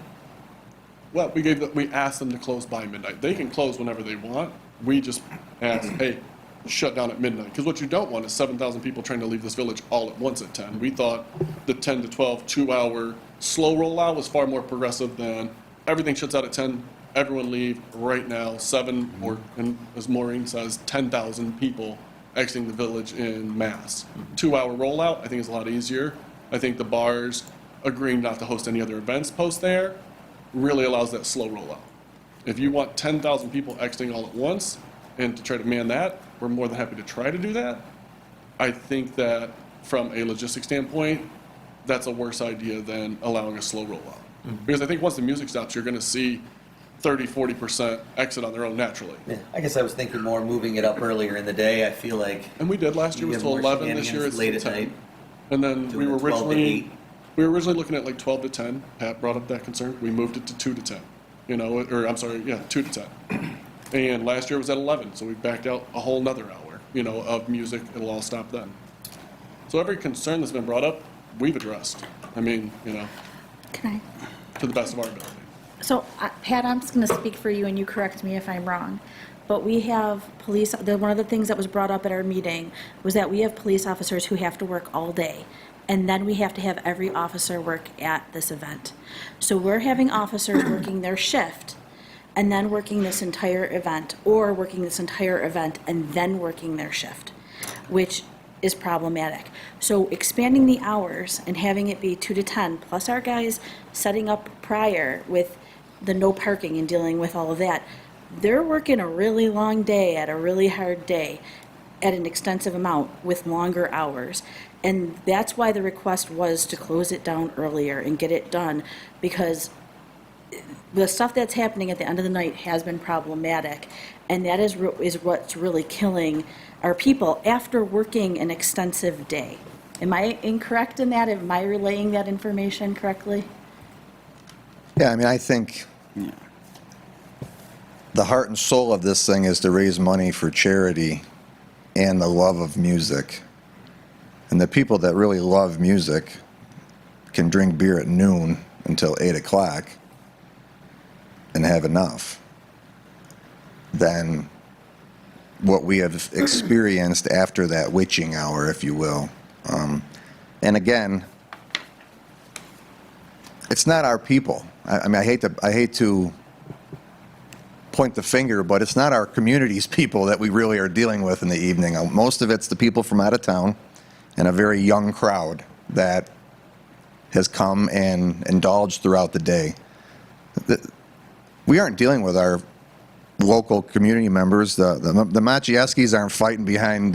Well, we asked them to close by midnight. They can close whenever they want. We just asked, hey, shut down at midnight. Because what you don't want is 7,000 people trying to leave this village all at once at 10. We thought the 10 to 12 2-hour slow rollout was far more progressive than everything shuts out at 10, everyone leave right now, 7, or, and as Maureen says, 10,000 people exiting the village in mass. 2-hour rollout, I think, is a lot easier. I think the bars agreeing not to host any other events post there really allows that slow rollout. If you want 10,000 people exiting all at once and to try to man that, we're more than happy to try to do that. I think that from a logistics standpoint, that's a worse idea than allowing a slow rollout. Because I think once the music stops, you're going to see 30-40% exit on their own naturally.
Yeah, I guess I was thinking more moving it up earlier in the day. I feel like.
And we did last year was till 11. This year it's
late
till
at
10.
night.
And then we were
12 to 8.
originally looking at like 12 to 10. Pat brought up that concern. We moved it to 2 to 10. 2 to 10. And last year was at 11, so we backed out a whole nother hour, of music. It'll all stop then. So every concern that's been brought up, we've addressed. I mean,
Can
to the best of our ability.
So, Pat, I'm just going to speak for you, and you correct me if I'm wrong. But we have police, one of the things that was brought up at our meeting was that we have police officers who have to work all day. And then we have to have every officer work at this event. So we're having officers working their shift and then working this entire event, or working this entire event and then working their shift, which is problematic. So expanding the hours and having it be 2 to 10, plus our guys setting up prior with the no parking and dealing with all of that, they're working a really long day at a really hard day. at an extensive amount with longer hours. And that's why the request was to close it down earlier and get it done, because the stuff that's happening at the end of the night has been problematic, and that is what's really killing our people after working an extensive day. Am I incorrect in that? Am I relaying that information correctly?
Yeah, I mean, I think the heart and soul of this thing is to raise money for charity and the love of music. And the people that really love music can drink beer at noon until 8 o'clock and have enough. Then what we have experienced after that witching hour, if you will. And again, it's not our people. I mean, I hate to point the finger, but it's not our community's people that we really are dealing with in the evening. Most of it's the people from out of town and a very young crowd that has come and indulged throughout the day. We aren't dealing with our local community members. The Maciejewskis aren't fighting behind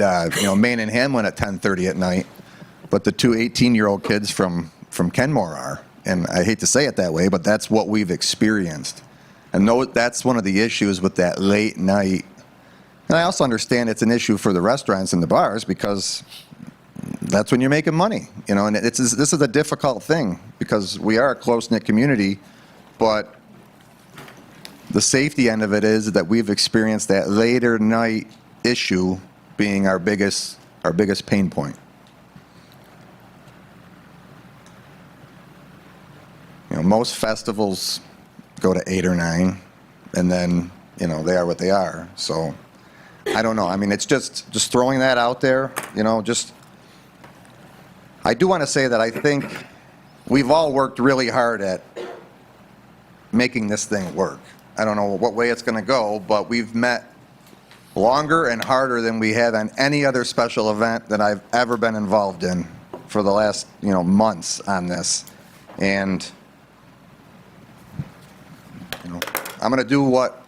Main and Hamlin at 10:30 at night, but the two 18-year-old kids from Kenmore are. And I hate to say it that way, but that's what we've experienced. And that's one of the issues with that late night. And I also understand it's an issue for the restaurants and the bars because that's when you're making money, and this is a difficult thing because we are a close-knit community, but the safety end of it is that we've experienced that later night issue being our biggest pain point. Most festivals go to 8 or 9, and then, they are what they are. So, I don't know. I mean, it's just throwing that out there, I do want to say that I think we've all worked really hard at making this thing work. I don't know what way it's going to go, but we've met longer and harder than we have on any other special event that I've ever been involved in for the last, months on this. And I'm going to do what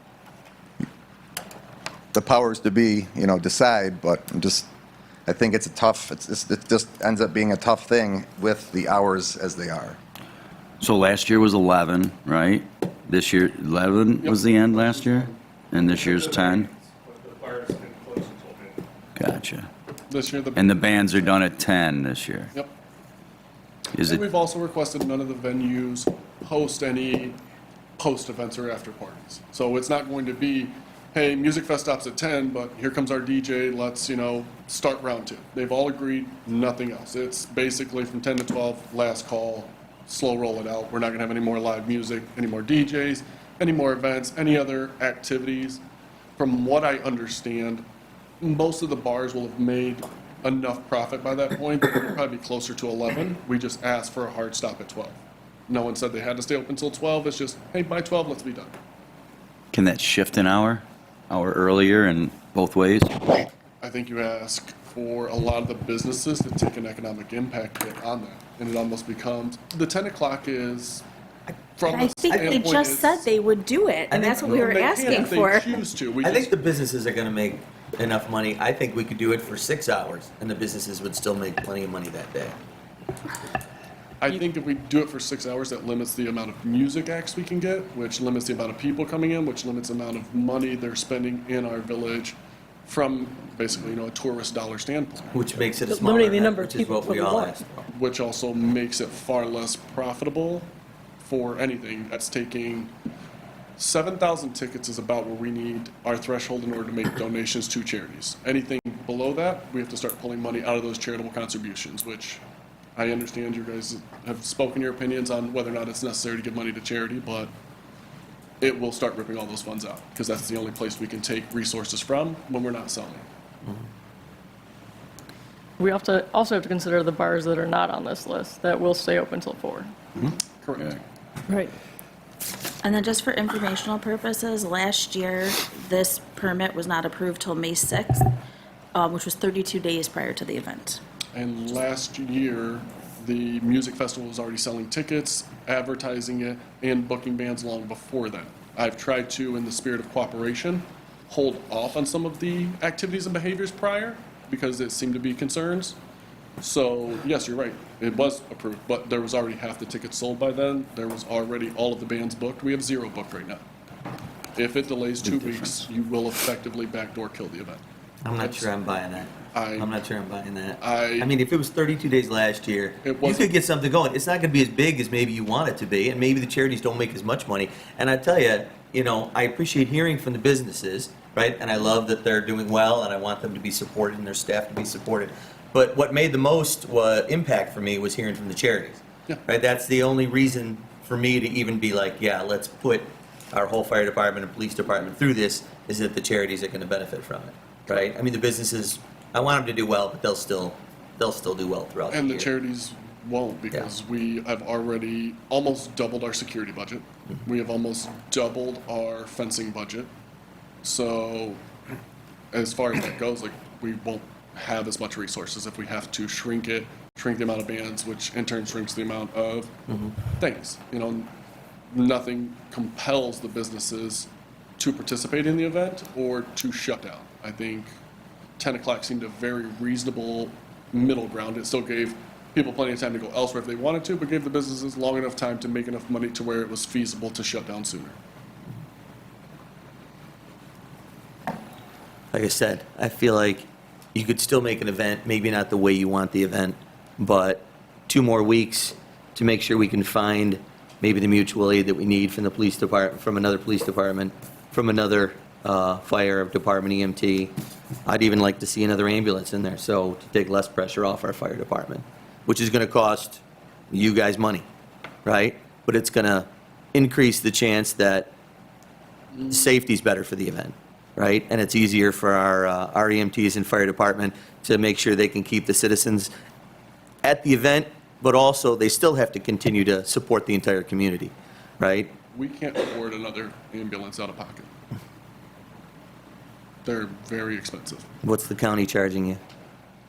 the powers to be, decide, but I think it's it just ends up being a tough thing with the hours as they are.
So last year was 11, right? This year, 11 was the end last year? And this year's 10? Gotcha.
This year,
And the bands are done at 10 this year?
Yep.
Is
And
it,
we've also requested none of the venues host any post events or after parties. So it's not going to be, hey, Music Fest stops at 10, but here comes our DJ, let's, start round 2. They've all agreed, nothing else. It's basically from 10 to 12, last call, slow roll it out. We're not gonna have any more live music, any more DJs, any more events, any other activities. From what I understand, most of the bars will have made enough profit by that point. It'll probably be closer to 11. We just asked for a hard stop at 12. No one said they had to stay open until 12. It's just, hey, by 12, let's be done.
can that shift an hour earlier and both ways?
I think you ask for a lot of the businesses to take an economic impact hit on that. And it almost becomes, the 10 o'clock is, from
I
the
think they
standpoint
just
is-
said they would do it, and that's what we were
They can
asking
if they
for.
choose to. We
I think
just-
the businesses are going to make enough money. I think we could do it for 6 hours, and the businesses would still make plenty of money that day.
I think if we do it for 6 hours, that limits the amount of music acts we can get, which limits the amount of people coming in, which limits the amount of money they're spending in our village from basically, a tourist dollar standpoint.
Which makes it a
Limiting
smaller
the
event,
number of
which is
people
what we
that we
all
want.
asked for.
Which also makes it far less profitable for anything. That's taking 7,000 tickets is about where we need our threshold in order to make donations to charities. Anything below that, we have to start pulling money out of those charitable contributions, which I understand you guys have spoken your opinions on whether or not it's necessary to give money to charity, but it will start ripping all those funds out because that's the only place we can take resources from when we're not selling.
We also have to consider the bars that are not on this list that will stay open till 4.
Correct.
Right.
And then just for informational purposes, last year, this permit was not approved till May 6th, which was 32 days prior to the event.
And last year, the music festival was already selling tickets, advertising it, and booking bands long before then. I've tried to, in the spirit of cooperation, hold off on some of the activities and behaviors prior, because it seemed to be concerns. So, yes, you're right. It was approved, but there was already half the tickets sold by then. There was already all of the bands booked. We have 0 booked right now. If it delays 2 weeks, you will effectively backdoor kill the event.
I'm not sure I'm buying that. I'm not sure I'm buying that. I mean, if it was 32 days last year, you could get something going. It's not going to be as big as maybe you want it to be, and maybe the charities don't make as much money. And I tell you, I appreciate hearing from the businesses, right? And I love that they're doing well, and I want them to be supported and their staff to be supported. But what made the most impact for me was hearing from the charities, right? That's the only reason for me to even be like, yeah, let's put our whole fire department and police department through this, is that the charities are going to benefit from it, right? I mean, the businesses, I want them to do well, but they'll still do well throughout the year.
And the charities won't, because we have already almost doubled our security budget. We have almost doubled our fencing budget. So as far as that goes, we won't have as much resources if we have to shrink the amount of bands, which in turn shrinks the amount of things. Nothing compels the businesses to participate in the event or to shut down. I think 10 o'clock seemed a very reasonable middle ground. It still gave people plenty of time to go elsewhere if they wanted to, but gave the businesses long enough time to make enough money to where it was feasible to shut down sooner.
Like I said, I feel like you could still make an event, maybe not the way you want the event, but 2 more weeks to make sure we can find maybe the mutual aid that we need from the police department, from another police department, from another fire department, EMT. I'd even like to see another ambulance in there, so to take less pressure off our fire department, which is going to cost you guys money, right? But it's going to increase the chance that safety's better for the event, right? And it's easier for our EMTs and fire department to make sure they can keep the citizens at the event, but also they still have to continue to support the entire community, right?
We can't afford another ambulance out of pocket. They're very expensive.
What's the county charging you?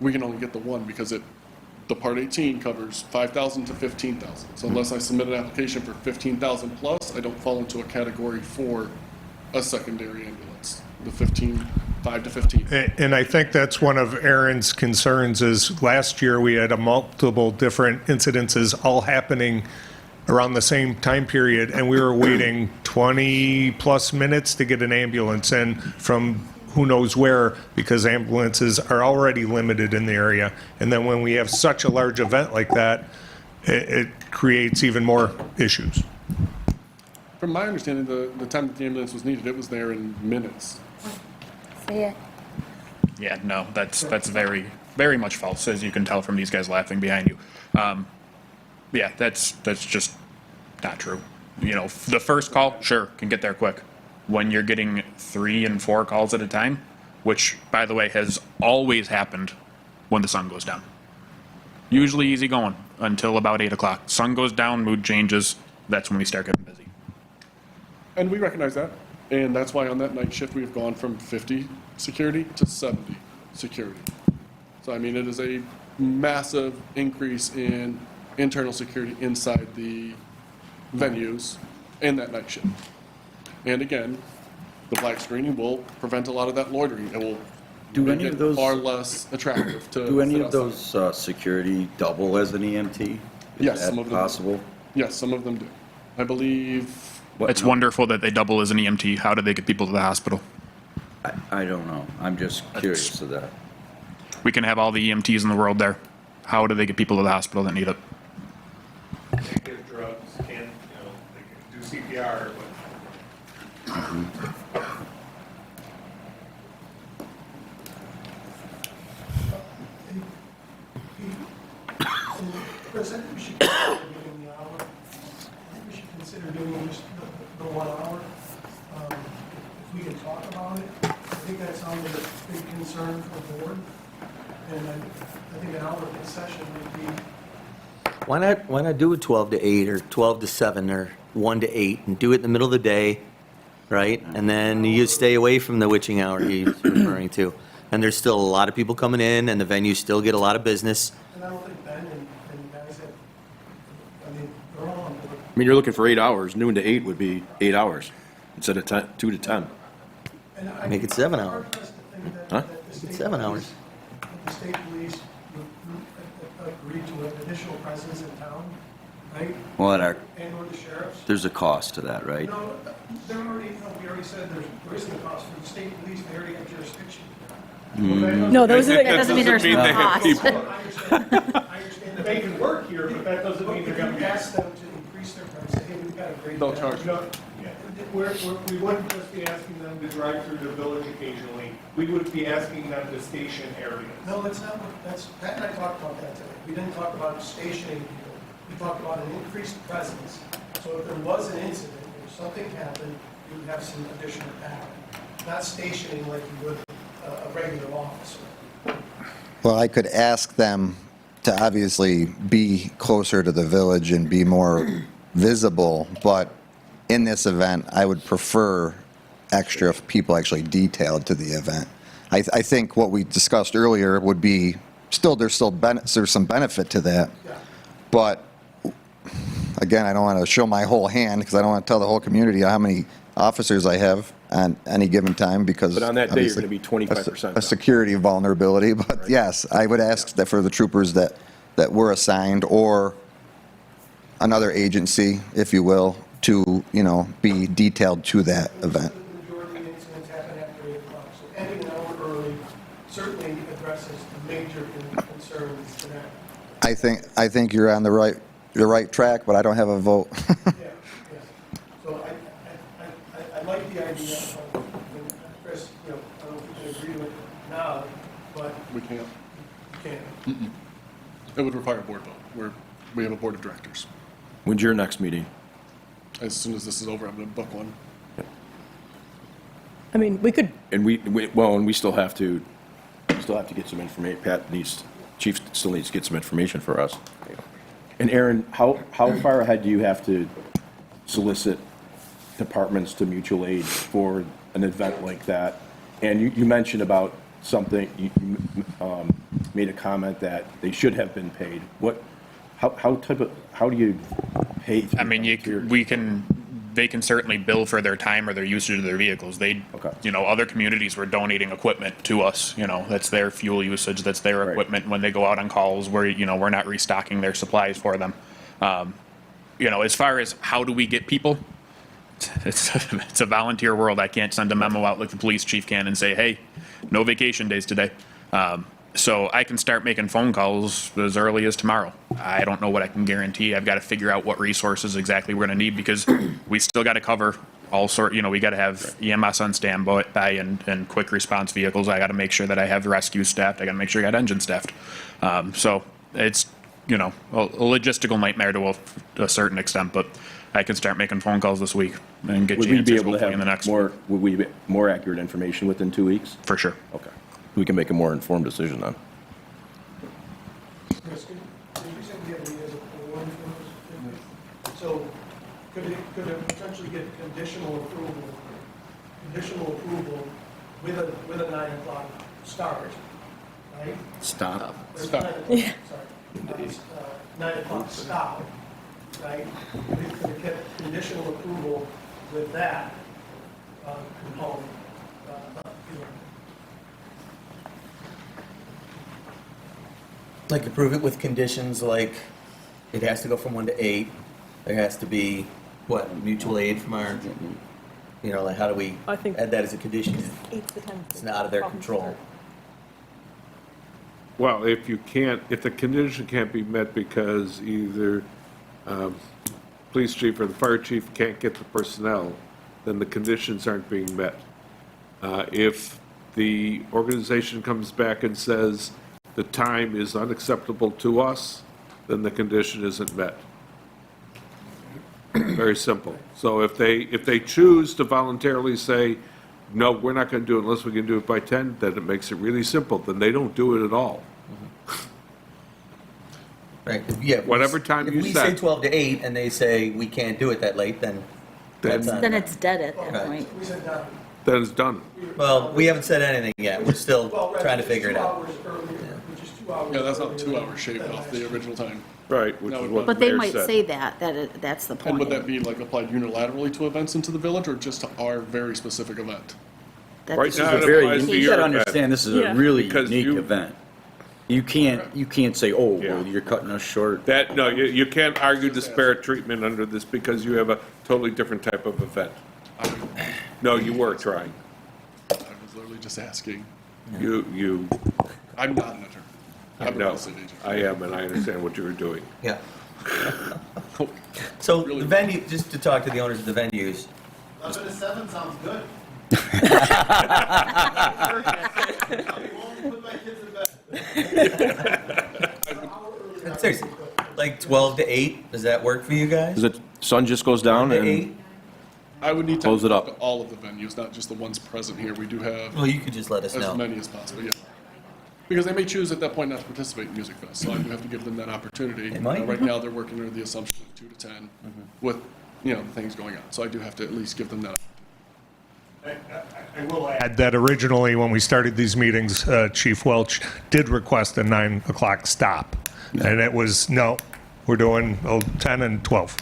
We can only get the one because the Part 18 covers $5,000 to $15,000. So unless I submit an application for $15,000 plus, I don't fall into a category for a secondary ambulance. The 5 to 15.
And I think that's one of Aaron's concerns is last year we had multiple different incidences all happening around the same time period, and we were waiting 20 plus minutes to get an ambulance in from who knows where, because ambulances are already limited in the area. And then when we have such a large event like that, it creates even more issues.
From my understanding, the time that the ambulance was needed, it was there in minutes.
Say it.
Yeah, no, that's very, very much false, as you can tell from these guys laughing behind you. Yeah, that's just not true. The first call, sure, can get there quick. When you're getting 3 and 4 calls at a time, which, by the way, has always happened when the sun goes down. Usually easy going until about 8 o'clock. Sun goes down, mood changes, that's when we start getting busy.
And we recognize that. And that's why on that night shift, we've gone from 50 security to 70 security. So, I mean, it is a massive increase in internal security inside the venues in that night shift. And again, the black screening will prevent a lot of that loitering. It will make it far less attractive to
Do any
sit
of those security double as an EMT? Is
Yes,
that
some of them
possible?
Yes, some of them do. I believe.
It's wonderful that they double as an EMT. How do they get people to the hospital?
I don't know. I'm just curious of that.
We can have all the EMTs in the world there. How do they get people to the hospital that need it?
They give drugs, they can do CPR, but
Chris, I think we should consider doing the hour. I think we should consider doing just the 1 hour. If we can talk about it, I think that sounded a big concern for the board. And I think an hour concession would be.
Why not do it 12 to 8 or 12 to 7 or 1 to 8 and do it in the middle of the day, right? And then you stay away from the witching hour he's referring to. And there's still a lot of people coming in and the venues still get a lot of business.
And I don't think Ben and the guys have, I mean, they're all on board.
I mean, you're looking for 8 hours. Noon to 8 would be 8 hours instead of 2 to 10.
Make it 7 hours.
Huh?
Make it 7 hours.
the state police agreed to an additional presence in town, right?
Well,
And or the sheriffs.
there's a cost to that, right?
No, we already said there isn't a cost for the state police, they already have jurisdiction.
No, those are,
That doesn't mean there's no cost.
I understand that they can work here, but that doesn't mean they're going to ask them to increase their price. Say, hey, we've got a great.
They'll charge.
We wouldn't just be asking them to drive through the village occasionally, we would be asking them to station areas.
No, that's not what, Pat and I talked about that today. We didn't talk about stationing people. We talked about an increased presence. So if there was an incident, if something happened, you would have some additional backup. Not stationing like you would a regular officer.
Well, I could ask them to obviously be closer to the village and be more visible, but in this event, I would prefer extra people actually detailed to the event. I think what we discussed earlier would be, there's some benefit to that, but again, I don't want to show my whole hand because I don't want to tell the whole community how many officers I have at any given time because.
But on that day, you're going to be 25%.
A security vulnerability, but yes, I would ask that for the troopers that were assigned or another agency, if you will, to, be detailed to that event.
The majority of incidents happen after 8 o'clock, so ending an hour early certainly addresses the major concerns to that.
I think you're on the right track, but I don't have a vote.
So I like the idea of, Chris, I don't know if you can agree with it now, but.
We can't.
You can't.
It would require a board vote. We have a board of directors.
When's your next meeting?
As soon as this is over, I'm going to book one.
I mean, we could,
And we still have to get some information. Chief still needs to get some information for us. And Aaron, how far ahead do you have to solicit departments to mutual aid for an event like that? And you mentioned about something, you made a comment that they should have been paid. How do you pay?
I mean, they can certainly bill for their time or their usage of their vehicles. Other communities were donating equipment to us, that's their fuel usage, that's their equipment when they go out on calls where, we're not restocking their supplies for them. As far as how do we get people, it's a volunteer world. I can't send a memo out like the police chief can and say, hey, no vacation days today. So I can start making phone calls as early as tomorrow. I don't know what I can guarantee. I've got to figure out what resources exactly we're going to need because we still got to cover all we got to have EMS on standby and quick response vehicles. I got to make sure that I have rescue staffed. I got to make sure I got engine staffed. So it's, a logistical nightmare to a certain extent, but I can start making phone calls this week and get you answers hopefully in the next week.
Would we get more accurate information within 2 weeks?
For sure.
Okay. We can make a more informed decision then.
Chris, did you say we have any as a poll influence? So could it potentially get conditional approval with a 9 o'clock start, right?
Stop.
Sorry. 9 o'clock stop, right? Could it get conditional approval with that component?
Like approve it with conditions like it has to go from 1 to 8. There has to be, mutual aid from our, like how do we add that as a condition? It's not out of their control.
Well, if the condition can't be met because either police chief or the fire chief can't get the personnel, then the conditions aren't being met. If the organization comes back and says the time is unacceptable to us, then the condition isn't met. Very simple. So if they choose to voluntarily say, no, we're not going to do it unless we can do it by 10, then it makes it really simple. Then they don't do it at all.
Right, yeah.
Whatever time you
If we
set.
say 12 to 8 and they say we can't do it that late, then that's on.
Then it's dead at that
Right.
point.
Then it's done.
Well, we haven't said anything yet. We're still trying to figure it out.
Yeah, that's not 2 hours shaved off the original time.
Right, which is what
But they
Mayor
might
said.
say that's the
And
point.
would that be applied unilaterally to events into the village or just to our very specific event?
That
Right
this
now,
is
it
a
applies to
You
your
got to
event.
understand, this is
Yeah.
a really
Because
unique
you-
event. You can't say, oh, well, you're cutting us short.
That, no, you can't argue disparate treatment under this because you have a totally different type of event. No, you were trying.
I was literally just asking.
You,
I'm not an attorney. I'm a real
no,
estate agent.
I am, and I understand what you were doing.
Yeah. So the venue, just to talk to the owners of the venues,
11 to 7 sounds good. I'm willing to put my kids in bed.
seriously, like 12 to 8, does that work for you guys?
Is it, sun just goes down
To
and
8?
I would need to
Close it
look
up.
at all of the venues, not just the ones present here. We do have
Well, you could just let us know.
as many as possible, yeah. Because they may choose at that point not to participate in Music Fest, so I do have to give them that opportunity.
They might.
Right now, they're working under the assumption of 2 to 10 with, the things going on. So I do have to at least give them that.
I will add that originally, when we started these meetings, Chief Welch did request a 9 o'clock stop. And it was, no, we're doing 10 and 12.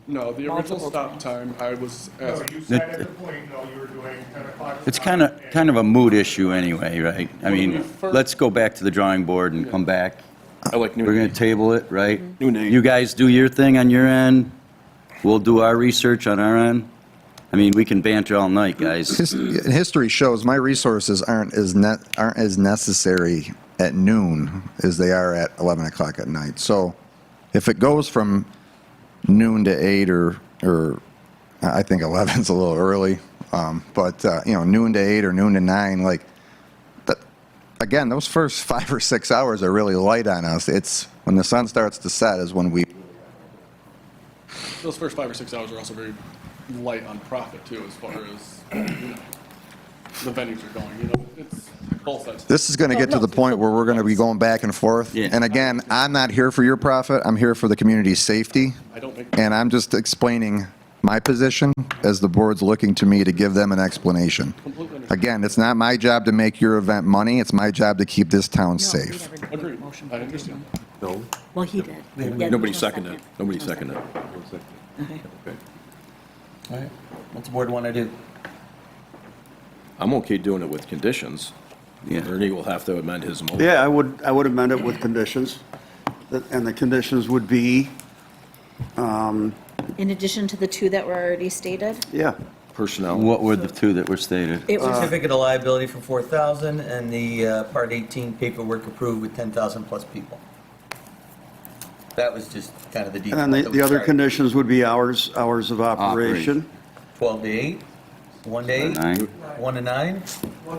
No, the original stop time, I was
No,
asking.
you said at the point, no, you were doing 10 o'clock.
It's kind of a mood issue anyway, right? I mean, let's go back to the drawing board and come back.
I like noon.
We're going to table it, right?
Noon to 8.
You guys do your thing on your end. We'll do our research on our end. I mean, we can banter all night, guys.
History shows my resources aren't as necessary at noon as they are at 11 o'clock at night. So if it goes from noon to 8 or I think 11's a little early, but noon to 8 or noon to 9, like that, again, those first 5 or 6 hours are really light on us. It's when the sun starts to set is when we.
Those first 5 or 6 hours are also very light on profit too, as far as, the venues are going, it's both sides.
This is going to get to the point where we're going to be going back and forth.
Yeah.
And again, I'm not here for your profit. I'm here for the community's safety.
I don't think.
And I'm just explaining my position as the board's looking to me to give them an explanation.
Completely understand.
Again, it's not my job to make your event money. It's my job to keep this town safe.
Agreed. I understand.
No,
Well, he did. Yeah,
nobody
no
seconded it.
second.
Nobody seconded it.
Okay.
Okay.
All right, what's the board want to do?
I'm okay doing it with conditions.
Yeah.
Ernie will have to amend his motion.
Yeah, I would amend it with conditions. And the conditions would be,
In addition to the 2 that were already stated?
yeah,
Personnel.
What were the 2 that were stated?
It was,
Certificate of liability for 4,000 and the Part 18 paperwork approved with 10,000 plus people. That was just kind of the detail.
and then
that
the
we
other
started.
conditions would be hours of operation.
12 to 8, 1 to 8,
9.
1 to 9?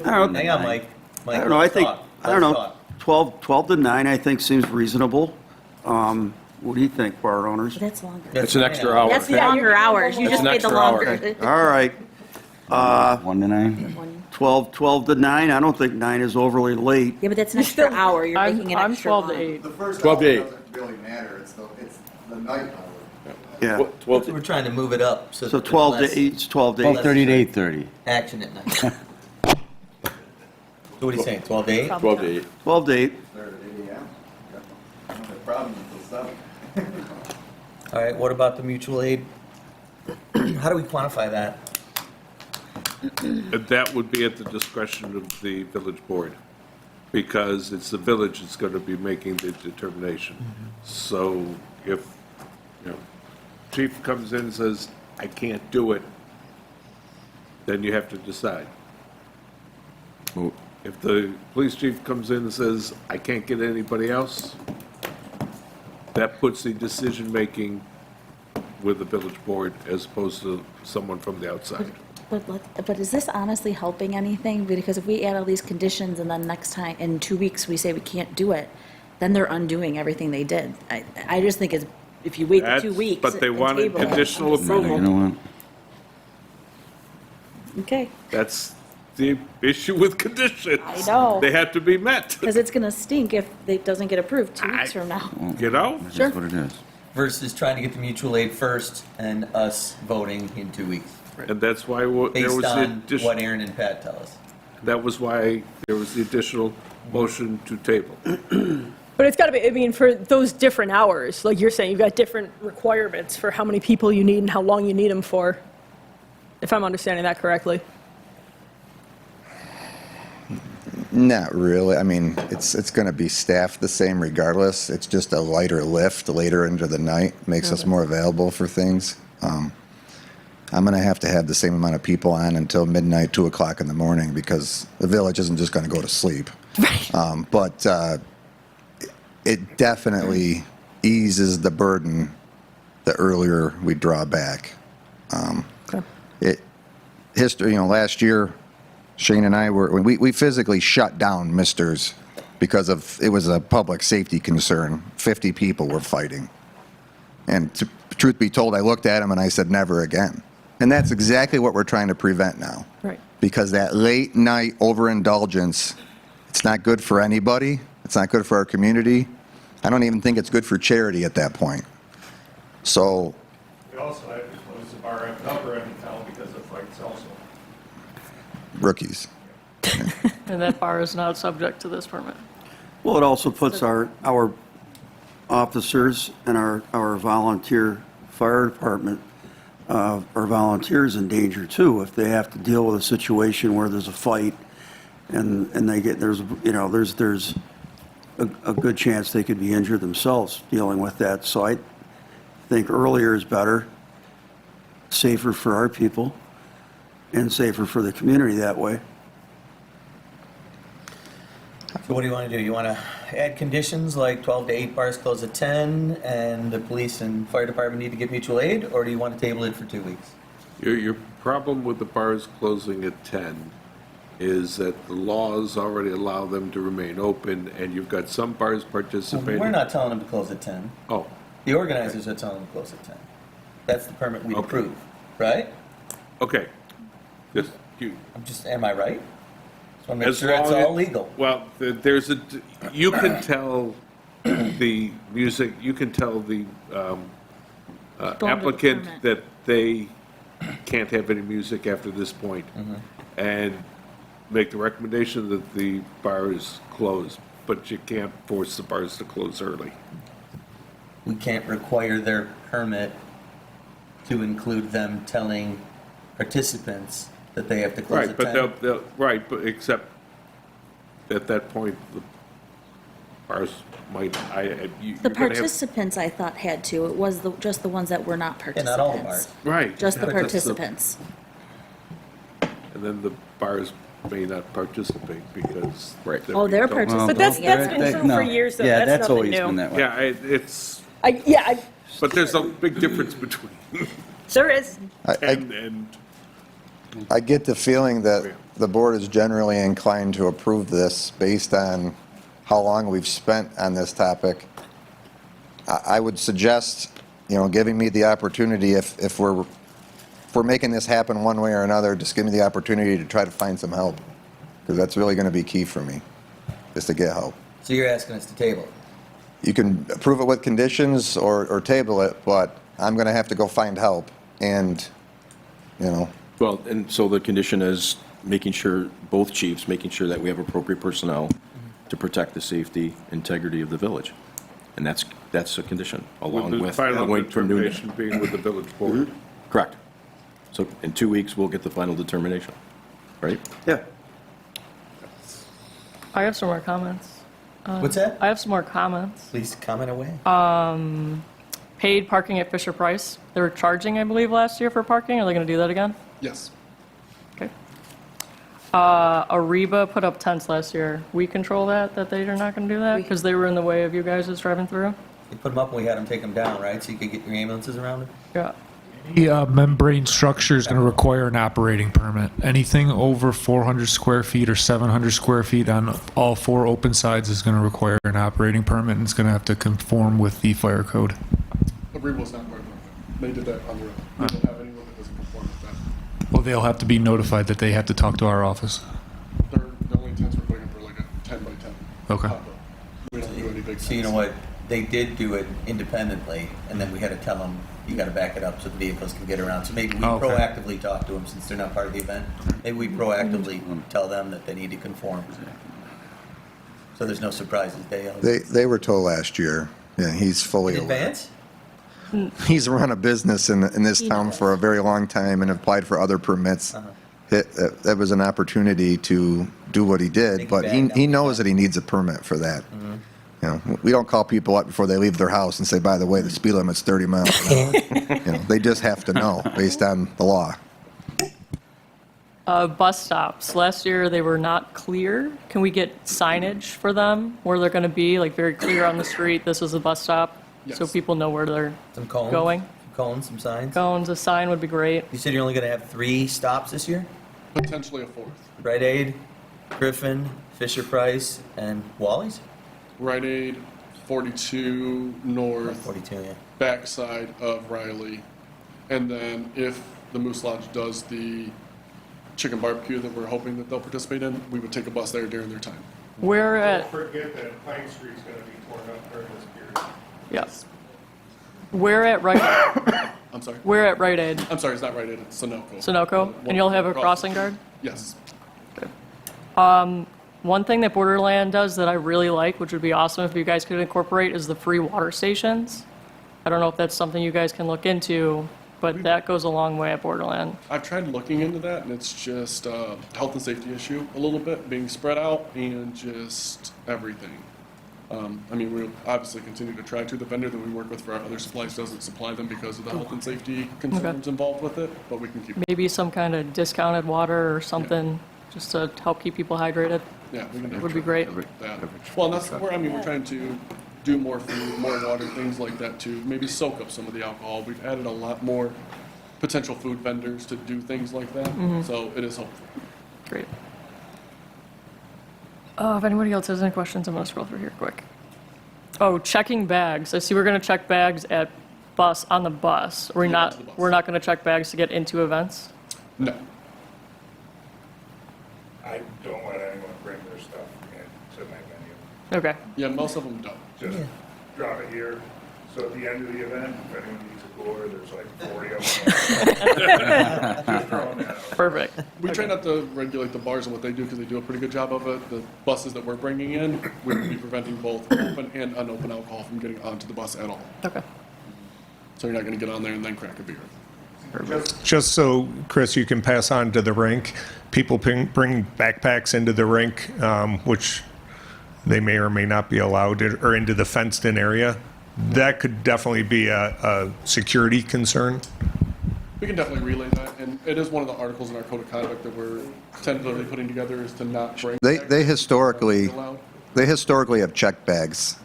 I don't,
Hang on, Mike.
I don't know, I think,
Let's
I don't know,
talk.
12 to 9, I think seems reasonable. What do you think, bar owners?
that's longer.
It's an extra hour.
That's the longer hours. You
That's
just
an
made the
extra hour.
longer.
All right,
1 to 9?
12 to 9, I don't think 9 is overly late.
Yeah, but that's an extra hour. You're making it
I'm
extra
12 to
long.
8.
The first
12 to 8.
doesn't really matter. It's the night hour.
Yeah,
12
We're trying to move it up.
so
that
12
there's
to 8, it's 12 to 8.
12:30 to 8:30.
Action at night. So what are you saying, 12 to 8?
12 to 8.
12 to 8.
All right, what about the mutual aid? How do we quantify that?
That would be at the discretion of the village board, because it's the village that's going to be making the determination. So if, chief comes in and says, I can't do it, then you have to decide.
Well,
If the police chief comes in and says, I can't get anybody else, that puts the decision-making with the village board as opposed to someone from the outside.
But is this honestly helping anything? Because if we add all these conditions and then next time, in 2 weeks, we say we can't do it, then they're undoing everything they did. I just think it's, if you wait the 2
That's-
weeks.
But they
and
wanted
table it,
conditional
I'm just saying.
You
approval.
know what?
Okay,
That's the issue with conditions.
I know.
They have to be met,
because it's gonna stink if it doesn't get approved 2 weeks from now.
you know?
That's what it is.
Versus trying to get the mutual aid first and us voting in 2 weeks.
And that's why there was
Based
the
on
addition,
what Aaron and Pat tell us.
that was why there was the additional motion to table.
But it's got to be, I mean, for those different hours, like you're saying, you've got different requirements for how many people you need and how long you need them for, if I'm understanding that correctly.
Not really. I mean, it's going to be staffed the same regardless. It's just a lighter lift later into the night, makes us more available for things. I'm going to have the same amount of people on until midnight, 2 o'clock in the morning, because the village isn't just going to go to sleep. Right. But it definitely eases the burden the earlier we draw back. History, last year, Shane and I we physically shut down Misters because it was a public safety concern. 50 people were fighting. And truth be told, I looked at him and I said, never again. And that's exactly what we're trying to prevent now.
Right.
Because that late night overindulgence, it's not good for anybody. It's not good for our community. I don't even think it's good for charity at that point. So.
We also have to close the bar at the upper end of town because of fights also.
Rookies.
And that bar is not subject to this permit.
Well, it also puts our officers and our volunteer fire department, our volunteers in danger too, if they have to deal with a situation where there's a fight and there's a good chance they could be injured themselves dealing with that. So I think earlier is better, safer for our people, and safer for the community that way.
So what do you want to do? You want to add conditions like 12 to 8 bars close at 10 and the police and fire department need to get mutual aid, or do you want to table it for 2 weeks?
Your problem with the bars closing at 10 is that the laws already allow them to remain open, and you've got some bars participating.
We're not telling them to close at 10.
Oh.
The organizers are telling them to close at 10. That's the permit we approve, right?
Okay.
Am I right? Just want to make sure it's all legal.
Well, you can tell the music, you can tell the applicant that they can't have any music after this point, and make the recommendation that the bar is closed, but you can't force the bars to close early.
We can't require their permit to include them telling participants that they have to close at 10.
Right, but except at that point, the bars might,
The participants, I thought, had to. It was just the ones that were not participants.
not all the bars.
Right.
Just the
That's
participants.
And then the bars may not participate because.
Right.
Oh, they're
told-
participating.
But that's been true for years, though.
Yeah, that's
nothing
always
new.
been that way.
Yeah, it's,
I
but there's a big difference between.
There is.
And
I get the feeling that the board is generally inclined to approve this based on how long we've spent on this topic. I would suggest, giving me the opportunity, if we're making this happen one way or another, just give me the opportunity to try to find some help, because that's really going to be key for me, is to get help.
So you're asking us to table it?
You can approve it with conditions or table it, but I'm going to have to go find help, and,
Well, and so the condition is making sure, both chiefs, making sure that we have appropriate personnel to protect the safety, integrity of the village. And that's a condition, along
the
with
final
going from noon.
determination being with the village board.
Correct. So in 2 weeks, we'll get the final determination, right?
Yeah.
I have some more comments.
What's that?
I have some more comments.
Please comment away.
Paid parking at Fisher Price. They were charging, I believe, last year for parking. Are they going to do that again?
Yes.
Okay. Ariba put up tents last year. We control that they are not going to do that because they were in the way of you guys just driving through?
You put them up and we had them take them down, right? So you could get your ambulances around it?
Yeah.
The membrane structure is going to require an operating permit. Anything over 400 square feet or 700 square feet on all 4 open sides is going to require an operating permit, and it's going to have to conform with the fire code.
Ariba was not part of that. They did that on their own. We don't have anyone that doesn't conform with that.
Well, they'll have to be notified that they have to talk to our office.
The only tents we're putting up are like a 10 by 10.
Okay.
pop-up. We don't do any big
So you know what? They did do it independently, and then we had to tell them, you got to back it up so the vehicles can get around. So maybe we proactively talk to them since they're not part of the event. Maybe we proactively tell them that they need to conform. So there's no surprises.
they were told last year, and he's fully
In
aware.
advance?
He's run a business in this town for a very long time and applied for other permits. That was an opportunity to do what he did, but he knows that he needs a permit for that. You know, we don't call people up before they leave their house and say, by the way, the speed limit's 30 miles an hour. You know, they just have to know based on the law.
Bus stops. Last year, they were not clear. Can we get signage for them where they're going to be, like very clear on the street, this is a bus stop? So
Yes.
people know where they're
Some cones?
going?
Some cones, some signs?
Cones, a sign would be great.
You said you're only going to have 3 stops this year?
Potentially a fourth.
Rite Aid, Griffin, Fisher-Price, and Wally's?
Rite Aid, 42 north.
42, yeah.
Backside of Riley. And then if the Moose Lodge does the chicken barbecue that we're hoping that they'll participate in, we would take a bus there during their time.
Where
Don't
at,
forget that Pine Street's gonna be torn up during this period.
yes. Where at Rite,
I'm sorry?
where at Rite Aid?
I'm sorry, it's not Rite Aid, it's Sunoco.
Sunoco? And you'll have a crossing guard?
Yes.
One thing that Borderland does that I really like, which would be awesome if you guys could incorporate, is the free water stations. I don't know if that's something you guys can look into, but that goes a long way at Borderland.
I've tried looking into that, and it's just a health and safety issue a little bit, being spread out and just everything. I mean, we'll obviously continue to try to. The vendor that we work with for our other supplies doesn't supply them because of the health and safety concerns involved with it, but we can keep.
Maybe some kind of discounted water or something, just to help keep people hydrated.
Yeah, we can.
Would be great.
That. Well, and that's where, I mean, we're trying to do more food, more water, things like that too. Maybe soak up some of the alcohol. We've added a lot more potential food vendors to do things like that, so it is helpful.
Great. If anybody else has any questions, I'm gonna scroll through here quick. Oh, checking bags. I see we're gonna check bags on the bus. We're not gonna check bags to get into events?
No.
I don't let anyone bring their stuff into my venue.
Okay.
Yeah, most of them don't.
Just drop it here. So at the end of the event, if anyone needs a cooler, there's like 40 of them. Just throwing that out.
Perfect.
We try not to regulate the bars and what they do because they do a pretty good job of it. The buses that we're bringing in, we would be preventing both open and unopened alcohol from getting onto the bus at all.
Okay.
So you're not going to get on there and then crack a beer.
Just so, Chris, you can pass on to the rink, people bring backpacks into the rink, which they may or may not be allowed, or into the fenced-in area. That could definitely be a security concern.
We can definitely relay that, and it is one of the articles in our code of conduct that we're tentatively putting together is to not bring.
They historically have check bags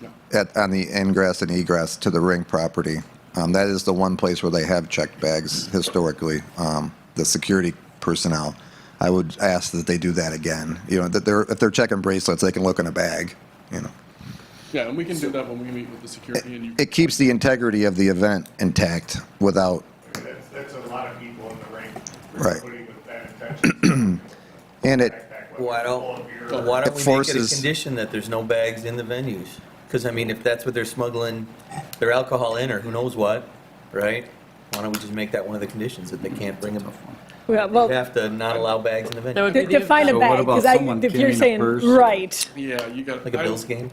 on the ingress and egress to the rink property. That is the one place where they have checked bags historically, the security personnel. I would ask that they do that again. You know, that if they're checking bracelets, they can look in a bag, you know.
Yeah, and we can do that when we meet with the security. And you,
It keeps the integrity of the event intact without,
That's a lot of people in the ring.
Right.
Putting with that intention.
and it,
Why don't we make it a
forces-
condition that there's no bags in the venues? Because, I mean, if that's what they're smuggling their alcohol in, or who knows what, right? Why don't we just make that one of the conditions, that they can't bring them?
Yeah, well,
We have to not allow bags in the venue.
That would be the
define a
So what
bag,
about
because
someone
if you're
carrying a
saying,
purse?
right.
yeah, you got
Like a Bills game?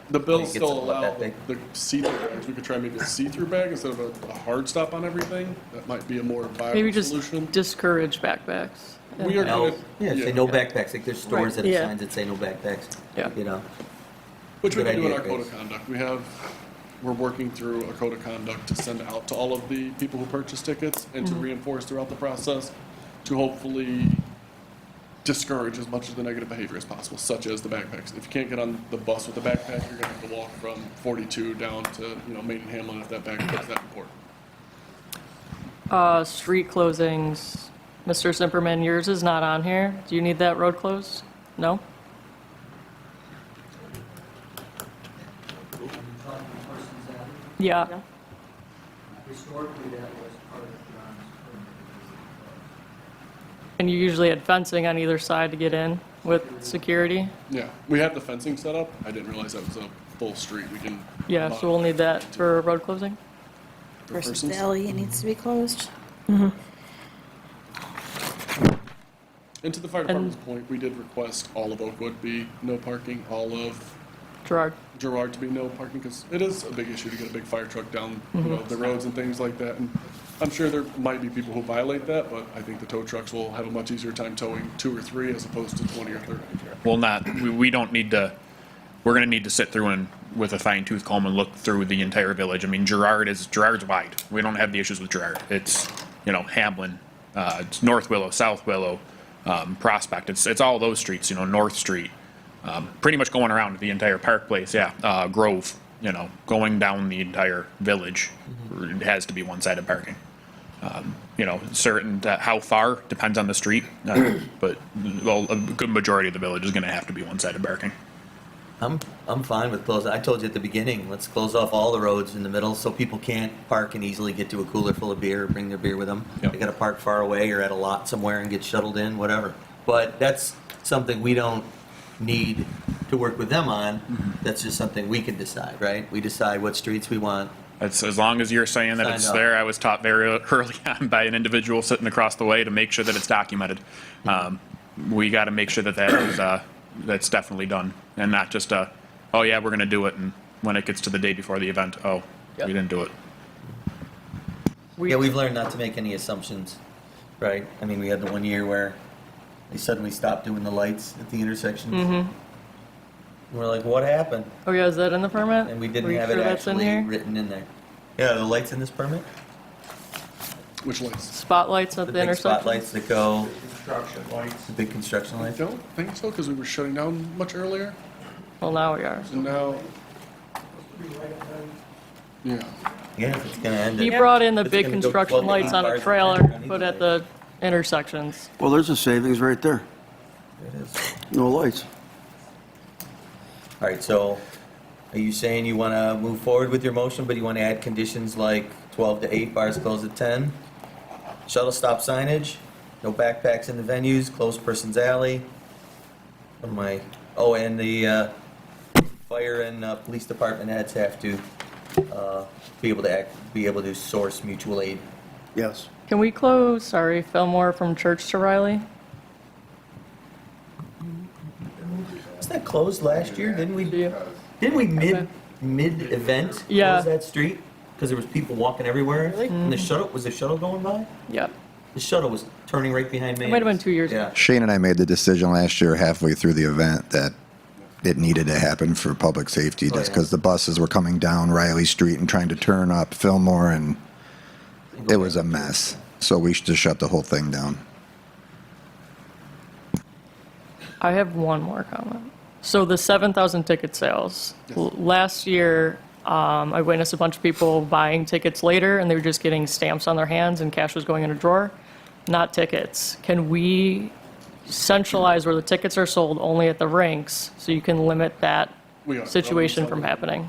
The bills
It gets
still
about
allow
that
the,
big.
the see-through bags. We could try maybe a see-through bag instead of a hard stop on everything. That might be a more viable
Maybe just
solution.
discourage backpacks.
We are
No,
gonna,
yeah, say no backpacks, like there's stores that have
Yeah.
signs that say no backpacks.
Yeah.
You know?
which we
Good
can do in
idea,
our code of
Chris.
conduct. We're working through a code of conduct to send out to all of the people who purchase tickets and to reinforce throughout the process to hopefully discourage as much of the negative behavior as possible, such as the backpacks. If you can't get on the bus with a backpack, you're gonna have to walk from 42 down to, Main and Hamlin if that backpack's that important.
Street closings. Mr. Zimmerman, yours is not on here. Do you need that road closed? No? Yeah.
Historically, that was part of John's.
And you usually had fencing on either side to get in with security?
Yeah, we have the fencing set up. I didn't realize that was a full street. We can.
Yeah, so we'll need that for road closing?
Versus
persons.
Valley, it needs to be closed.
And to the fire department's point, we did request all of Oakwood be no parking, all of
Gerard?
Gerard to be no parking, because it is a big issue to get a big fire truck down, you know, the roads and things like that. And I'm sure there might be people who violate that, but I think the tow trucks will have a much easier time towing 2 or 3 as opposed to 20 or 30.
Well, we don't need to, we're gonna need to sit through and, with a fine tooth comb and look through the entire village. I mean, Gerard's wide. We don't have the issues with Gerard. It's, you know, Hamlin, it's North Willow, South Willow, Prospect. It's all those streets, you know, North Street. Pretty much going around the entire Park Place, yeah. Grove, you know, going down the entire village, it has to be one-sided parking. You know, certain, how far depends on the street, but well, a good majority of the village is gonna have to be one-sided parking.
I'm fine with closing. I told you at the beginning, let's close off all the roads in the middle so people can't park and easily get to a cooler full of beer or bring their beer with them.
Yep.
They gotta park far away or at a lot somewhere and get shuttled in, whatever. But that's something we don't need to work with them on. That's just something we can decide, right? We decide what streets we want.
It's, as long as you're saying that it's
Signed up.
there, I was taught very early on by an individual sitting across the way to make sure that it's documented. We gotta make sure that that is, that's definitely done, and not just oh yeah, we're gonna do it, and when it gets to the day before the event, oh,
Yep.
we didn't do it.
Yeah, we've learned not to make any assumptions, right? I mean, we had the one year where they suddenly stopped doing the lights at the intersections. And we're like, what happened?
Oh yeah, is that in the permit?
And we didn't
Are you
have
sure
it
that's in
actually
here?
written in there. Yeah, the lights in this permit?
Which lights?
Spotlights at the
big
intersection?
spotlights that go,
Construction lights.
the big construction
I
lights?
don't think so, because we were shutting down much earlier,
Well, now we are.
and now, yeah.
Yeah, if it's gonna end
He
at-
brought in the
it's
big
gonna go
construction
12 to 8
lights on a
cars
trailer,
per
put
hour
at the intersections.
Well, there's a savings right there.
It is.
No lights.
All right, so are you saying you want to move forward with your motion, but you want to add conditions like 12 to 8, bars closed at 10? Shuttle stop signage, no backpacks in the venues, closed persons alley. What am I, oh, and the fire and police department heads have to be able to source mutual aid.
Yes.
Can we close, sorry, Fillmore from Church to Riley?
Wasn't that closed last year? Didn't we mid-event
Yeah.
close that street? Because there was people walking everywhere? And the shuttle, was the shuttle going by?
Yeah.
The shuttle was turning right behind me.
It might have been 2 years ago.
Yeah.
Shane and I made the decision last year, halfway through the event, that it needed to happen for public safety, just because the buses were coming down Riley Street and trying to turn up Fillmore, and it was a mess. So we should just shut the whole thing down.
I have one more comment. So the 7,000 ticket sales. Last year, I witnessed a bunch of people buying tickets later, and they were just getting stamps on their hands and cash was going in a drawer, not tickets. Can we centralize where the tickets are sold only at the rinks so you can limit that
We are.
situation from happening?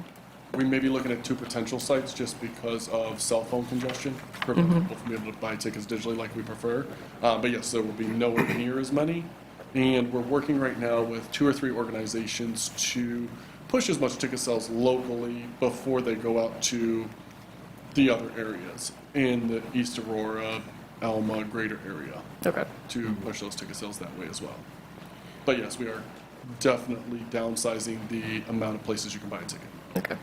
We may be looking at 2 potential sites just because of cell phone congestion, prevent people from being able to buy tickets digitally like we prefer. But yes, there will be nowhere near as many. And we're working right now with 2 or 3 organizations to push as much ticket sales locally before they go out to the other areas in the East Aurora, Alma, greater area.
Okay.
To push those ticket sales that way as well. But yes, we are definitely downsizing the amount of places you can buy a ticket.
Okay.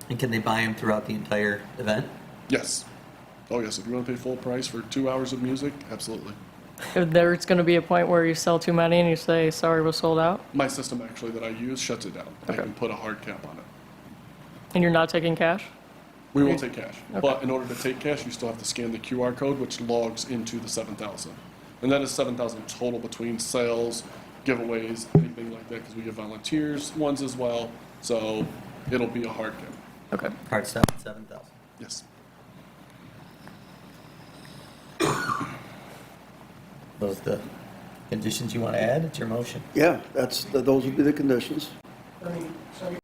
And can they buy them throughout the entire event?
Yes. Oh, yes. If you want to pay full price for 2 hours of music, absolutely.
If there's going to be a point where you sell too many and you say, sorry, we're sold out,
My system actually that I use shuts it down. I
Okay.
can put a hard cap on it.
and you're not taking cash?
We will take cash.
Okay.
But in order to take cash, you still have to scan the QR code, which logs into the 7,000. And that is 7,000 total between sales, giveaways, anything like that, because we give volunteers ones as well. So it'll be a hard cap.
Okay.
Hard stop at 7,000.
Yes.
Those the conditions you want to add? It's your motion.
Yeah, those would be the conditions.
I mean, so you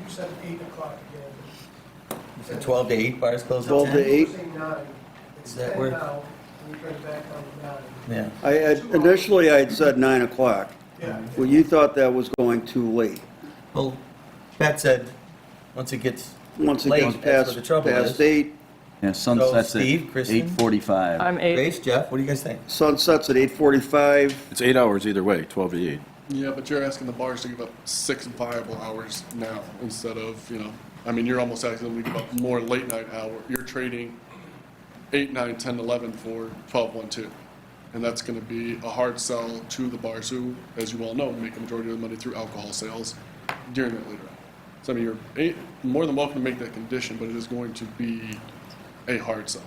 said 8 o'clock again.
You said 12 to 8, bars closed at 10?
12 to 8.
You're saying 9. It's
Is that
10
where-
now, and we turn it back down to 9.
Yeah.
Initially, I had said 9 o'clock.
Yeah.
Well, you thought that was going too late.
Well, Pat said, once it gets
Once it
late,
gets
that's where
past,
the trouble
past
is.
8,
Yeah, sunsets at
Steve, Kristen?
8:45.
I'm 8.
Grace, Jeff, what do you guys think?
sunsets at 8:45.
It's 8 hours either way, 12 to 8.
Yeah, but you're asking the bars to give up 6 viable hours now instead of, I mean, you're almost asking them to give up more late night hour. You're trading 8, 9, 10, 11 for 12, 1, 2. And that's going to be a hard sell to the bars who, as you all know, make the majority of the money through alcohol sales during that later hour. So, I mean, you're more than welcome to make that condition, but it is going to be a hard sell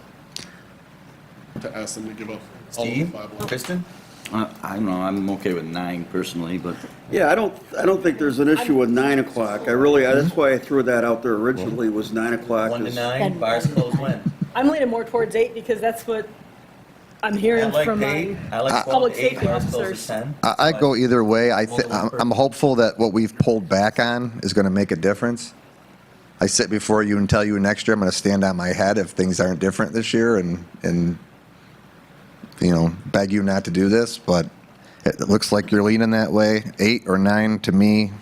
to ask them to give up all of the
Steve?
viable hours.
Kristen?
I don't know, I'm okay with 9 personally, but
Yeah, I don't think there's an issue with 9 o'clock. That's why I threw that out there originally, was 9 o'clock.
1 to
is-
9, bars close when?
I'm leaning more towards 8 because that's what I'm hearing from my
I like 12
public
to 8,
safety
bars close
officers.
to 10.
I go either way.
Multiple
I'm hopeful that what we've pulled back on is going to make a difference. I sit before you and tell you next year I'm going to stand on my head if things aren't different this year and beg you not to do this, but it looks like you're leaning that way. 8 or 9 to me,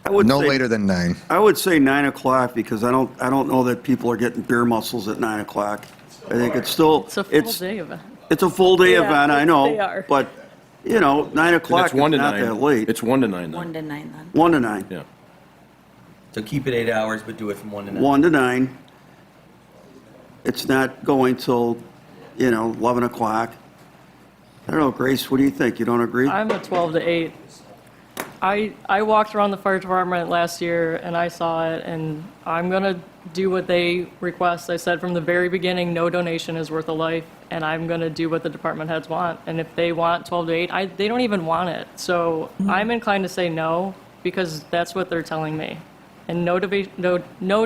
no later than 9.
I would say 9 o'clock because I don't know that people are getting beer muscles at 9 o'clock. I think it's still.
It's a full day event.
It's a full day
Yeah,
event, I
they
know.
are.
But, 9 o'clock is
It's 1 to
not
9.
that late.
It's 1 to 9 then.
1 to 9 then.
1 to 9.
Yeah.
So keep it 8 hours, but do it from 1 to 9.
1 to 9. It's not going till, 11 o'clock. I don't know, Grace, what do you think? You don't agree?
I'm a 12 to 8. I walked around the fire department last year and I saw it, and I'm going to do what they request. I said from the very beginning, no donation is worth a life, and I'm going to do what the department heads want. And if they want 12 to 8, they don't even want it. So I'm inclined to say no because that's what they're telling me. And no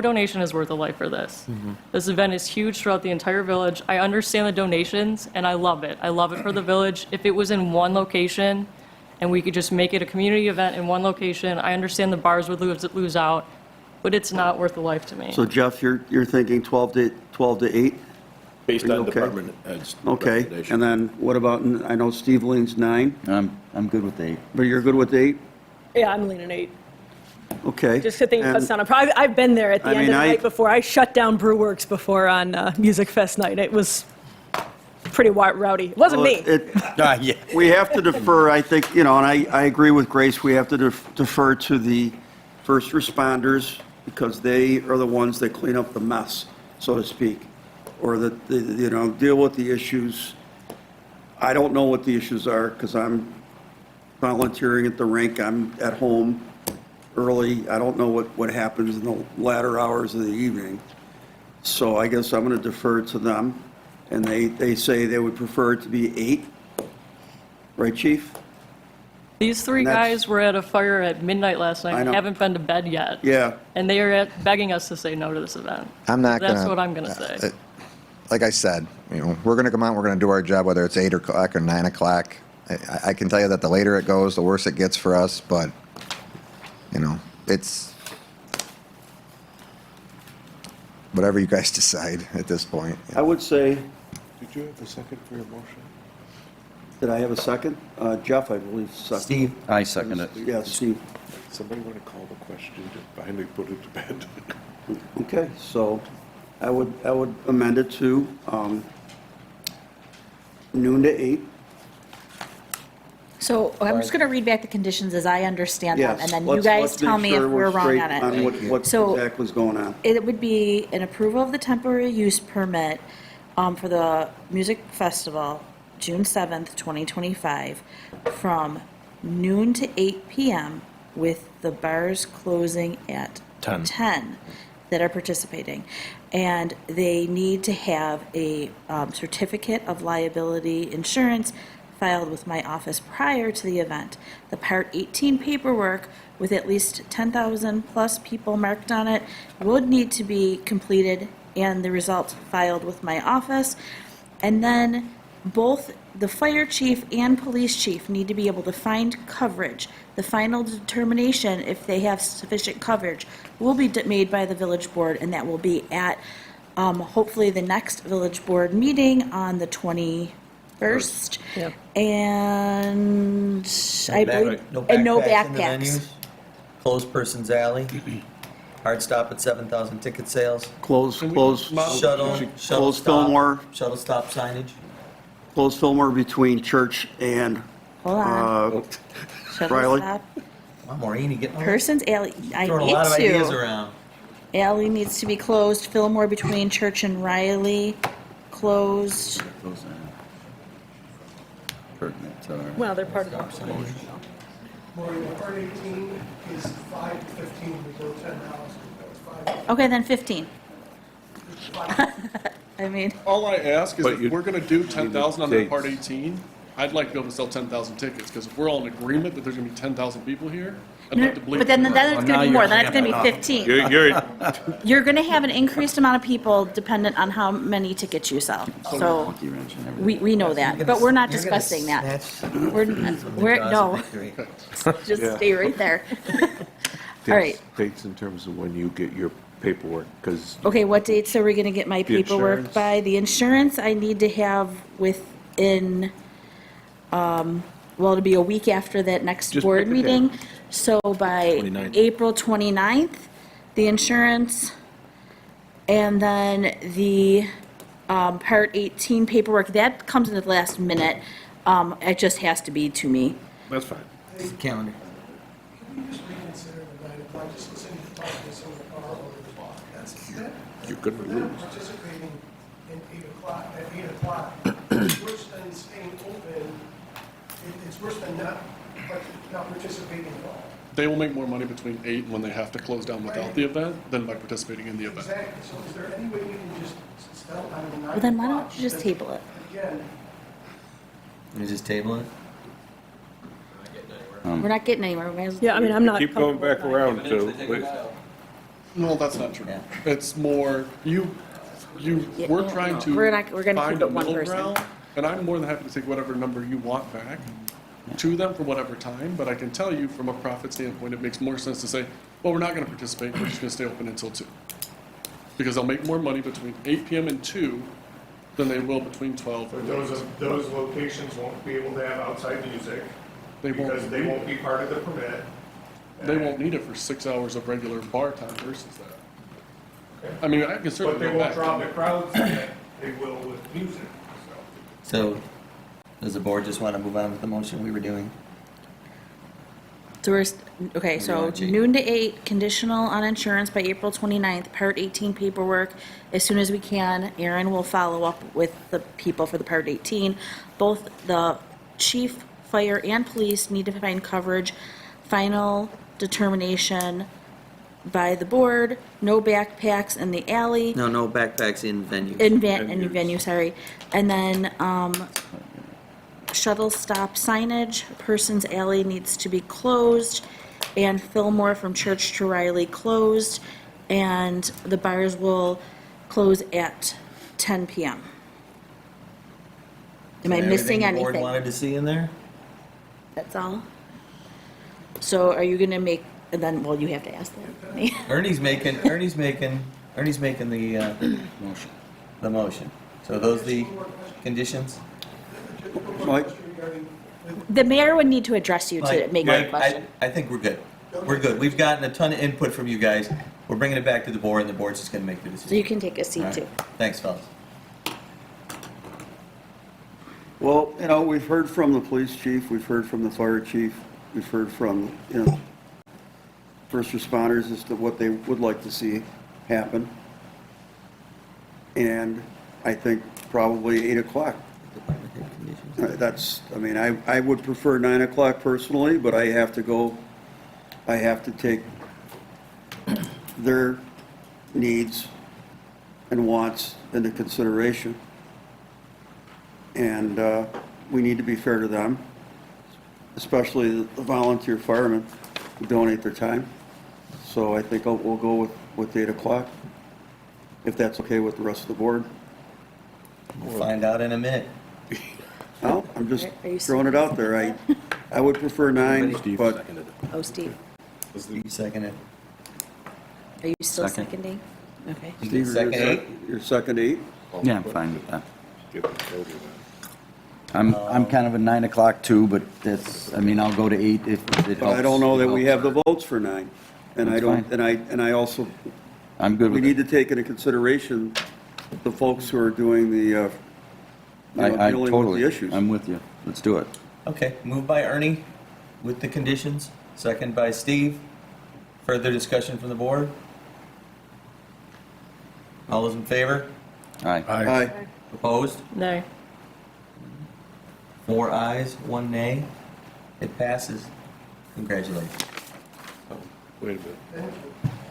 donation is worth a life for this. This event is huge throughout the entire village. I understand the donations, and I love it. I love it for the village. If it was in one location, and we could just make it a community event in one location, I understand the bars would lose out, but it's not worth the life to me.
So Jeff, you're thinking 12 to 8?
Based
Are you
on
okay?
department heads'
Okay,
recommendation.
and then what about, I know Steve leans 9,
I'm good with 8.
but you're good with 8?
Yeah, I'm leaning 8.
Okay.
Just to think it cuts
And-
down. I've been there at the
I
end
mean,
of the
I-
night before. I shut down Brewworks before on Music Fest night. It was pretty rowdy. It wasn't me.
Yeah.
We have to defer, I think, and I agree with Grace, we have to defer to the first responders because they are the ones that clean up the mess, so to speak, or deal with the issues. I don't know what the issues are because I'm volunteering at the rink, I'm at home early. I don't know what happens in the latter hours of the evening. So I guess I'm going to defer to them. And they say they would prefer it to be 8. Right, Chief?
These 3
And that's-
guys were at a fire at midnight last night
I
and
know.
haven't been to bed yet.
Yeah.
And they are begging us to say no to this event.
I'm not going to.
That's what I'm going to say.
Like I said, we're going to come out, we're going to do our job, whether it's 8 o'clock or 9 o'clock. I can tell you that the later it goes, the worse it gets for us, but, it's whatever you guys decide at this point.
I would say,
Did you have a second for your motion?
did I have a second? Jeff, I believe, second.
Steve?
I second it.
Yeah, Steve.
Somebody want to call the question to finally put it to bed?
Okay, so I would amend it to noon to 8.
So I'm just going to read back the conditions as I understand them,
Yes.
and then you
let's
guys tell
make
me if
sure
we're wrong
straight
on it.
on what
So-
exactly is going on.
It would be an approval of the temporary use permit for the music festival, June 7th, 2025, from noon to 8 p.m. with the bars closing at 10 that are participating. And they need to have a certificate of liability insurance filed with my office prior to the event. The Part 18 paperwork with at least 10,000 plus people marked on it would need to be completed and the results filed with my office. And then both the fire chief and police chief need to be able to find coverage. The final determination, if they have sufficient coverage, will be made by the village board, and that will be at hopefully the next village board meeting on the 21st.
Yep.
And I believe, and no backpacks.
Closed persons alley. Hard stop at 7,000 ticket sales.
Close
Shuttle
Close
stop.
Fillmore.
Shuttle stop signage.
Close Fillmore between church and
hold on. Shuttle
Riley?
stop.
Come on, Maureen, you getting
Persons alley, I
throwing a
need
lot of ideas
to.
around.
Alley needs to be closed. Fillmore between Church and Riley, closed.
Those are pertinent to our-
Well, they're part of the.
Maureen, part 18 is 5 to 15, we go 10 hours. It's 5
Okay, then 15. I mean,
All I ask is
But
if
you-
we're gonna do 10,000 on that
dates.
part 18, I'd like to be able to sell 10,000 tickets, because if we're all in agreement that there's gonna be 10,000 people here, I'd like to believe.
but then it's
now
gonna be
you're
more, then it's gonna be
ramping up.
15.
You're,
You're gonna have an increased amount of people dependent on how many tickets you sell. So,
Monkey wrench and everything.
we know that, but we're not discussing that. We're, no, just
Yeah.
stay right there. All right.
Dates in terms of when you get your paperwork, because
Okay, what dates are we gonna get my
The
paperwork
insurance.
by? The insurance I need to have within, well, it'll be a week after that next
Just
board
pick a
meeting.
date.
So by
29th.
April 29th, the insurance, and then the, Part 18 paperwork, that comes in the last minute. It just has to be to me.
that's fine.
Calendar.
Can you just reconsider the 9 o'clock, just listening to talk to some of the car owners? That's,
You could
for
lose.
them participating in 8 o'clock, at 8 o'clock, it's worse than staying open, it's worse than not participating at all.
They will make more money between 8 and when they have to close down without the event than by participating in the event.
Exactly, so is there any way we can just settle on the 9
Well, then why
o'clock?
don't you just table it?
Again,
Can we just table it?
We're not getting anywhere. We might as-
Yeah, I mean, I'm not.
Keep going back around to,
No, that's not true.
Yeah.
It's more,
Yeah,
we're
no,
trying
no.
to
We're gonna
find
keep
a
it one
middle
person.
ground, and I'm more than happy to take whatever number you want back to them for whatever time, but I can tell you from a profit standpoint, it makes more sense to say, well, we're not gonna participate, we're just gonna stay open until 2. Because they'll make more money between 8 PM and 2 than they will between 12
But
and
those locations won't be able to have outside music,
They won't
because they won't be part of the permit.
They won't need it for 6 hours of regular bar time versus that. I mean, I can
But
certainly
they
go
won't
back.
draw the crowds that they will with music, so.
So, does the board just want to move on with the motion we were doing?
So we're, okay, so
wanna change?
noon to 8, conditional on insurance by April 29th, Part 18 paperwork as soon as we can. Aaron will follow up with the people for the Part 18. Both the chief, fire, and police need to find coverage. Final determination by the board, no backpacks in the alley.
No backpacks in venue.
In venue, sorry. And then, shuttle stop signage, Persons Alley needs to be closed, and Fillmore from Church to Riley closed, and the bars will close at 10 PM. Am I missing
Everything the board
anything?
wanted to see in there?
That's all? So are you gonna make, and then, well, you have to ask that.
Ernie's making the motion. So those the conditions?
Mike?
The mayor would need to address you to
Mike,
make a question.
I think we're good. We're good. We've gotten a ton of input from you guys. We're bringing it back to the board, and the board's just gonna make the decision.
So you can take a
All
seat
right.
too.
Thanks, fellas.
Well, you know, we've heard from the police chief, we've heard from the fire chief, we've heard from, first responders as to what they would like to see happen. And I think probably 8 o'clock. That's, I mean, I would prefer 9 o'clock personally, but I have to take their needs and wants into consideration. And we need to be fair to them, especially the volunteer firemen who donate their time. So I think we'll go with 8 o'clock, if that's okay with the rest of the board.
We'll find out in a minute.
Well, I'm just
Are you
throwing it out there. I would prefer 9, but
Oh, Steve,
You second it.
are you still
Second.
seconding? Okay.
You
Steve,
get second eight?
you're second 8?
Yeah, I'm fine with that. I'm kind of a 9 o'clock too, but that's, I mean, I'll go to 8 if it helps.
But I don't know that
it
we have
helps.
the votes for 9. And I
That's
don't,
fine.
and I also,
I'm good
we
with
need
it.
to take into consideration the folks who are doing the,
I
dealing with
totally,
the issues.
I'm with you. Let's do it.
Okay, moved by Ernie with the conditions, second by Steve. Further discussion from the board? All those in favor?
Aye.
Aye.
Opposed?
Nay.
4 ayes, 1 nay. It passes. Congratulations.
Wait a minute.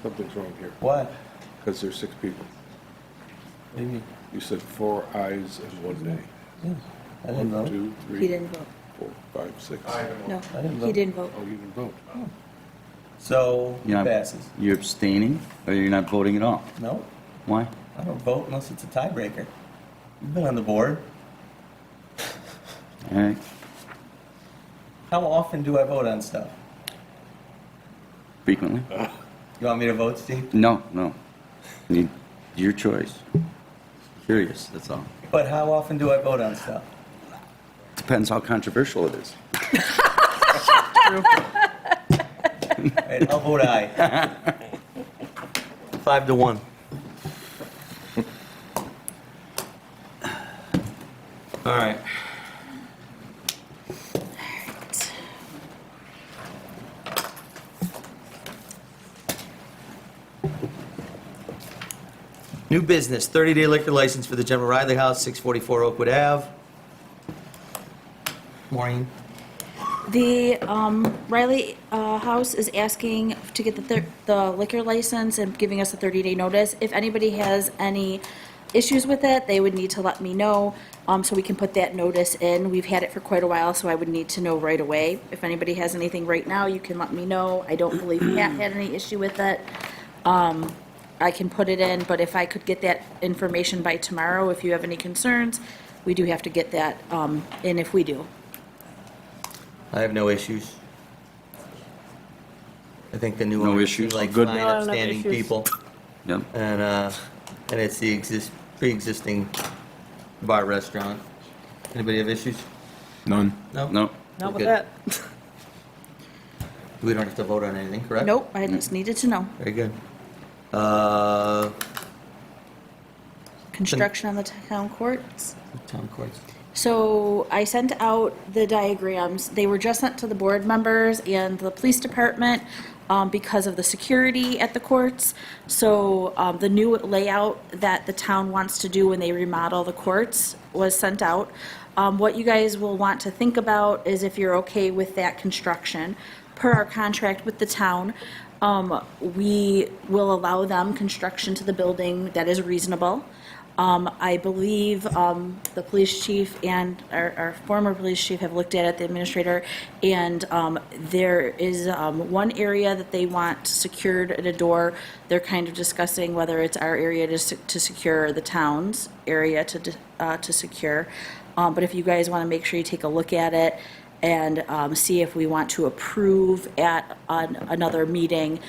Something's wrong here.
What?
Because there's 6 people.
What do you mean?
You said 4 ayes and 1 nay.
I didn't vote.
2, 3,
He didn't vote.
4, 5, 6.
No,
I didn't
he
vote.
didn't vote.
Oh, you didn't vote.
So, it
You're not-
passes.
You're abstaining, or you're not voting at all?
No,
Why?
I don't vote unless it's a tiebreaker. You've been on the board.
All right.
How often do I vote on stuff?
Frequently?
You want me to vote, Steve?
No, no. Your choice. Curious, that's all.
But how often do I vote on stuff?
Depends how controversial it is.
Right, I'll vote aye. 5 to 1. All right. New business, 30-day liquor license for the General Riley House, 644 Oakwood Ave. Maureen?
The Riley House is asking to get the liquor license and giving us a 30-day notice. If anybody has any issues with it, they would need to let me know, so we can put that notice in. We've had it for quite a while, so I would need to know right away. If anybody has anything right now, you can let me know. I don't believe Pat had any issue with it. I can put it in, but if I could get that information by tomorrow, if you have any concerns, we do have to get that in if we do.
I have no issues. I think the new
No
owners
issues?
seem like
Good.
fine,
No, I don't have
upstanding
issues.
people.
Yep.
And it's the pre-existing bar restaurant. Anybody have issues?
None.
No?
No.
Not
Okay.
with that.
We don't have to vote on anything, correct?
Nope, I just needed to know.
Very good.
Construction on the town courts.
Town courts.
So I sent out the diagrams. They were just sent to the board members and the police department because of the security at the courts. So the new layout that the town wants to do when they remodel the courts was sent out. What you guys will want to think about is if you're okay with that construction. Per our contract with the town, we will allow them construction to the building that is reasonable. I believe the police chief and our former police chief have looked at it, the administrator, and there is one area that they want secured at a door. They're kind of discussing whether it's our area to secure or the town's area to secure. But if you guys want to make sure you take a look at it and see if we want to approve at another meeting,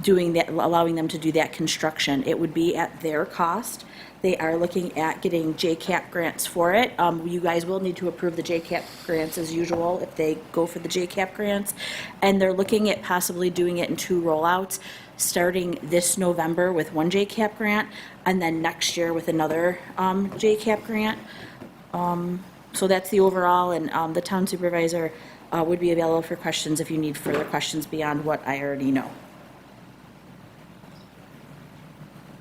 doing that, allowing them to do that construction. It would be at their cost. They are looking at getting JCAP grants for it. You guys will need to approve the JCAP grants as usual if they go for the JCAP grants. And they're looking at possibly doing it in 2 rollouts, starting this November with 1 JCAP grant, and then next year with another JCAP grant. So that's the overall, and the town supervisor would be available for questions if you need further questions beyond what I already know.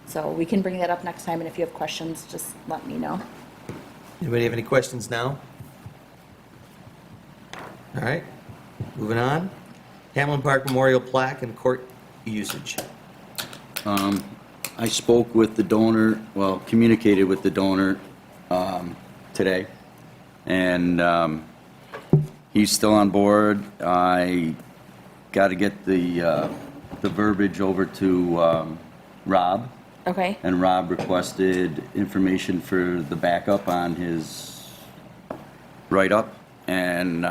So we can bring that up next time, and if you have questions, just let me know.
Anybody have any questions now? All right, moving on. Hamlin Park Memorial Plaque and court usage.
I spoke with the donor, well, communicated with the donor today, and he's still on board. I got to get the verbiage over to Rob.
Okay.
And Rob requested information for the backup on his write-up, and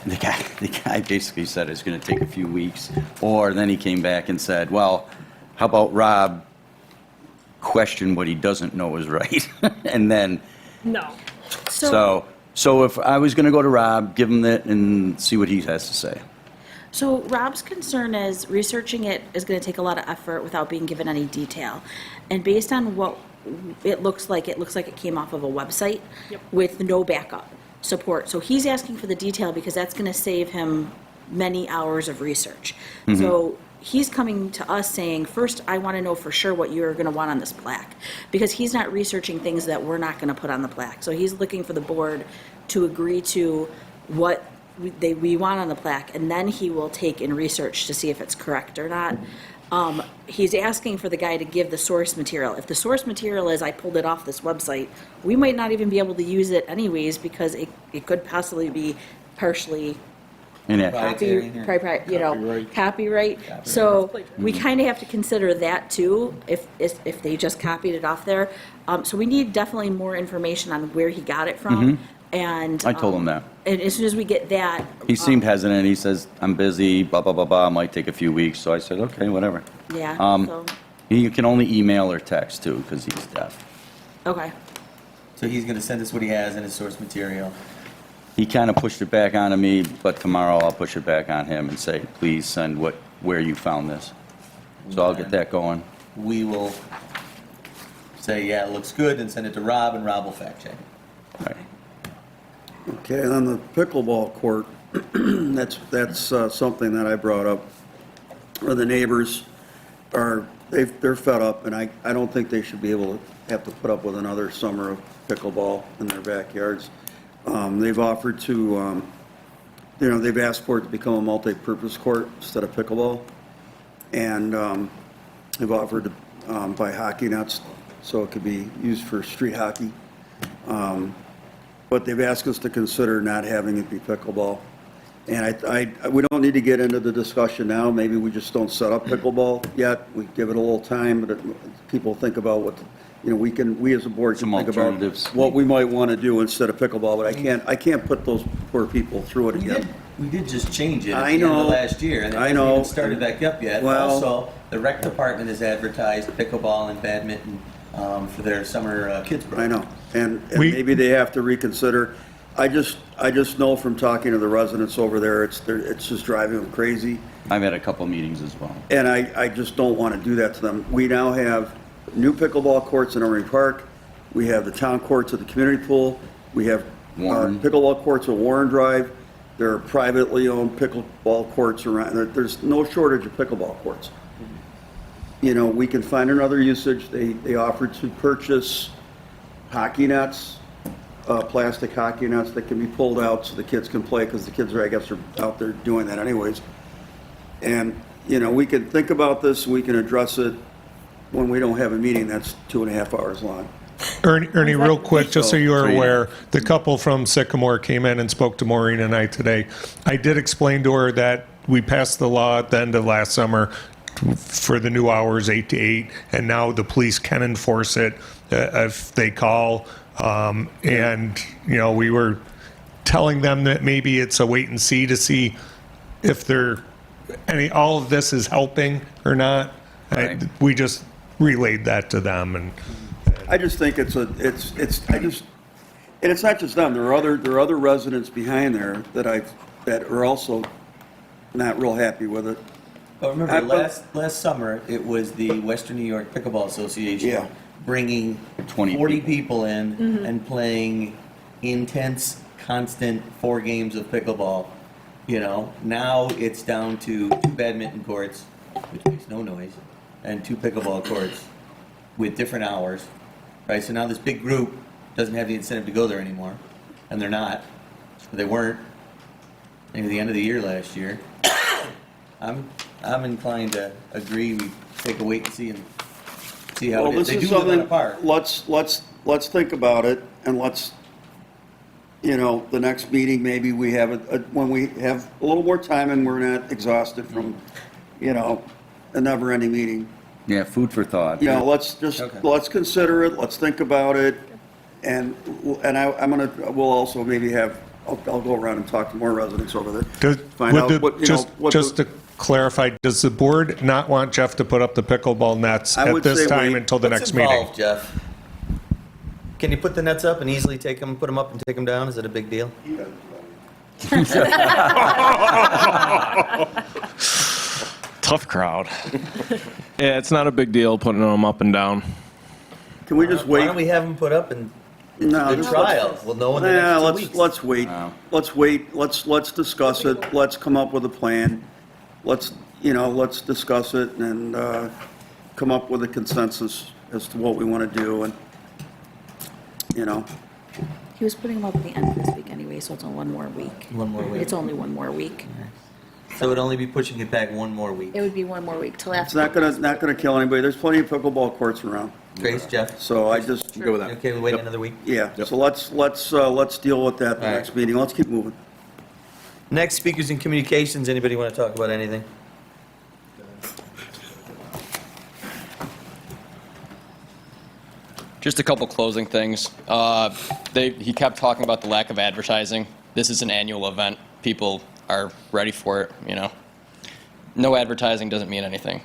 the guy basically said it's going to take a few weeks, or then he came back and said, well, how about Rob question what he doesn't know is right, and then
No.
so if I was going to go to Rob, give him that and see what he has to say.
So Rob's concern is researching it is going to take a lot of effort without being given any detail. And based on what it looks like it came off of a website with no backup support. So he's asking for the detail because that's going to save him many hours of research. So he's coming to us saying, first, I want to know for sure what you're going to want on this plaque, because he's not researching things that we're not going to put on the plaque. So he's looking for the board to agree to what we want on the plaque, and then he will take in research to see if it's correct or not. He's asking for the guy to give the source material. If the source material is, I pulled it off this website, we might not even be able to use it anyways, because it could possibly be partially copyright. So we kind of have to consider that too, if they just copied it off there. So we need definitely more information on where he got it from. And
I told him that.
And as soon as we get that,
He seemed hesitant. He says, I'm busy, blah, blah, blah, blah, might take a few weeks. So I said, okay, whatever.
yeah. So
He can only email or text too, because he's deaf.
okay.
So he's going to send us what he has in his source material.
He kind of pushed it back onto me, but tomorrow I'll push it back on him and say, please send where you found this. So I'll get that going.
We will say, yeah, it looks good, and send it to Rob, and Rob will fact check it.
Right.
Okay, and then the pickleball court, that's something that I brought up. Or the neighbors they're fed up, and I don't think they should be able to have to put up with another summer of pickleball in their backyards. They've offered to, they've asked for it to become a multi-purpose court instead of pickleball. And they've offered to buy hockey nets so it could be used for street hockey. But they've asked us to consider not having it be pickleball. And we don't need to get into the discussion now. Maybe we just don't set up pickleball yet. We give it a little time, but people think about what, we as a board can think about what we might want to do instead of pickleball, but I can't put those poor people through it again.
We did just change it at
I
the end
know.
of last year, and it
I
hasn't
know.
even started back up yet.
Well-
Also, the rec department has advertised pickleball and badminton for their summer kids program.
I know, and maybe they have to reconsider. I just know from talking to the residents over there, it's just driving them crazy.
I've had a couple meetings as well.
And I just don't want to do that to them. We now have new pickleball courts in Emory Park. We have the town courts at the community pool. We have
Warren.
pickleball courts at Warren Drive. There are privately owned pickleball courts around. There's no shortage of pickleball courts. We can find another usage. They offered to purchase hockey nets, plastic hockey nets that can be pulled out so the kids can play, because the kids are out there doing that anyways. And, we can think about this, we can address it when we don't have a meeting that's 2.5 hours long.
Ernie, real quick, just so you are
So you-
aware, the couple from Sycamore came in and spoke to Maureen and I today. I did explain to her that we passed the law at the end of last summer for the new hours, 8 to 8, and now the police can enforce it if they call. And, we were telling them that maybe it's a wait and see to see if all of this is helping or not.
Right.
We just relayed that to them, and
I just think and it's not just them, there are other residents behind there that are also not real happy with it.
But remember, last summer, it was the Western New York Pickleball Association
Yeah.
bringing 40 people in and playing intense, constant 4 games of pickleball. Now it's down to 2 badminton courts, which makes no noise, and 2 pickleball courts with different hours, right? So now this big group doesn't have the incentive to go there anymore, and they're not. They weren't. I think at the end of the year last year. I'm inclined to agree. We take a wait and see how it is. They do live on a park.
Let's think about it, and let's, the next meeting, maybe we have when we have a little more time and we're not exhausted from, a never-ending meeting.
Yeah, food for thought.
Let's consider it, let's think about it, and we'll also maybe I'll go around and talk to more residents over there.
Just to clarify, does the board not want Jeff to put up the pickleball nets
I
at
would
this
say
time
wait.
until the
What's
next meeting?
involved, Jeff? Can you put the nets up and easily put them up and take them down? Is it a big deal?
Tough crowd. Yeah, it's not a big deal putting them up and down.
Can we just
Why
wait?
don't we have them put up and
No,
the
just
trial? We'll know in the
Yeah,
next 2 weeks.
let's wait. Let's wait. Let's discuss it. Let's come up with a plan. Let's discuss it and come up with a consensus as to what we want to do and,
He was putting them up at the end of this week anyway, so it's only one more week.
One more week.
It's only one more week.
So it'd only be pushing it back one more week.
It would be one more week till
it's
after.
not gonna kill anybody. There's plenty of pickleball courts around.
Grace, Jeff?
So I just,
Go with that.
Okay, we wait another week?
yeah, so let's deal with that the
All right.
next meeting. Let's keep moving.
Next, speakers and communications. Anybody want to talk about anything?
Just a couple closing things. He kept talking about the lack of advertising. This is an annual event. People are ready for it, No advertising doesn't mean anything.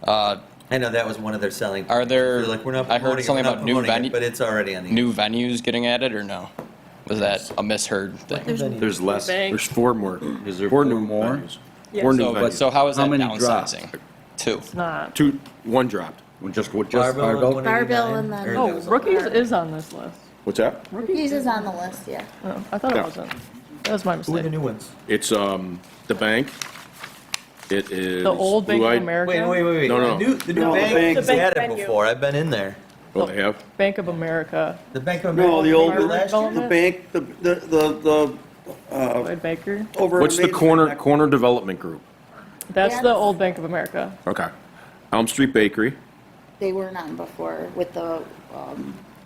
I know that was one of their selling.
Are there,
They're like, we're not
I heard
promoting it,
something
we're not
about new
promoting it,
venues.
but it's already on the.
New venues getting added or no? Was that a misheard thing?
There's less.
Bank.
There's 4 more.
Is there
four
four
new
more?
venues.
Yeah.
4 new
So,
venues.
so how is
How
that
many dropped?
downsizing? 2.
It's not.
1 dropped.
Just
Barbell and 189,
Barbell and then-
or
Oh,
there was a-
Rookies is on this list.
What's that?
Rookies is on the list, yeah.
Oh, I thought it
No.
wasn't. That was my
Who are the
mistake.
new ones?
It's the bank. It is
The old Bank of
Blue-eyed-
America?
Wait.
No, no.
The new
No, the
bank
bank-
has
The bank
had it
venue.
before. I've been in there.
Oh, they have.
Bank of America.
The Bank of America.
No, the old,
came here last year?
the bank, the,
Lloyd Baker.
over.
What's
at
the
Main
corner
Street,
corner development group?
That's the old Bank of America.
Okay. Elm Street Bakery.
They weren't on before with the,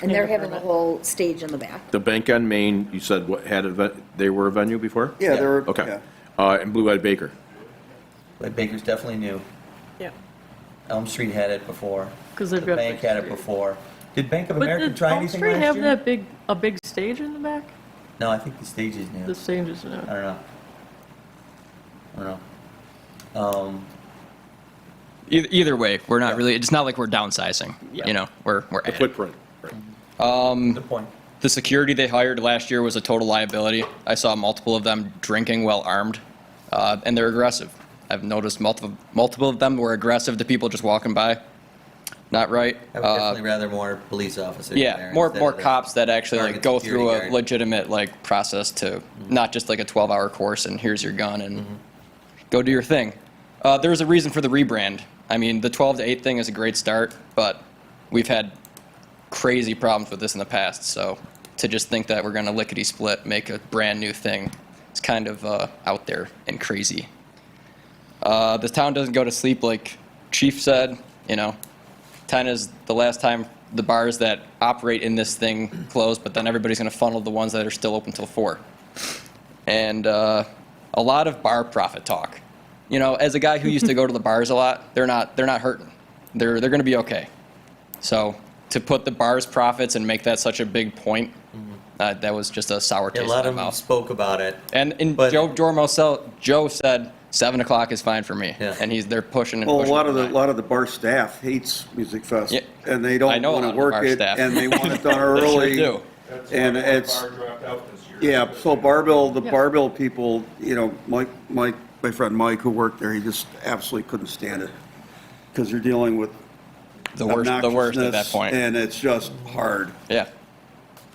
and they're having a whole stage in the back.
The bank on Main. You said what had they were a venue before?
Yeah, they're,
Okay.
yeah.
And Blue Eyed Baker.
Like Baker's definitely new.
Yeah.
Elm Street had it before.
'Cause they've
The
got
bank
Big
had it
Street.
before. Did Bank of
But
America
did
try
Elm
anything
Street
last
have
year?
that a big stage in the back?
No, I think the stage is new.
The stage is new.
I don't know.
Either way, we're not really. It's not like we're downsizing. We're
The
adding.
footprint. Right.
Good point.
The security they hired last year was a total liability. I saw multiple of them drinking while armed, and they're aggressive. I've noticed multiple of them were aggressive to people just walking by. Not right.
I would definitely rather more police officers.
Yeah,
there
more
instead of the
cops that actually
target
go
security
through a
guard.
legitimate process to not just like a 12-hour course and here's your gun and go do your thing. There's a reason for the rebrand. I mean, the 12 to 8 thing is a great start, but we've had crazy problems with this in the past. So to just think that we're going to lickety-split, make a brand new thing, it's kind of out there and crazy. The town doesn't go to sleep like Chief said, 10 is the last time the bars that operate in this thing close, but then everybody's going to funnel the ones that are still open till 4. And a lot of bar profit talk. As a guy who used to go to the bars a lot, they're not hurting. They're going to be okay. So to put the bars profits and make that such a big point, that was just a sour
Yeah,
taste
a lot
in
of
my
them
mouth.
spoke about it.
And
but-
Joe said 7 o'clock is fine for me,
Yeah.
and they're pushing and
Well, a
pushing.
lot of
for
the,
9.
lot of the bar staff hates Music Fest.
Yeah.
And they
I
don't
know a
want
lot
to
of the
work
bar
it,
staff.
and they want it done
They sure
early.
do.
And it's,
Bar dropped out this year.
yeah, so Barbell people, Mike, my friend Mike, who worked there, he just absolutely couldn't stand it. Because you're dealing with
The worst at that
obnoxiousness,
point.
And it's just hard.
Yeah.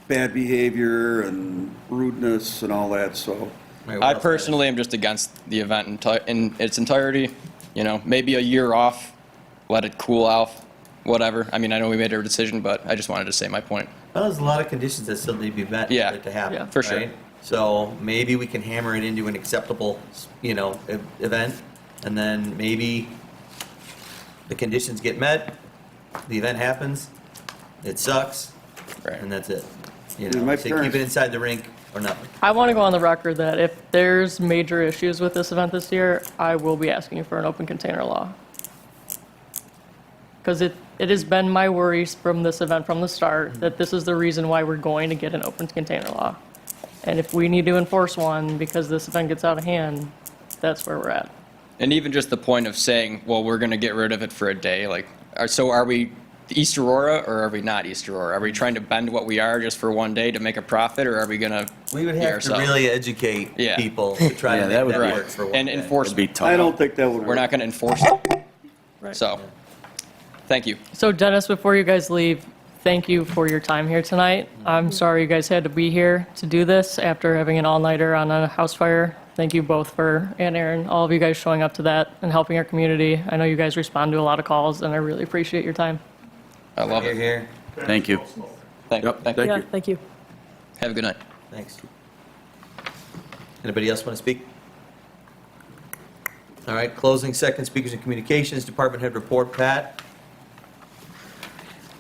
Bad behavior and rudeness and all that, so.
I personally am just against the event in its entirety. Maybe a year off, let it cool off, whatever. I mean, I know we made our decision, but I just wanted to say my point.
Well, there's a lot of conditions that still need to be met
Yeah.
for it to happen.
Yeah, for sure.
right? So maybe we can hammer it into an acceptable, event, and then maybe the conditions get met, the event happens, it sucks, and that's it.
my
So keep
parents-
it inside the rink or nothing.
I want to go on the record that if there's major issues with this event this year, I will be asking for an open container law. Because it has been my worries from this event from the start that this is the reason why we're going to get an open container law. And if we need to enforce one because this event gets out of hand, that's where we're at.
And even just the point of saying, well, we're going to get rid of it for a day. So are we East Aurora, or are we not East Aurora? Are we trying to bend what we are just for one day to make a profit, or are we gonna
We would
be
have to
ourselves?
really educate
Yeah.
people to try
Yeah,
to
that
make
would
that
be-
work for one
And
day.
enforce.
I don't think that would
We're
work.
not gonna enforce it. So, thank you.
So Dennis, before you guys leave, thank you for your time here tonight. I'm sorry you guys had to be here to do this after having an all-nighter on a house fire. Thank you both and Aaron, all of you guys showing up to that and helping our community. I know you guys respond to a lot of calls, and I really appreciate your time.
I love
Here,
it.
here.
Thank you.
Thank
Yep,
thank
thank
Yeah,
you.
thank you.
Have a good night.
Thanks. Anybody else want to speak? All right, closing second, speakers and communications, department head report, Pat.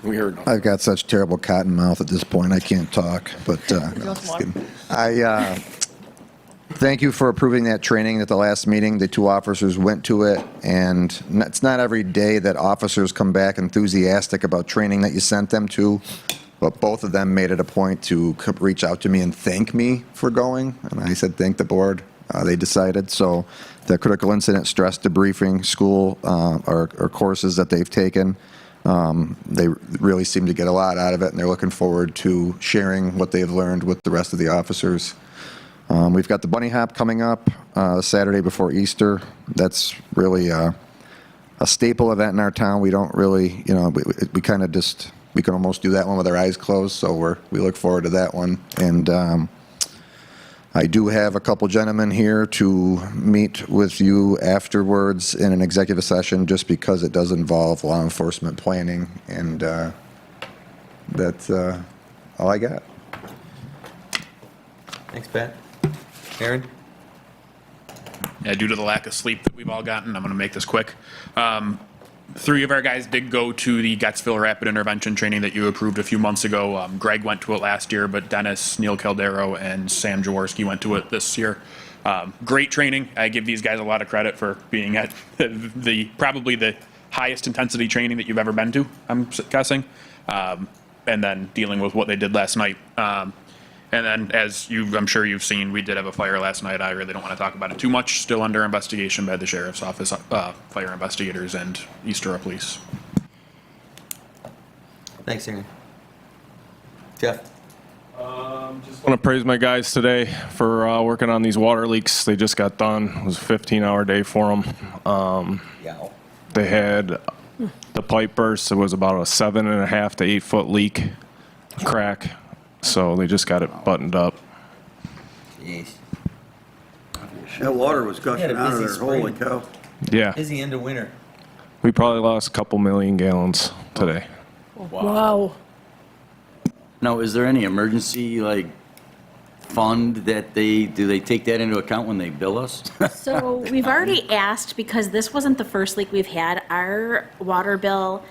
We heard nothing.
I've got such terrible cotton mouth at this point, I can't talk, but no, just kidding. Thank you for approving that training at the last meeting. The two officers went to it, and it's not every day that officers come back enthusiastic about training that you sent them to, but both of them made it a point to reach out to me and thank me for going, and I said, thank the board. They decided, so the critical incident stress debriefing school or courses that they've taken, they really seem to get a lot out of it, and they're looking forward to sharing what they've learned with the rest of the officers. We've got the bunny hop coming up Saturday before Easter. That's really a staple event in our town. We don't really, we kind of just, we can almost do that one with our eyes closed, so we look forward to that one. And I do have a couple gentlemen here to meet with you afterwards in an executive session, just because it does involve law enforcement planning, and that's all I got.
Thanks, Pat. Aaron?
Yeah, due to the lack of sleep that we've all gotten, I'm going to make this quick. 3 of our guys did go to the Gettsville Rapid Intervention training that you approved a few months ago. Greg went to it last year, but Dennis, Neil Caldero, and Sam Jaworski went to it this year. Great training. I give these guys a lot of credit for being at probably the highest intensity training that you've ever been to, I'm guessing. And then dealing with what they did last night. And then, as I'm sure you've seen, we did have a fire last night. I really don't want to talk about it too much. Still under investigation by the sheriff's office, fire investigators, and East Aurora Police.
Thanks, Aaron. Jeff?
Just want to praise my guys today for working on these water leaks. They just got done. It was a 15-hour day for them.
Yeah.
They had the pipe burst. It was about a 7.5 to 8 foot leak crack. So they just got it buttoned up.
Jeez.
That water was
Had
gushing
a
out of
busy
there, holy
spring.
cow.
Yeah,
Busy end of winter.
we probably lost a couple million gallons today.
Wow.
Now, is there any emergency, fund that do they take that into account when they bill us?
So we've already asked, because this wasn't the first leak we've had. Our water bill,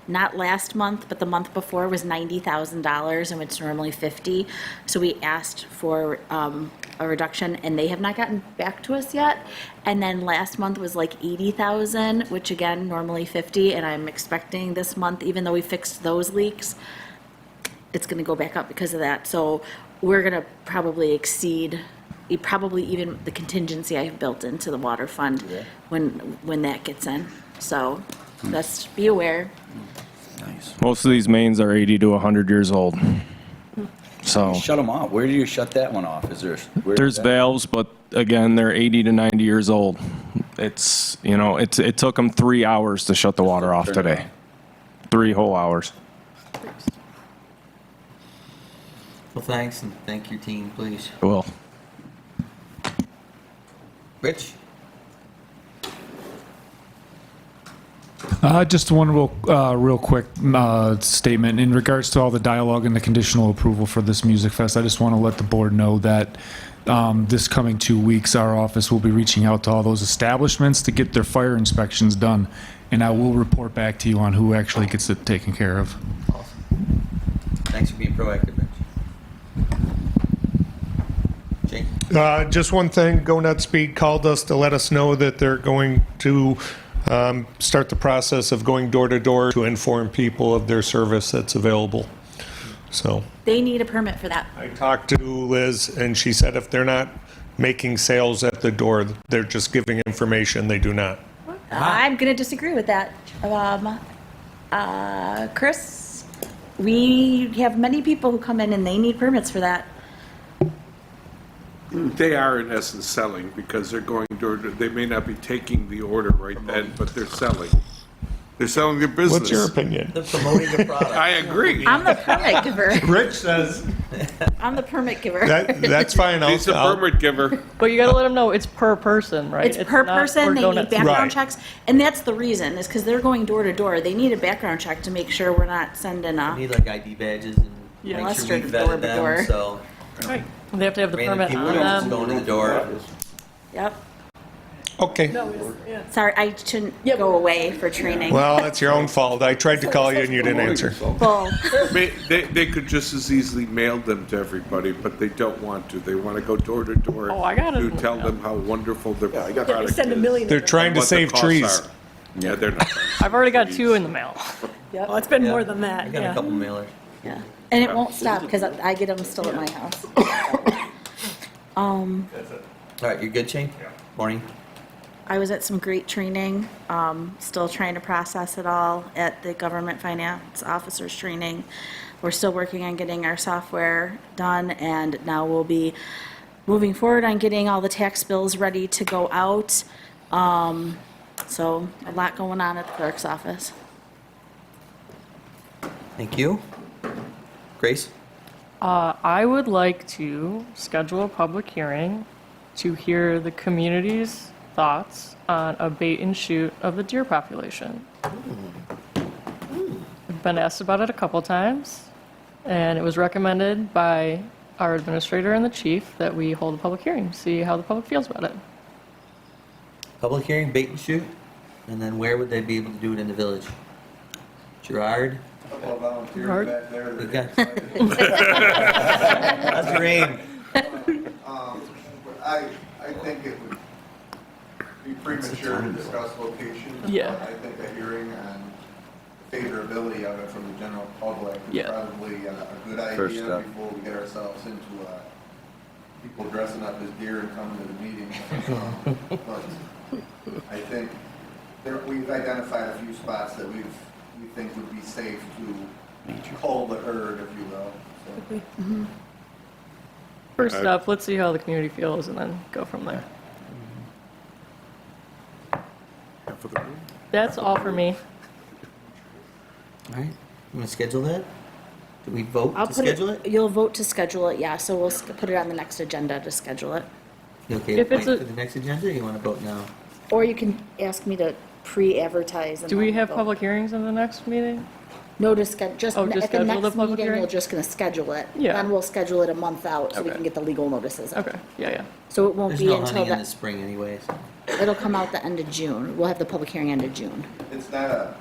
not last month, but the month before, was $90,000, and it's normally $50,000. So we asked for a reduction, and they have not gotten back to us yet. And then last month was like $80,000, which again, normally $50,000, and I'm expecting this month, even though we fixed those leaks, it's gonna go back up because of that. So we're gonna probably exceed, probably even the contingency I've built into the water fund when that gets in. So just be aware.
Most of these mains are 80 to 100 years old. So
Shut them off. Where do you shut that one off?
there's valves, but again, they're 80 to 90 years old. It's, it took them 3 hours to shut the water off
turn it
today. 3 whole hours.
Well, thanks, and thank your team, please.
Well,
Rich?
Just one real quick statement in regards to all the dialogue and the conditional approval for this music fest. I just want to let the board know that this coming 2 weeks, our office will be reaching out to all those establishments to get their fire inspections done, and I will report back to you on who actually gets it taken care of.
Thanks for being proactive, Rich. Jake?
Just one thing, Go Nut Speed called us to let us know that they're going to start the process of going door to door to inform people of their service that's available. So
They need a permit for that.
I talked to Liz, and she said if they're not making sales at the door, they're just giving information, they do not.
I'm gonna disagree with that. Chris, we have many people who come in and they need permits for that.
They are in essence selling because they're going door to, they may not be taking the order right then, but they're selling. They're selling their business.
What's your opinion?
They're promoting the product.
I agree.
I'm the permit giver.
Rich says.
I'm the permit giver.
That's fine.
He's a permit giver.
But you gotta let them know it's per person, right?
It's per
not
person,
for
they need
donuts.
background
Right.
checks, and that's the reason, is because they're going door to door. They need a background check to make sure we're not sending a,
Need like ID badges and
Yeah.
make sure we
Mustard door
vetted
to door.
them, so.
Right. They have to have the
Random
permit
people
on
just
them.
going to the door.
yep.
Okay.
Sorry, I shouldn't go away for training.
Well, that's your own fault. I tried to call you and you didn't answer.
Well,
They could just as easily mail them to everybody, but they don't want to. They want to go door to door.
Oh, I got it.
To tell them how wonderful their product
They send a
is.
million.
They're trying to
what the
save
costs
trees.
are. Yeah, they're not.
I've already got 2 in the mail.
Well, it's been more than
I
that,
got a
yeah.
couple mailers.
yeah. And it won't stop because I get them still at my house.
All right, you good, Shane? Yeah. Morning.
I was at some great training, still trying to process it all at the government finance officers training. We're still working on getting our software done, and now we'll be moving forward on getting all the tax bills ready to go out. So a lot going on at the clerk's office.
Thank you. Grace?
I would like to schedule a public hearing to hear the community's thoughts on a bait and shoot of the deer population. I've been asked about it a couple times, and it was recommended by our administrator and the chief that we hold a public hearing, see how the public feels about it.
Public hearing, bait and shoot? And then where would they be able to do it in the village? Gerard?
Couple of volunteers
Hard.
back there. that
Okay.
excited.
How's your aim?
I think it would be premature to discuss location.
Yeah.
I think a hearing on the favorability of it from the general public is
Yeah.
probably a good
First
idea
step.
before we get ourselves into people dressing up as deer and coming to the meeting. But I think we've identified a few spots that we think would be safe to cull the herd, if you will. So.
First up, let's see how the community feels and then go from there. That's all for me.
All right, you want to schedule that? Do we vote
I'll
to
put
schedule it?
You'll vote to schedule it, yeah, so we'll put it on the next agenda to schedule it.
You okay to
If it's
wait
a-
for the next agenda, or you want to vote now?
Or you can ask me to pre-advertise. and
Do we
then
have
vote.
public hearings in the next meeting?
No, just at the
schedule the
next
public
meeting,
hearing?
we're just gonna schedule it.
Yeah.
Then we'll schedule it a month out so we
Okay.
can get the legal notices out.
Okay, yeah.
So it won't
There's
be
no
until
hunting in the spring anyways.
it'll come out the end of June. We'll have the public hearing end of June.
It's not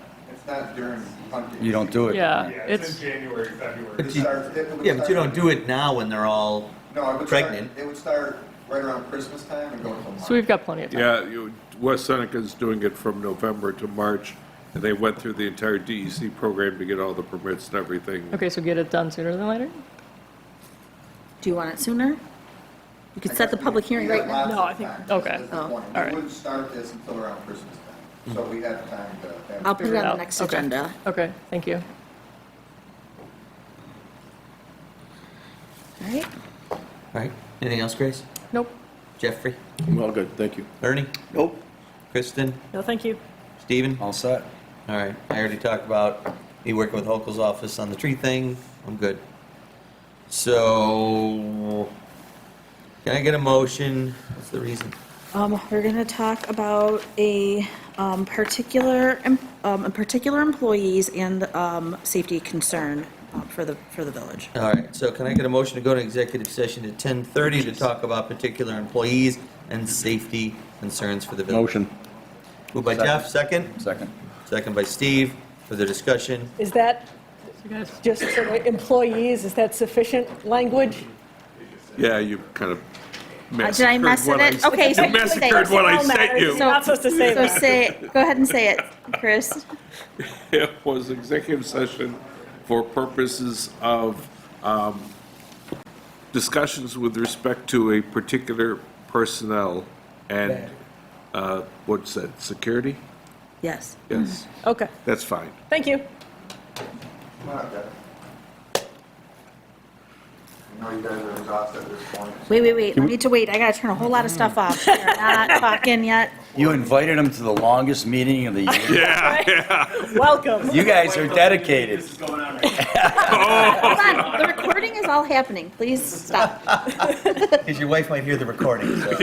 during hunting.
You don't do it.
Yeah,
Yeah,
it's,
in January, February.
It starts- it would
Yeah, but you
start-
don't do it now when they're all
No, it would
pregnant.
It would start right around Christmas time and go until March.
so we've got plenty of time.
Yeah, West Seneca's doing it from November to March, and they went through the entire DEC program to get all the permits and everything.
Okay, so get it done sooner than later?
Do you want it sooner? You could set the public hearing right now.
No, I think-
Okay.
Oh,
all
We
right.
wouldn't start this until around Christmas time, so we have time to.
I'll put it
Figure
on
out.
the next
Okay.
agenda.
Okay, thank you.
All right?
All right, anything else, Grace?
Nope.
Jeffrey?
Well, good, thank you.
Ernie?
Nope.
Kristen?
No, thank you.
Steven?
All set.
All right, I already talked about me working with Hokel's office on the tree thing. I'm good. So, can I get a motion? What's the reason?
We're gonna talk about a particular employees and safety concern for the village.
All right, so can I get a motion to go to executive session at 10:30 to talk about particular employees and safety concerns for the village?
Motion.
Moved by Jeff, second?
Second.
Second by Steve. Further discussion?
Is that just for the employees, is that sufficient language?
Yeah, you kind of
Did I mess
massacred
it?
what
Okay, so
you massacred what I sent you.
You're not supposed to say
So
that.
say, go ahead and say it, Chris.
It was executive session for purposes of discussions with respect to a particular personnel and, what's that, security?
Yes.
Yes,
Okay,
that's fine.
thank you.
I know you guys are exhausted at this point.
Wait, I need to wait, I gotta turn a whole lot of stuff off. We're not talking yet.
You invited him to the longest meeting of the year.
Welcome.
You guys are dedicated.
Hold on, the recording is all happening, please stop.
Because your wife might hear the recording, so.